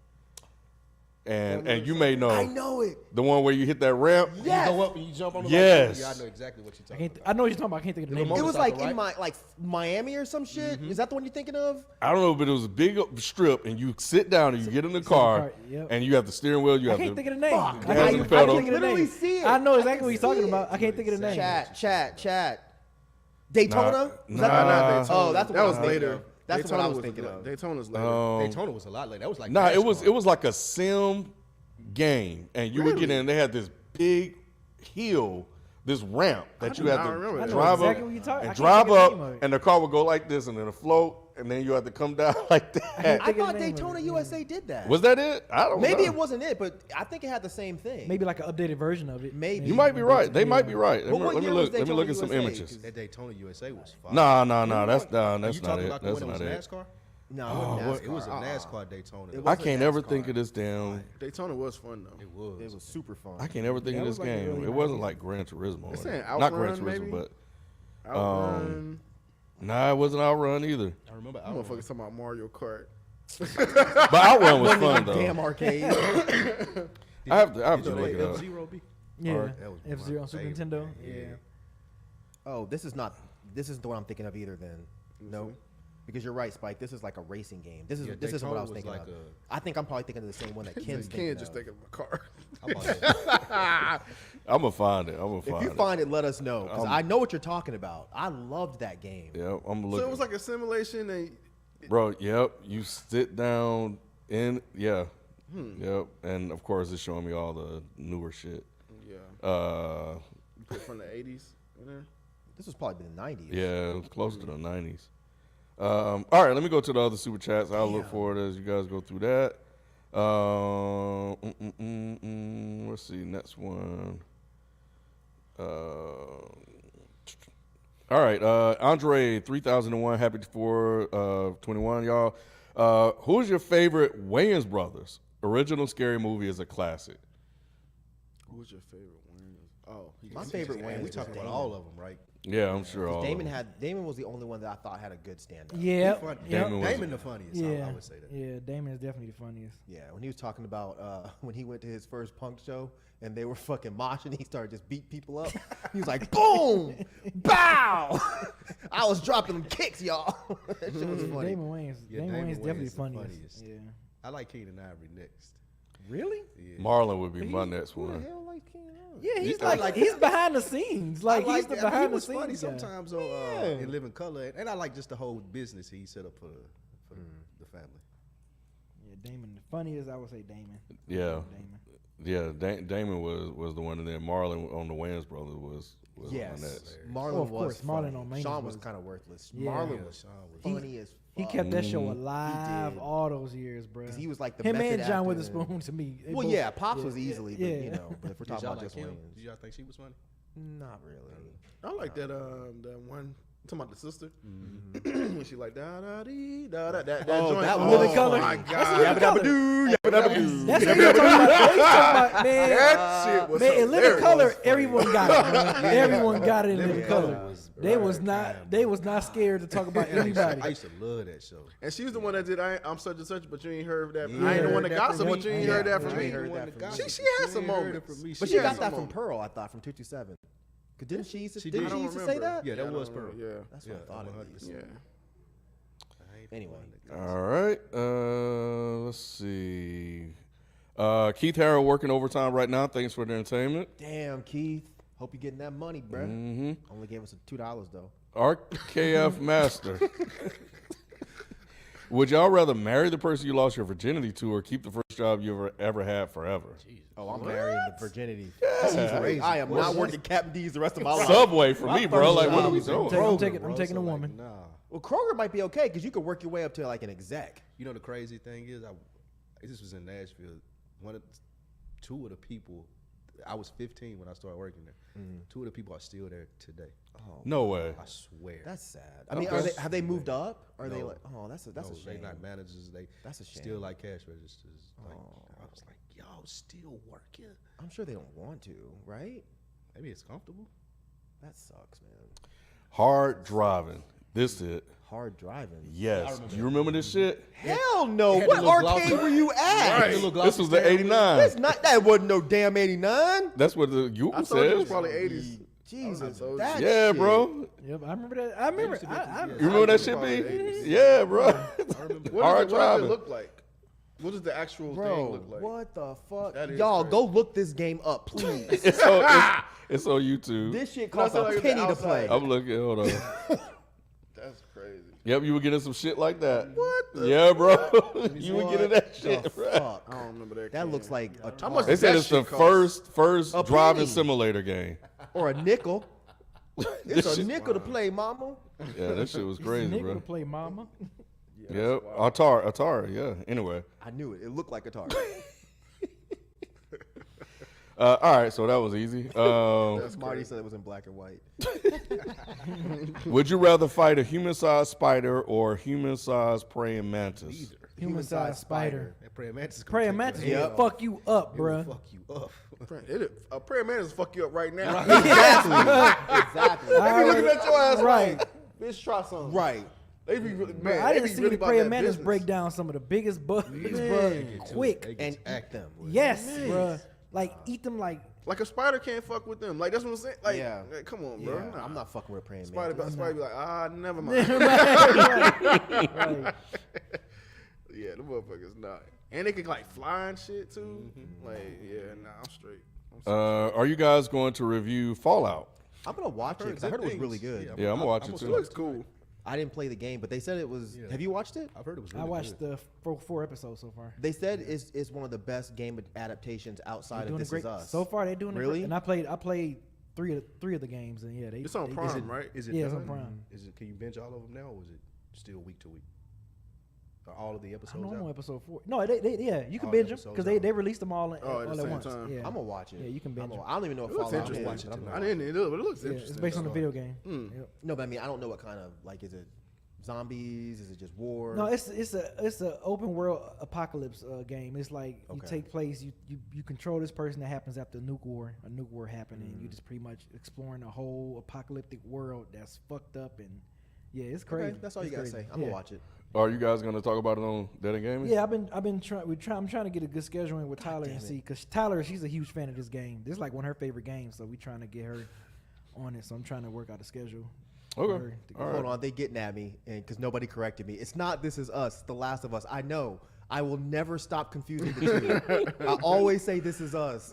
and you may know I know it. the one where you hit that ramp. Yes. You go up and you jump on the Yes. Yeah, I know exactly what you're I talking can't. about. I know what you're talking about. I can't think of the name. It was motorcycle, like in right? Miami or some shit. Is that the one you're thinking of? I don't know, but it was a big strip, and you sit down and you get in the car, car, yep. and you have the steering wheel. You I have can't to think of the name. I gas can't and think pedal. of the Literally name. see it. I know I exactly can what you're see talking it. about. I can't think of the name. Chat. Daytona? Nah. Was that Nah. the one? Not Daytona. Oh, that's what that I was was thinking later. of. That's Daytona what I was was thinking la- of. Daytona's later. Daytona was a lot later. That was like Nah, it was NASCAR. like a sim game, and you would get in. They had this big hill, this ramp that do you had not to remember that. I know drive exactly up what you're talking- I and can't drive think of the up, name of it. and the car would go like this, and then a float, and then you had to come down like that. I think of thought the name of Daytona it. USA did that. Was that it? I don't know. Maybe it wasn't it, but I think it had the same thing. Maybe like an updated version of it. Maybe. You might be right. They might be right. But what Let me year was look. Let me look at some Daytona images. USA? That Daytona USA was fire. Nah, that's Are not you talking it. about the That's one not that it. was NASCAR? No, what- It was a Uh-uh. NASCAR Daytona. It I wasn't can't ever NASCAR. think of this damn. Daytona was fun though. It was. It was super fun. I can't ever think Yeah, of it this was like game. early It wasn't 90s. like Gran Turismo. It's saying Not Gran Outrun, Turismo, maybe? but Outrun. nah, it wasn't Outrun either. I remember. I'm motherfuckers talking about Mario Kart. But Outrun was fun though. Damn arcade. I have to look Did it up. F-Zero be? Yeah. That was F-Zero my on Super favorite. Nintendo. Yeah. Oh, this is the one I'm thinking of either. Then no, because you're right, Spike. This is like a racing game. This Yeah, isn't what I was Daytona was thinking like of. a- I think I'm probably thinking of the same one that Ken's thinking Ken just of. thinking of a car. How about that? I'm gonna find it. If you find it, let us know because I know what you're talking about. I loved that game. Yeah, I'm looking. So it was like a simulation. And Bro, yep. You sit down in, yep, and of course it's showing me all the newer shit. yeah, You put from the '80s in there. This was probably the 90s. Yeah, close to the 90s. All right, let me go to the other super chats. I'll look for it as you guys go through that. Let's see, next one. All right, Andre 3001, happy for 21, y'all. Who's your favorite Wayans brothers? Original Scary Movie is a classic. Who was your favorite one? Oh, My favorite Man, Wayans we was talking about Damon. all of them, right? Yeah, I'm sure all. Damon was the only one that I thought had a good stand-up. Yeah. He funny. Damon was- Damon the funniest. Yeah. I would say that. Yeah. Damon is definitely the funniest. Yeah, when he was talking about when he went to his first punk show and they were fucking moshing, he started just beat people up. He was like, boom, bow. I was dropping them kicks, y'all. That shit was funny. Damon Wayans. Yeah, Damon Damon Wayans definitely Wayans the the funniest. funniest. Yeah. I like Keenan Ivory next. Really? Yeah. Marlon would be my next Who the one. hell like Keenan Ivory? Yeah, he's Yeah. like he's behind the scenes. Like he's the that. behind He the was scenes. funny guy. sometimes on in Living Color, and I like just the whole business he set up for the family. Yeah, Damon the funniest. I would say Damon. Yeah. Damon. Yeah, Damon was the one, and then Marlon on the Wayans brothers was Yes. on next. Marlon Oh, of was course, Marlon funny. on Main Sean was was- kind of worthless. Yeah. Marlon Yeah, was Sean was- funny as fuck. He kept that show Mm. alive did. all those years, bro. 'Cause he was like the him method and John actor. Witherspoon to me. they Well, both- yeah, Pops was easily, but yeah. you know, but if we're Did talking y'all about like just him? Wayans, Did y'all think she was funny? not really. I like that one. Talking about the sister when she like da da dee da da that Oh, joint. that Oh Living Color. my That's god, Living Color. that That's what you're talking about. That's what you're talking about, man. shit was Man, in Living hilarious. Color, everyone got it. Man. Everyone got it in Living Living Color. Color was They was right. not. They was not scared to talk about I anybody. used to love that show. And she was the one that did I'm such and such, but you ain't heard that. Yeah. I ain't the one that Heard gossip, that from but you me. ain't Yeah. heard that Yeah. from me. You heard ain't that the from gossip. me. She You had ain't some heard it moments. from me. But She she had got some that from moments. Pearl, I thought, from 227. 'Cause didn't she used to, She didn't did. she I don't used to say remember. that? Yeah, that I was don't Pearl. remember, Yeah. That's what I thought it was. Yeah. I ain't Anyway. the one that gossip. All right, let's see. Keith Harrell working overtime right now. Thanks for the entertainment. Damn, Keith. Hope you're getting that money, bruh. Mm-hmm. Only gave us $2 though. RKF Master. Would y'all rather marry the person you lost your virginity to, or keep the first job you ever had forever? Oh, I'm marrying the virginity. Yeah. I am not working Captain D's the rest of my life. Subway for me, bro. Like, what are we was in doing? I'm Kroger, taking- bro, I'm taking so a like, woman. Nah. Well, Kroger might be okay because you could work your way up to like an exec. You know the crazy thing is, this was in Nashville. Two of the people I was 15 when I started working there. Mm-hmm. 2 of the people are still there today. No way. I swear. That's sad. I mean, have they moved up? Are they No. like? Oh, that's a No, shame. they not managers. They That's a shame. still like cash registers. Like, I was like, y'all still working? I'm sure they don't want to, right? Maybe it's comfortable. That sucks, man. Hard driving. This it. Hard driving. Yes. Do you remember this shit? Hell no! Had What the little arcade glossy- were you at? Right. The little This glossy was the steering wheel. 89. That's not. That wasn't no damn '89. That's what the you I told you it was says. probably 80s. Jesus, told you. that Yeah, shit. bro. Yep, I remember that. I remember. used to be- I You remember that shit, Probably B? 80s. Yeah, bro. What Hard does driving. it look like? What does the actual thing Bro, look like? what the fuck? That is Y'all crazy. go look this game up, please. It's on, it's on YouTube. This shit costs No, it's a like penny the to play. outside. I'm looking. Hold on. That's crazy. Yep, you were getting some shit like that. What the Yeah, bro. you were What getting that the shit, bro. fuck? I don't remember that. That game. looks like a How much They tar. said that it's the shit cost? first A driving penny. simulator game. or a nickel. This It's a shit- nickel to play, mama. Yeah, that shit was He's crazy, a nigga bro. to play mama. Yep, Atari, yeah. Anyway, I knew it. It looked like a tar. all right, so that was easy. Marty said it was in black and white. Would you rather fight a human-sized spider or a human-sized praying mantis? Human-sized spider. That praying mantis is gonna Praying take mantis your will head fuck you up, off. It will bruh. fuck you up. A prayer man is fuck you up right now. Exactly. They be looking at your ass Right. like, bitch, try something. Right. They be really, Bro, man, I they didn't be see really the about prayer that mantis business. break down some of the biggest bugs, bro. Quick. They And get eat active. them. Yes, bro. Like eat them like. Like a spider can't fuck with them. Like that's what I'm saying. Like, Yeah. like, come on, bro. Yeah, Nah. I'm not fucking with praying Spider, man. spider be like, never mind. Right. Yeah, the motherfuckers not. And they can like fly and shit too. Like, yeah, nah, I'm straight. Are you guys going to review Fallout? I'm gonna watch it because I heard it was really good. Yeah, I'm gonna watch it It too. looks cool. I didn't play the game, but they said it was. Yeah. Have you watched it? I've heard it was I really watched good. the 4 episodes so far. They said it's one of the best game adaptations outside They're of doing This it great. Is Us. So far, they're doing it Really? great. And I played three of the games, and yeah, they. It's on they- Prime, right? Is it Yeah, it's done? on Prime. Is it? Can you binge all of them now, or is it still week to week? Are all of the I episodes don't know, I'm out? on episode 4. No, they yeah, you can All binge them episodes because out. they released them all, Oh, at all the at same once. time. Yeah, I'm gonna watch it. Yeah, you can binge it. I don't even know if It looks Fallout interesting. is, but I'm I gonna didn't either, but it looks Yeah, interesting. it's based on the video game. Mm. Yep. No, but I mean, I don't know what kind of like. Is it zombies? Is it just war? No, it's a open world apocalypse game. It's like you Okay. take place, you control this person that happens after a nuke war happened, and you just pretty much exploring a whole apocalyptic world that's fucked up, and yeah, it's crazy. Okay, that's all It's you gotta crazy. say. I'm Yeah. gonna watch it. Are you guys going to talk about it on Dead and Gaming? Yeah, I've been trying. I'm trying to get a good schedule in with Tyler and damn it. see, because Tyler, she's a huge fan of this game. This is like one of her favorite games, so we trying to get her on it. So I'm trying to work out a schedule. for Okay. her to get- All Hold right. on, they getting at me, and because nobody corrected me. It's not This Is Us, The Last of Us. I know. I will never stop confusing the two. I always say This Is Us.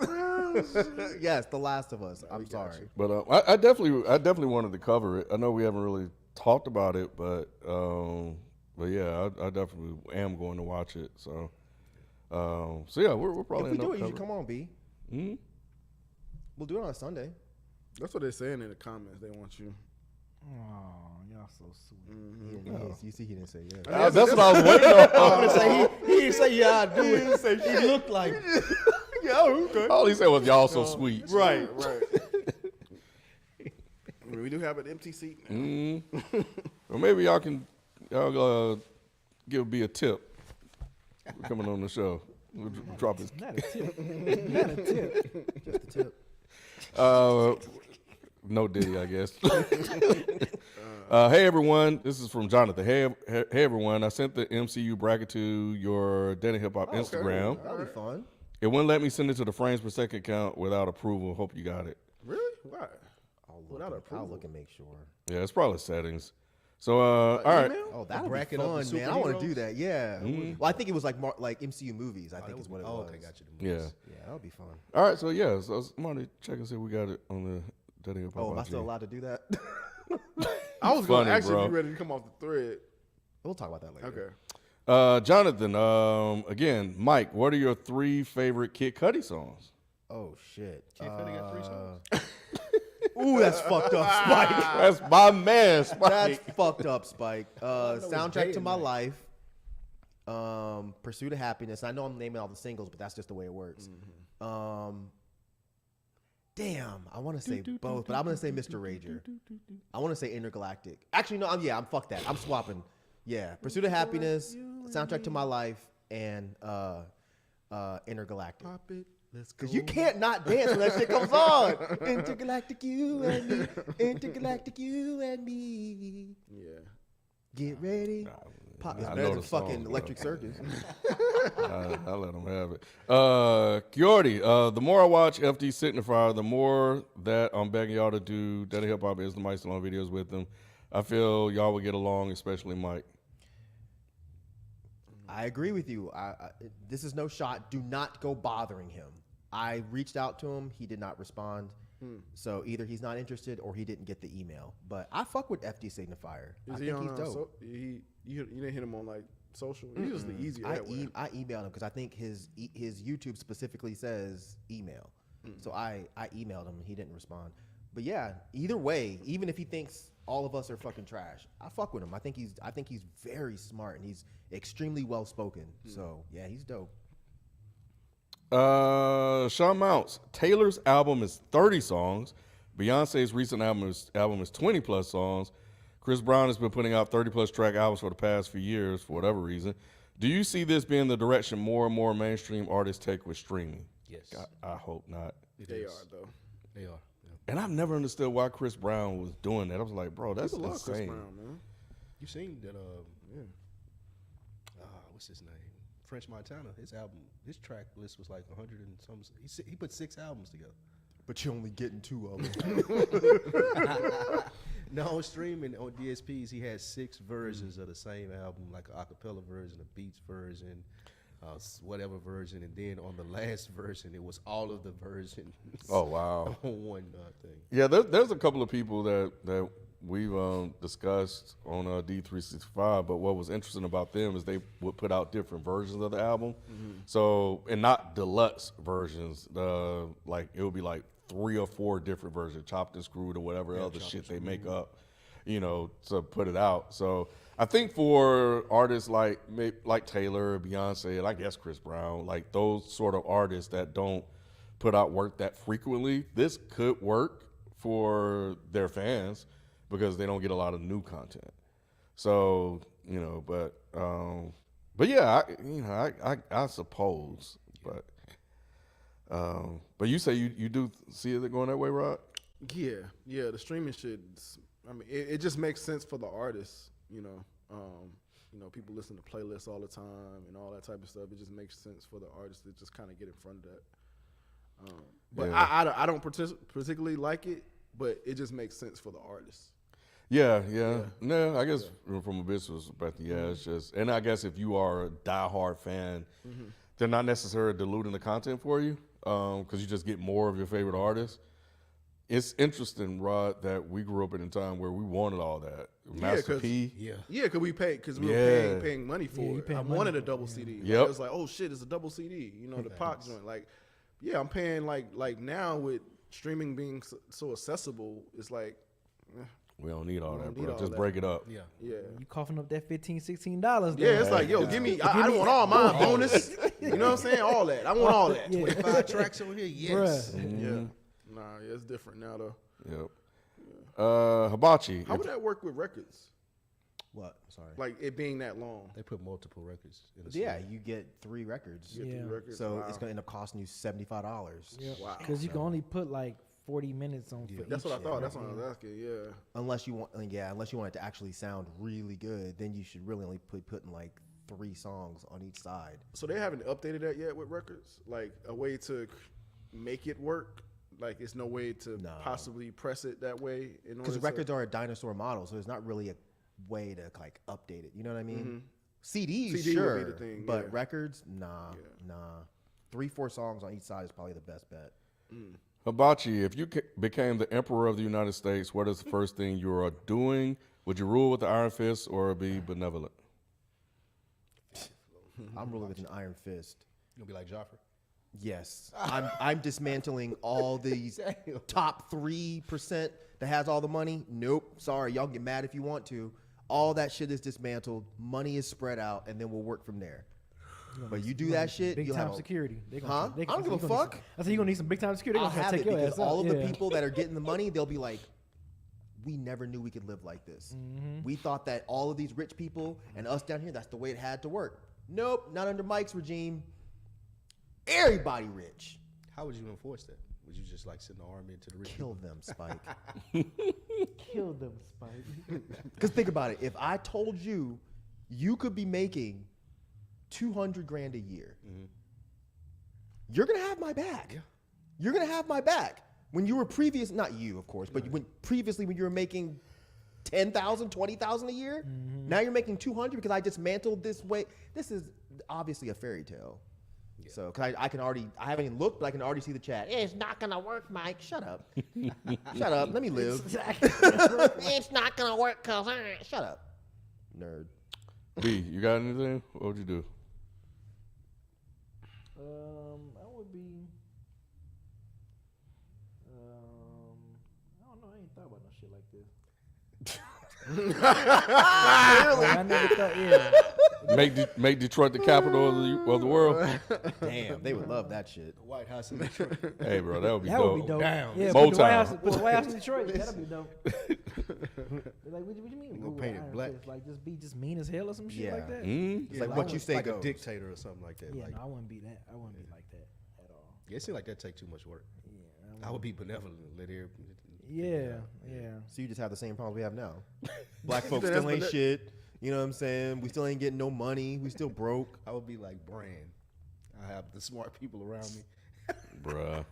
Yes, The Last of Us. I'm sorry. But I definitely wanted to cover it. I know we haven't really talked about it, but yeah, I definitely am going to watch it. So yeah, we're probably If we end do up it, you should covering- come on, B. Hmm? We'll do it on a Sunday. That's what they're saying in the comments. They want you. Oh, y'all so sweet. You see, he didn't say yes. That's what I was waiting on. He didn't say yeah, I do it. He looked like yeah, okay. All he said was y'all so sweet. Right. Right. We do have an empty seat now. Mm. Or maybe y'all give me a tip for coming on the show. We'll drop his. Not a tip. Not a tip. Just the tip. No Diddy, I guess. Hey everyone, this is from Jonathan. Hey everyone, I sent the MCU bracket to your Dead and Hip Hop Instagram. That'll be fun. It wouldn't let me send it to the frames per second count without approval. Hope you got it. Really? Why? Without I'll approval. look and make sure. Yeah, it's probably settings. So all right. Email? Oh, that'll be bracket of the fun, man. I want to do superheroes? that. Yeah. Well, I think it was like MCU movies. I think is what it was. okay, got you. Yeah. Yeah, that'll be fun. All right. So yeah. So somebody check and see if we got it on the Dead and Hip Hop. Oh, am I IG. still allowed to do that? I was going Funny, to actually bro. be ready to come off the thread. We'll talk about that later. Okay. Jonathan. Again, Mike. What are your 3 favorite Kid Cudi songs? Oh shit. Kid Cudi got 3 songs. Ooh, that's fucked up, Spike. That's my man, Spike. That's fucked up, Spike. it's Soundtrack day to and My night. Life. Pursuit of Happiness. I know I'm naming all the singles, but that's just the way it works. Damn, I want to say both, but I'm gonna say Mr. Rager. I want to say Intergalactic. Actually, no, I'm fuck that. I'm swapping. Yeah, Pursuit of Happiness, Soundtrack to My Life, and Intergalactic. Pop it. Let's go. Cause you can't not dance when that shit comes on. Intergalactic, you and me. Intergalactic, you and me. Yeah. Get ready. Pop. It's I better know than the song, fucking bro. Electric Circus. I let them have it. Kiordi, the more I watch FD Signifier, the more that I'm begging y'all to do Daddy Hip Hop is the Mike Salon videos with them. I feel y'all would get along, especially Mike. I agree with you. This is no shot. Do not go bothering him. I reached out to him. He did not respond. So either he's not interested or he didn't get the email. But I fuck with FD Signifier. I Is he think on? he's dope. You didn't hit him on like social. He's just the easier I that way. I emailed him because I think his YouTube specifically says email. So I emailed him and he didn't respond. But yeah, either way, even if he thinks all of us are fucking trash, I fuck with him. I think he's very smart and he's extremely well spoken. So yeah, he's dope. Sean Mounts, Taylor's album is 30 songs. Beyonce's recent album is 20 plus songs. Chris Brown has been putting out 30 plus track albums for the past few years for whatever reason. Do you see this being the direction more and more mainstream artists take with streaming? Yes. I hope not. They are though. They are. Yeah. And I've never understood why Chris Brown was doing that. I was like, bro, that's People love insane. Chris Brown, man. You seen that? What's his name? French Montana. His track list was like 100 and some. He put 6 albums together. But you're only getting 2 of them. No, on streaming on DSPs, he had 6 versions of the same album, like an acapella version, a beats version, whatever version, and then on the last version, it was all of the versions. Oh, wow. On one thing. Yeah, there's a couple of people that we've discussed on D365, but what was interesting about them is they would put out different versions of the album. So, and not deluxe versions. Like it would be like 3 or 4 different versions, chopped and screwed or whatever other shit they make up, to put it out. So I think for artists like Taylor, Beyonce, and I guess Chris Brown, like those sort of artists that don't put out work that frequently, this could work for their fans because they don't get a lot of new content. So, but yeah, I suppose, but you say you do see it going that way, Rod? Yeah. The streaming shit. I mean, it just makes sense for the artists. People listen to playlists all the time and all that type of stuff. It just makes sense for the artists to just kind of get in front of that. But Yeah. I don't particularly like it, but it just makes sense for the artists. Yeah. No, I guess from a business perspective, it's just, and I guess if you are a diehard fan, they're not necessarily diluting the content for you because you just get more of your favorite artists. It's interesting, Rod, that we grew up in a time where we wanted all that. Master 'cause- P. Yeah. Yeah, because we Yeah. were paying money for you it. paying I money wanted a for it, double yeah. CD. Like, Yep. it was like, oh shit, it's a double CD. The pop joint. Like, yeah, I'm paying like now with streaming being so accessible, it's like, We don't need all We that, don't bro. need all Just that. break it up. Yeah. yeah. You coughing up that $15, $16? Yeah, it's like, yo, give me. I want all my bonus. You know what I'm saying? All that. I want all that. Yeah. 25 tracks on here. Yes. Bruh. Yeah. Nah, yeah, it's different now though. Yep. Hibachi. How would that work with records? What? Sorry. Like it being that long. They put multiple records in the Yeah, CD. you get 3 records. You get Yeah. three records. So Wow. it's gonna end up costing you $75 Wow. Because you can only put like 40 minutes on for That's each. what I thought. That's what I was asking. Yeah. unless you want it to actually sound really good. Then you should really only putting like 3 songs on each side. So they haven't updated that yet with records, like a way to make it work. Like it's no way to No. possibly press it that way in order Because to- records are a dinosaur model, so there's not really a way to like update it. You know what I mean? CDs, CD would sure, be the thing, but yeah. records, nah. 3-4 songs on each side is probably the best bet. Hibachi, if you became the emperor of the United States, what is the first thing you are doing? Would you rule with the iron fist or be benevolent? I'm ruling with an iron fist. You gonna be like Joffrey? Yes, I'm dismantling all these top 3% that has all the money. Nope, sorry, y'all can get mad if you want to. All that shit is dismantled. Money is spread out, and then we'll work from there. But you do that shit, big you'll time have security. They gonna, Huh? they, I don't give a you gonna need fuck. some- I said you're gonna need some big time security. I'll They're gonna have take it your because ass out. all of the Yeah. people that are getting the money, they'll be like, we never knew we could live like this. Mm-hmm. We thought that all of these rich people and us down here, that's the way it had to work. Nope, not under Mike's regime. Everybody rich. How would you enforce that? Would you just like send the army into the rich Kill people? them, Spike. Kill them, Spike. Because think about it. If I told you you could be making $200,000 a year, you're gonna have my back. Yeah. You're gonna have my back. When you were not you, of course, but when previously when you were making 10,000, 20,000 a year, now you're making 200 because I dismantled this way. This is obviously a fairy tale. So, cause I haven't even looked, but I can already see the chat. It's not gonna work, Mike. Shut up. Shut up. Let me live. It's not gonna work, cause shut up, nerd. B, you got anything? What would you do? I would be. I don't know. I ain't thought about no shit like this. I never thought. Yeah. Make Detroit the capital of the world. Damn, they would love that shit. The White House in Detroit. Hey, bro, that would be That dope. would be dope. Damn. Yeah, Motown. put the White House in Detroit. That'd be dope. They're like, what you mean? Gonna Ooh, paint it Iron black. Fist, like just mean as hell or some shit Yeah. like that. Mm? It's like I what would- you say Like goes. a dictator or something like that. Yeah, like, no, I wouldn't be that. I wouldn't be like that at all. yeah, it seems like that take too much work. Yeah, I would be benevolent and let every. yeah. So you just have the same problems we have now. Black folks That's still ain't what shit. You know what I'm saying? We still ain't getting no money. We still broke. I would be like Brand. I have the smart people around me. Bruh.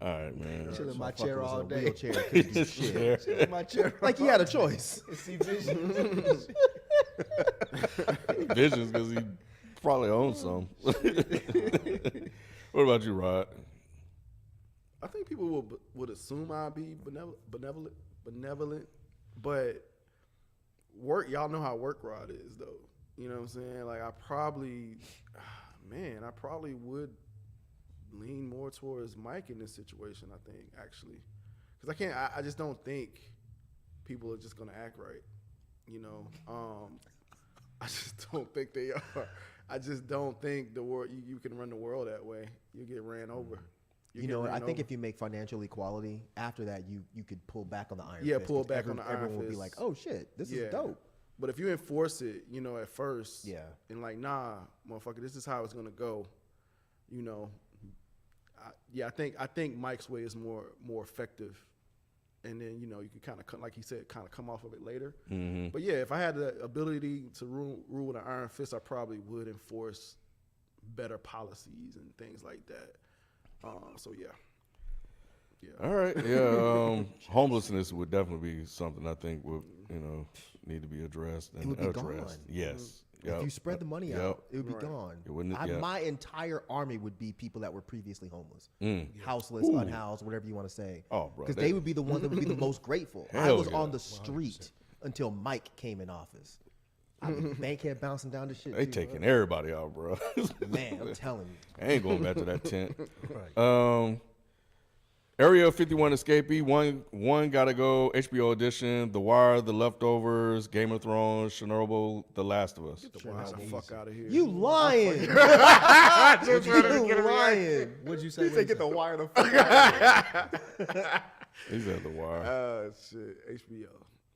All right, man. Chill in my Motherfucker chair was in all a day. wheelchair, couldn't do shit. Chill in my chair. Like he had a choice. and see vision. Visions, because he probably owns some. What about you, Rod? I think people would assume I'd be benevolent, but y'all know how work Rod is though. You know what I'm saying? Like I probably would lean more towards Mike in this situation. I think actually, because I just don't think people are just gonna act right. You know, I just don't think they are. I just don't think the world you can run the world that way. You get ran over. You know, I think if you make financial equality, after that you could pull back on the iron Yeah, fist. pull 'cause back on the iron Everyone will be fist. like, oh shit, this is dope. But if you enforce it, you know, at first, Yeah. and like, nah, motherfucker, this is how it's gonna go. You know, I think Mike's way is more effective, and then you know you can kind of like he said, kind of come off of it later. Mm-hmm. But yeah, if I had the ability to rule with an iron fist, I probably would enforce better policies and things like that. So yeah. All right. Yeah. Homelessness would definitely be something I think would, need to be addressed and It would be addressed. gone. Yes. If you spread the money Yep. out, it would be Right. gone. It wouldn't- My entire army would be people that were previously homeless, Mm. houseless, unhoused, whatever you want to say. Oh, bro. Because they would be the ones that would be the most grateful. I Hell was yeah. on the street until Mike came in office. I was bankhead bouncing down the shit. They too, taking everybody out, bro. bro. Man, I'm telling you. I ain't going back to that tent. Right. Area 51 Escapee, one gotta go. HBO Edition, The Wire, The Leftovers, Game of Thrones, Chernobyl, The Last of Us. Get the fuck out of here. You lying. you lying. What'd you say? He said get the wire the fuck out. He said The Wire. Shit, HBO,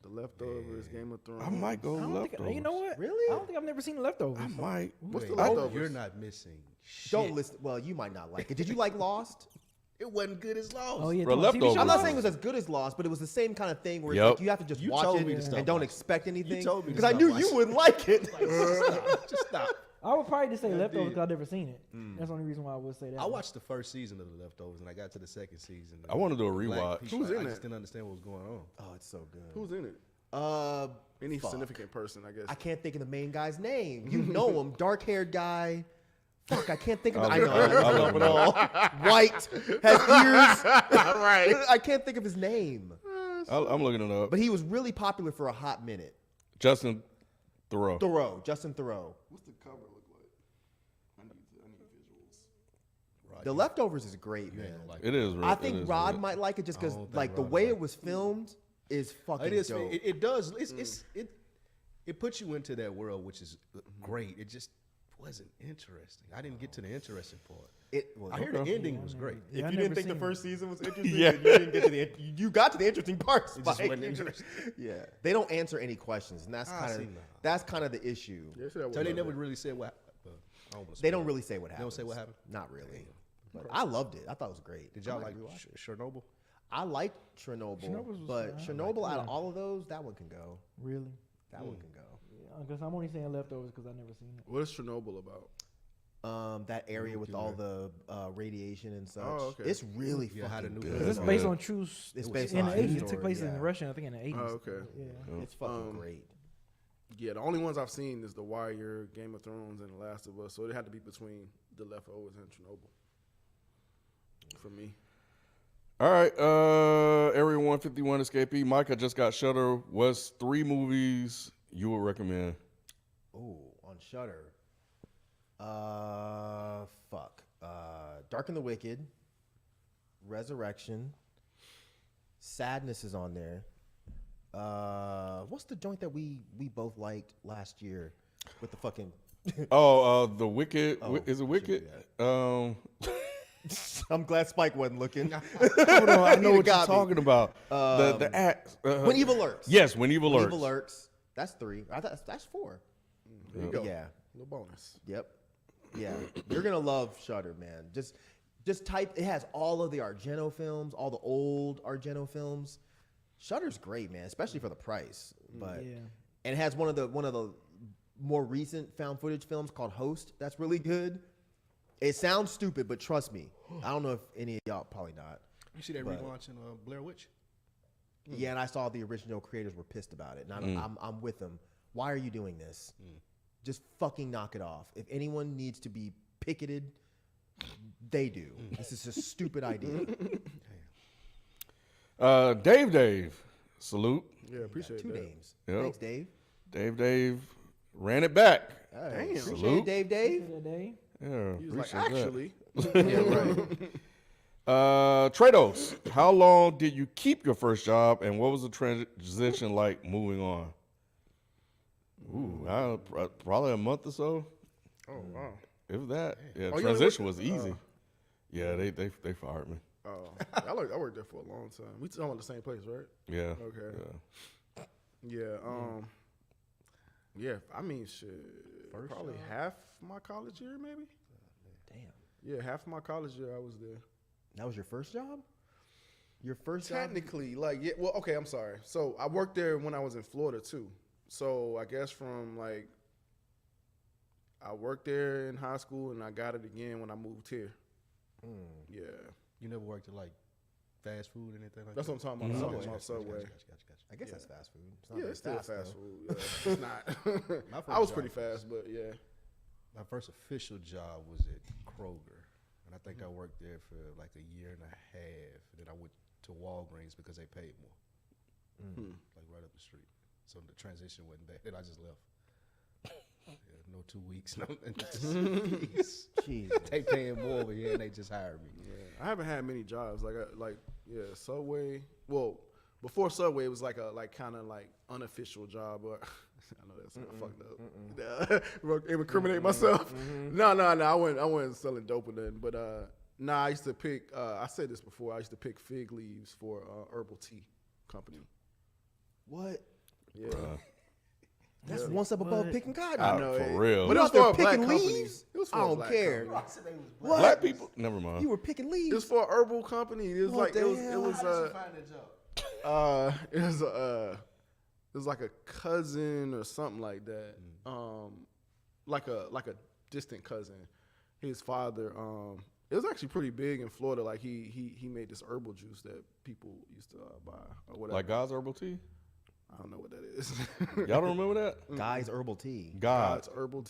The Leftovers, Game of Thrones. I might go I don't think, Leftovers. you know what? Really? I don't think I've never seen Leftovers. I might. What's the Wait, Leftovers? You're not missing shit. Don't listen. Well, you might not like it. Did you like Lost? It wasn't good as Lost. Oh yeah, Bro, talking about TV Leftovers. show? I'm not saying it was as good as Lost, but it was the same kind of thing where it's Yep. like you have to just You watch told it me to stop and don't watching. expect anything. told me to because I stop knew watching. you wouldn't like it. Just stop. I would probably just say Leftovers because I've never seen it. That's the only reason why I would say that. I watched the first season of The Leftovers, and I got to the second season. I want to do a Black rewatch. people- Who's in I it? just didn't understand what was going on. Oh, it's so good. Who's in it? Any Fuck. significant person, I guess. I can't think of the main guy's name. You know him, dark-haired guy. Fuck, I can't think of it. I'll I know. look it up. I I'll don't look it know up. at all. White, has ears. Right. I can't think of his name. I'm looking it up. But he was really popular for a hot minute. Justin Theroux. Justin Theroux. What's the cover look like? I need visuals. The Leftovers is great, You man. ain't gonna like It is. Real, I it think is Rod real. might like it just because, I don't think like, the Rod way might. it was filmed is fucking It is. dope. It does. It puts you into that world, which is great. It just wasn't interesting. I didn't get to the interesting part. It was. I hear the ending was great. If Yeah, I you never didn't think the seen first season was interesting, Yeah. then you didn't get to the. You got to the interesting parts. It just Spike. wasn't interesting. Yeah, they don't answer any questions, and that's I kind see of now. the issue. Yeah, see that So they was never like really said what. I wanna They spoil don't it. really say what They happened. don't say what happened. Not really. But I loved it. I thought it was great. Did y'all I might like rewatch it. Chernobyl? I liked Chernobyl, Chernobyl was but fine. Chernobyl out of all of those, that one can go. Really? That one can go. Because I'm only saying leftovers because I've never seen it. What is Chernobyl about? That area with all the radiation and such. Oh, okay. It's really Yeah, how the fucking nuclear- good. Because it's Yeah. based on true. It's based in on the true 80s. It took story, place in yeah. Russia, I think, in the 80s. Oh, okay. Yeah. It's fucking great. Yeah, the only ones I've seen is The Wire, Game of Thrones, and The Last of Us. So it had to be between The Leftovers and Chernobyl. For me. All right, Area 151 Escapee. Mike, I just got Shutter. What's 3 movies you would recommend? Ooh, on Shudder. Fuck. Dark and the Wicked. Resurrection. Sadness is on there. What's the joint that we both liked last year with the fucking? The Wicked. Is it Wicked? I'm glad Spike wasn't looking. Hold on, I know what you're got me. talking about. The act. When Evil Lurks. Yes, When Evil When Lurks. Evil Lurks. That's 3. I thought that's 4. There you go. Yeah. Little bonus. Yep. Yeah. You're gonna love Shudder, man. Just type. It has all of the Argento films, all the old Argento films. Shudder's great, man, especially for the price. But Yeah. and it has one of the more recent found footage films called Host. That's really good. It sounds stupid, but trust me. I don't know if any of y'all probably not. You see that But- relaunch in Blair Witch? Yeah, and I saw the original creators were pissed about it, and I'm with them. Why are you doing this? Just fucking knock it off. If anyone needs to be picketed, they do. This is a stupid idea. Dave. Salute. Yeah, appreciate 2 that. names. Yep. Thanks, Dave. Dave ran it back. Hey, Damn. appreciate Salute. it, Dave. Dave. That day. Yeah, He was like, appreciate that. actually. Yeah, right. Trados, how long did you keep your first job, and what was the transition like moving on? Ooh, probably a month or so. Oh, wow. If that, yeah, Oh, you transition only was easy. Yeah, they fired me. Oh, I worked there for a long time. We all in the same place, right? Yeah. Okay. Yeah. Yeah. I mean, shit. Probably half my college year, maybe. Damn. Yeah, half my college year I was there. That was your first job? Your first job? Technically, like, yeah. Well, okay. I'm sorry. So I worked there when I was in Florida too. So I guess from like, I worked there in high school and I got it again when I moved here. Yeah. You never worked at like fast food or anything like That's that? what I'm talking about. Subway. I'm talking about Subway. Gotcha. I guess that's fast food. It's not Yeah, very it's still fast though. food. Yeah, it's not. My I first was job pretty fast, but yeah. My first official job was at Kroger, and I think I worked there for like a year and a half. And then I went to Walgreens because they paid more, like right up the street. So the transition wasn't bad. Then I just left. Yeah, no 2 weeks, no. Jeez. Jesus. They paying more, but yeah, they just hired me. Yeah, I haven't had many jobs Subway. Well, before Subway, it was like a kind of unofficial job. But I know that's fucked up. Incriminate myself. No. I wasn't selling dope or nothing. But I used to pick. I said this before. I used to pick fig leaves for herbal tea company. What? Yeah. That's one step above picking cotton. I I know for it- real. But it You was out there for a black picking company. leaves? It was for I a don't black care. company. What? Black people, never mind. You were picking It leaves? was for a herbal company. It was What like the it was hell? it was like a cousin or something like that. Like a distant cousin. His father. It was actually pretty big in Florida. Like he made this herbal juice that people used to buy or whatever. Like God's Herbal Tea? I don't know what that is. Y'all don't remember that? God's Herbal Tea. God's. herbal tea.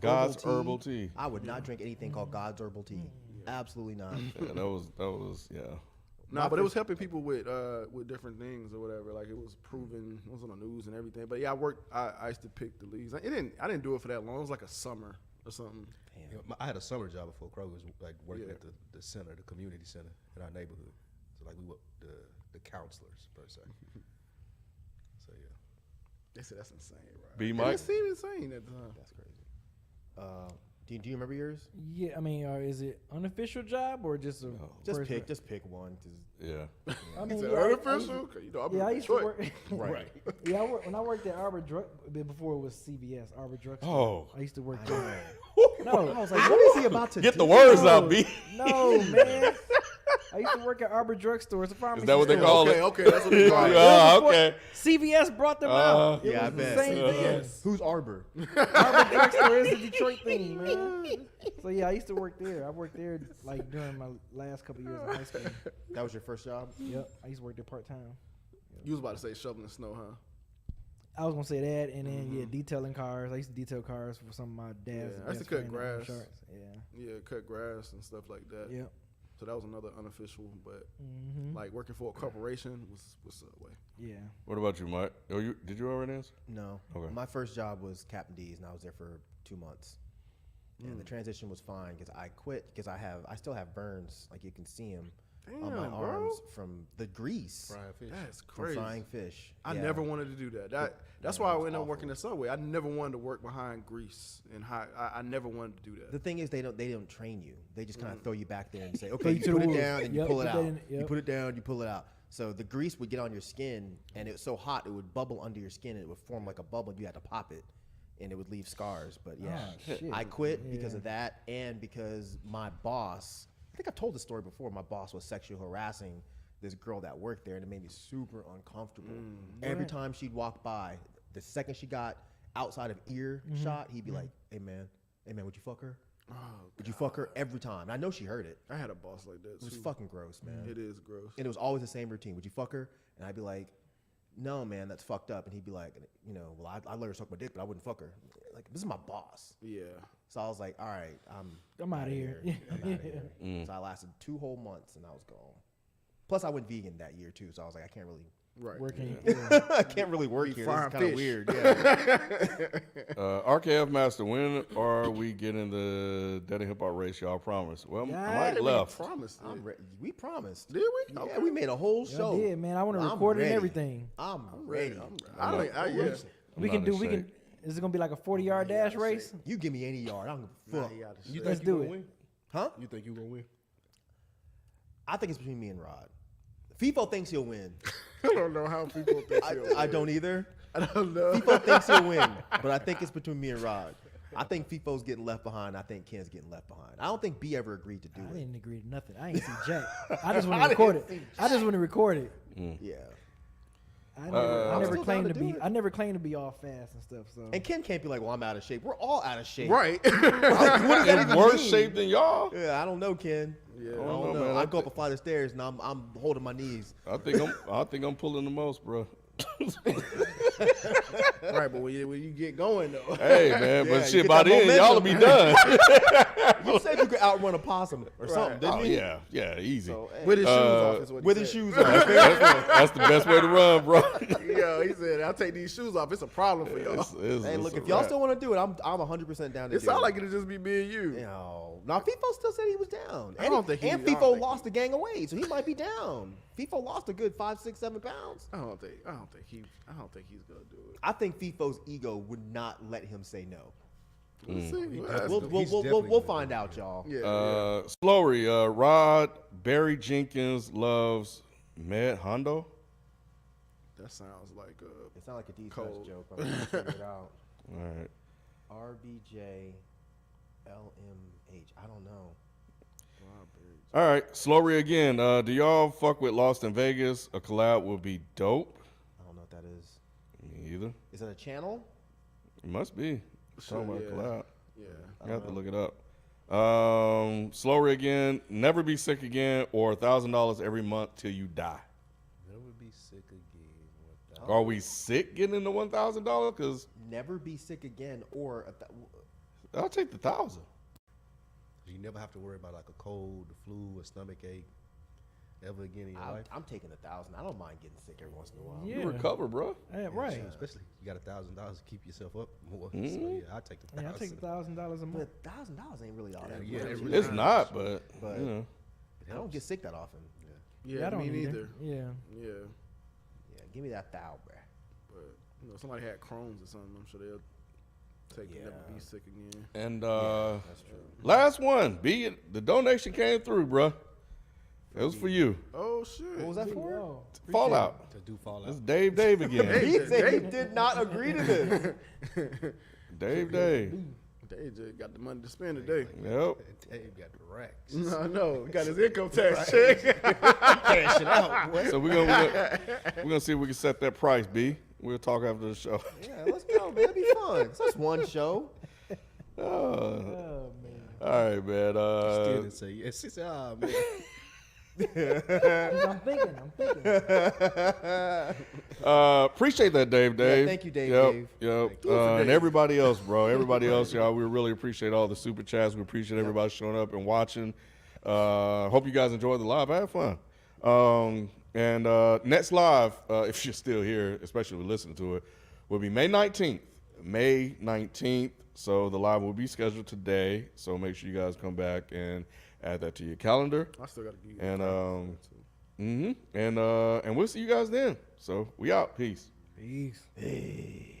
God's Herbal Tea. I would not drink anything called God's Herbal Tea. Absolutely not. Yeah, that was yeah. Nah, but it was helping people with different things or whatever. Like it was proven, it was on the news and everything. But yeah, I used to pick the leaves. I didn't do it for that long. It was like a summer or something. You know, I had a summer job before Kroger's, like working Yeah. at the center, the community center in our neighborhood. So like we were the counselors per se. So yeah. They said that's insane, right? B And Mike? it seemed insane at the time. That's crazy. Do you remember yours? Yeah, I mean, is it unofficial job or just a Just pick one. Yeah. I He mean, said yeah, unofficial. You know, I'm Yeah, I in used to Detroit. work. Right. Yeah, when I worked at Arbor Drug before it was CVS, Arbor Drug Store. Oh. I used to work I there. know. No, I was like, what is he about to Get do? the words no, out, B. No, man. I used to work at Arbor Drug Store. It's a pharmacy. Is that what they store. call Okay, it? okay, that's what they call it. Ah, Before okay. CVS brought them out. It Yeah, I was the bet. same thing. Yes. Who's Arbor? Arbor Drug Store is a Detroit thing, man. So yeah, I used to work there. I worked there like during my last couple years of high school. That was your first job? Yep, I used to work there part time. You was about to say shoveling snow, huh? I was gonna say that, and then detailing cars. I used to detail cars for some of my dad's. Yeah, I used best to cut friend that owned grass. Sharks. Yeah. Yeah, cut grass and stuff like that. Yep. So that was another unofficial, but Mm-hmm. like working for a corporation was Subway. Yeah. What about you, Mike? Oh, did you already answer? No. Okay. My first job was Captain D's, and I was there for 2 months. And the transition was fine because I quit because I still have burns, like you can see them on my Damn, bro. arms from the grease Frying fish. That's from crazy. frying fish. I Yeah. never wanted to do that. That's Yeah, why it I was ended up working awful. at Subway. I never wanted to work behind grease and hot. I never wanted to do that. The thing is, they don't train you. They just kind of throw you back there and say, Throw okay, you you to the put it wolves. down and you Yep, pull it put that out. in- You yep. put it down, you pull it out. So the grease would get on your skin, and it was so hot it would bubble under your skin, and it would form like a bubble, and you had to pop it, and it would leave scars. But yeah, Oh, shit. I quit because Yeah. of that, and because my boss. I think I've told the story before. My boss was sexually harassing this girl that worked there, and it made me super uncomfortable. Every time she'd walk by, the second she got outside of earshot, he'd be like, hey man, would you fuck her? Oh, Would you fuck her every time? And I know she heard it. I had a boss like that. It was too. fucking gross, man. It is gross. And it was always the same routine. Would you fuck her? And I'd be like, no, man, that's fucked up. And he'd be like, well, I let her suck my dick, but I wouldn't fuck her. Like, this is my boss. Yeah. So I was like, all right, I'm outta here. I'm outta here. So I lasted 2 whole months and I was gone. Plus, I went vegan that year too. So I was like, I can't really, Right. Working. I can't really work here. This is frying kind of fish. weird. Yeah. RKF Master, when are we getting the Dead and Hip Hop race? Y'all promise. Well, Mike left. Promised. We promised. Did we? Yeah, we made a whole Y'all show. did, man. I want to I'm record it and ready. everything. I'm ready. I don't. Yeah. We I'm can not do. in We can. shape. Is it gonna be like a 40-yard dash race? You give me any yard. I don't give a fuck. You Let's think do you it. gonna win? Huh? You think you gonna win? I think it's between me and Rod. FIFO thinks he'll win. I don't know how people think. I don't either. I don't know. FIFO thinks he'll win, but I think it's between me and Rod. I think FIFO's getting left behind. I think Ken's getting left behind. I don't think B ever agreed to do I it. didn't agree to nothing. I ain't see Jack. I just want to record it. I just want to record it. Yeah. I never still claimed down to to be. do it. I never claimed to be all fast and stuff. So And Ken can't be like, well, I'm out of shape. We're all out of shape. Right. What does that In even worse mean? shape than y'all? Yeah, I don't know, Ken. Yeah. I I don't don't know, know. man. I go up a flight of stairs and I'm holding my knees. I think I'm pulling the most, bro. Right, but when you get going though. Hey man, Yeah, but you shit, get by that then y'all will be done. You said you could outrun a possum or something, didn't Oh you? yeah, easy. So, hey, With his shoes off is what he with his said. shoes on. That's the best way to run, bro. Yeah, he said, "I'll take these shoes off. It's a problem for y'all." Hey, look, if y'all still want to do it, I'm 100% down to It do sounds like it'll just be me and you. No, FIFO still said he was down. I don't think he- and I don't FIFO think lost the gang of weight, so he might be down. FIFO lost a good 5, 6, 7 pounds. I don't think he's gonna do it. I think FIFO's ego would not let him say no. We'll see. We'll ask We'll, him. we'll, He's we'll, definitely we'll gonna find do out, y'all. Yeah. Slowery, Rod Barry Jenkins loves Med Hondo. That sounds like It sounds like a D-Fest Cold. joke. I'm going to figure it out. All right. RBJ LMH. I don't know. All right, Slowery again. Do y'all fuck with Lost in Vegas? A collab would be dope. I don't know what that is. Me either. Is it a channel? It must be. Sure, Talking about yeah. collab. yeah. I have to look it up. Slowery again. Never be sick again, or $1,000 every month till you die. Never be sick again. What the- Are we sick getting the $1,000? Because Never be sick again, or I'll take the 1,000. You never have to worry about like a cold, the flu, a stomach ache ever again in your life. I'm taking 1,000. I don't mind getting sick every once in a while. Yeah. You recover, bro. Yeah, Yeah, right. sure, especially you got $1,000 to keep yourself up more. So Mhm. yeah, I take the Yeah, I take $1,000. $1,000 a month. But $1,000 ain't really all that Yeah, much. it really It's is. not, but But- you know. I don't get sick that often. Yeah, I don't me either. neither. Yeah. Yeah, Yeah, give me that 1,000, bruh. but you know, somebody had Crohn's or something. I'm sure they'll Take it, never be sick again. And last one, B, the donation came through, bruh. It was for you. Oh shit. What was that for? Yo. Fallout. To do It's Fallout. Dave again. He said he did not agree to this. Dave. They just got the money to spend today. Yep. Dave got the racks. No, got his income tax check. Cash it out, boy. So we're gonna see if we can set that price, B. We'll talk after the show. Yeah, let's go, man. It'll be fun. It's just one show. Oh, Oh man. all right, man. Still didn't say yes. He said, "Ah, man." I'm thinking. Appreciate that, Dave. thank you, Dave. Yep. And everybody else, bro. Everybody else, y'all. We really appreciate all the super chats. We appreciate everybody showing up and watching. Hope you guys enjoyed the live. I had fun. And next live, if you're still here, especially if you're listening to it, will be May 19th. May 19th. So the live will be scheduled today. So make sure you guys come back and add that to your calendar. I still got to give you And the and we'll see you guys then. So we out. Peace. Peace. Hey.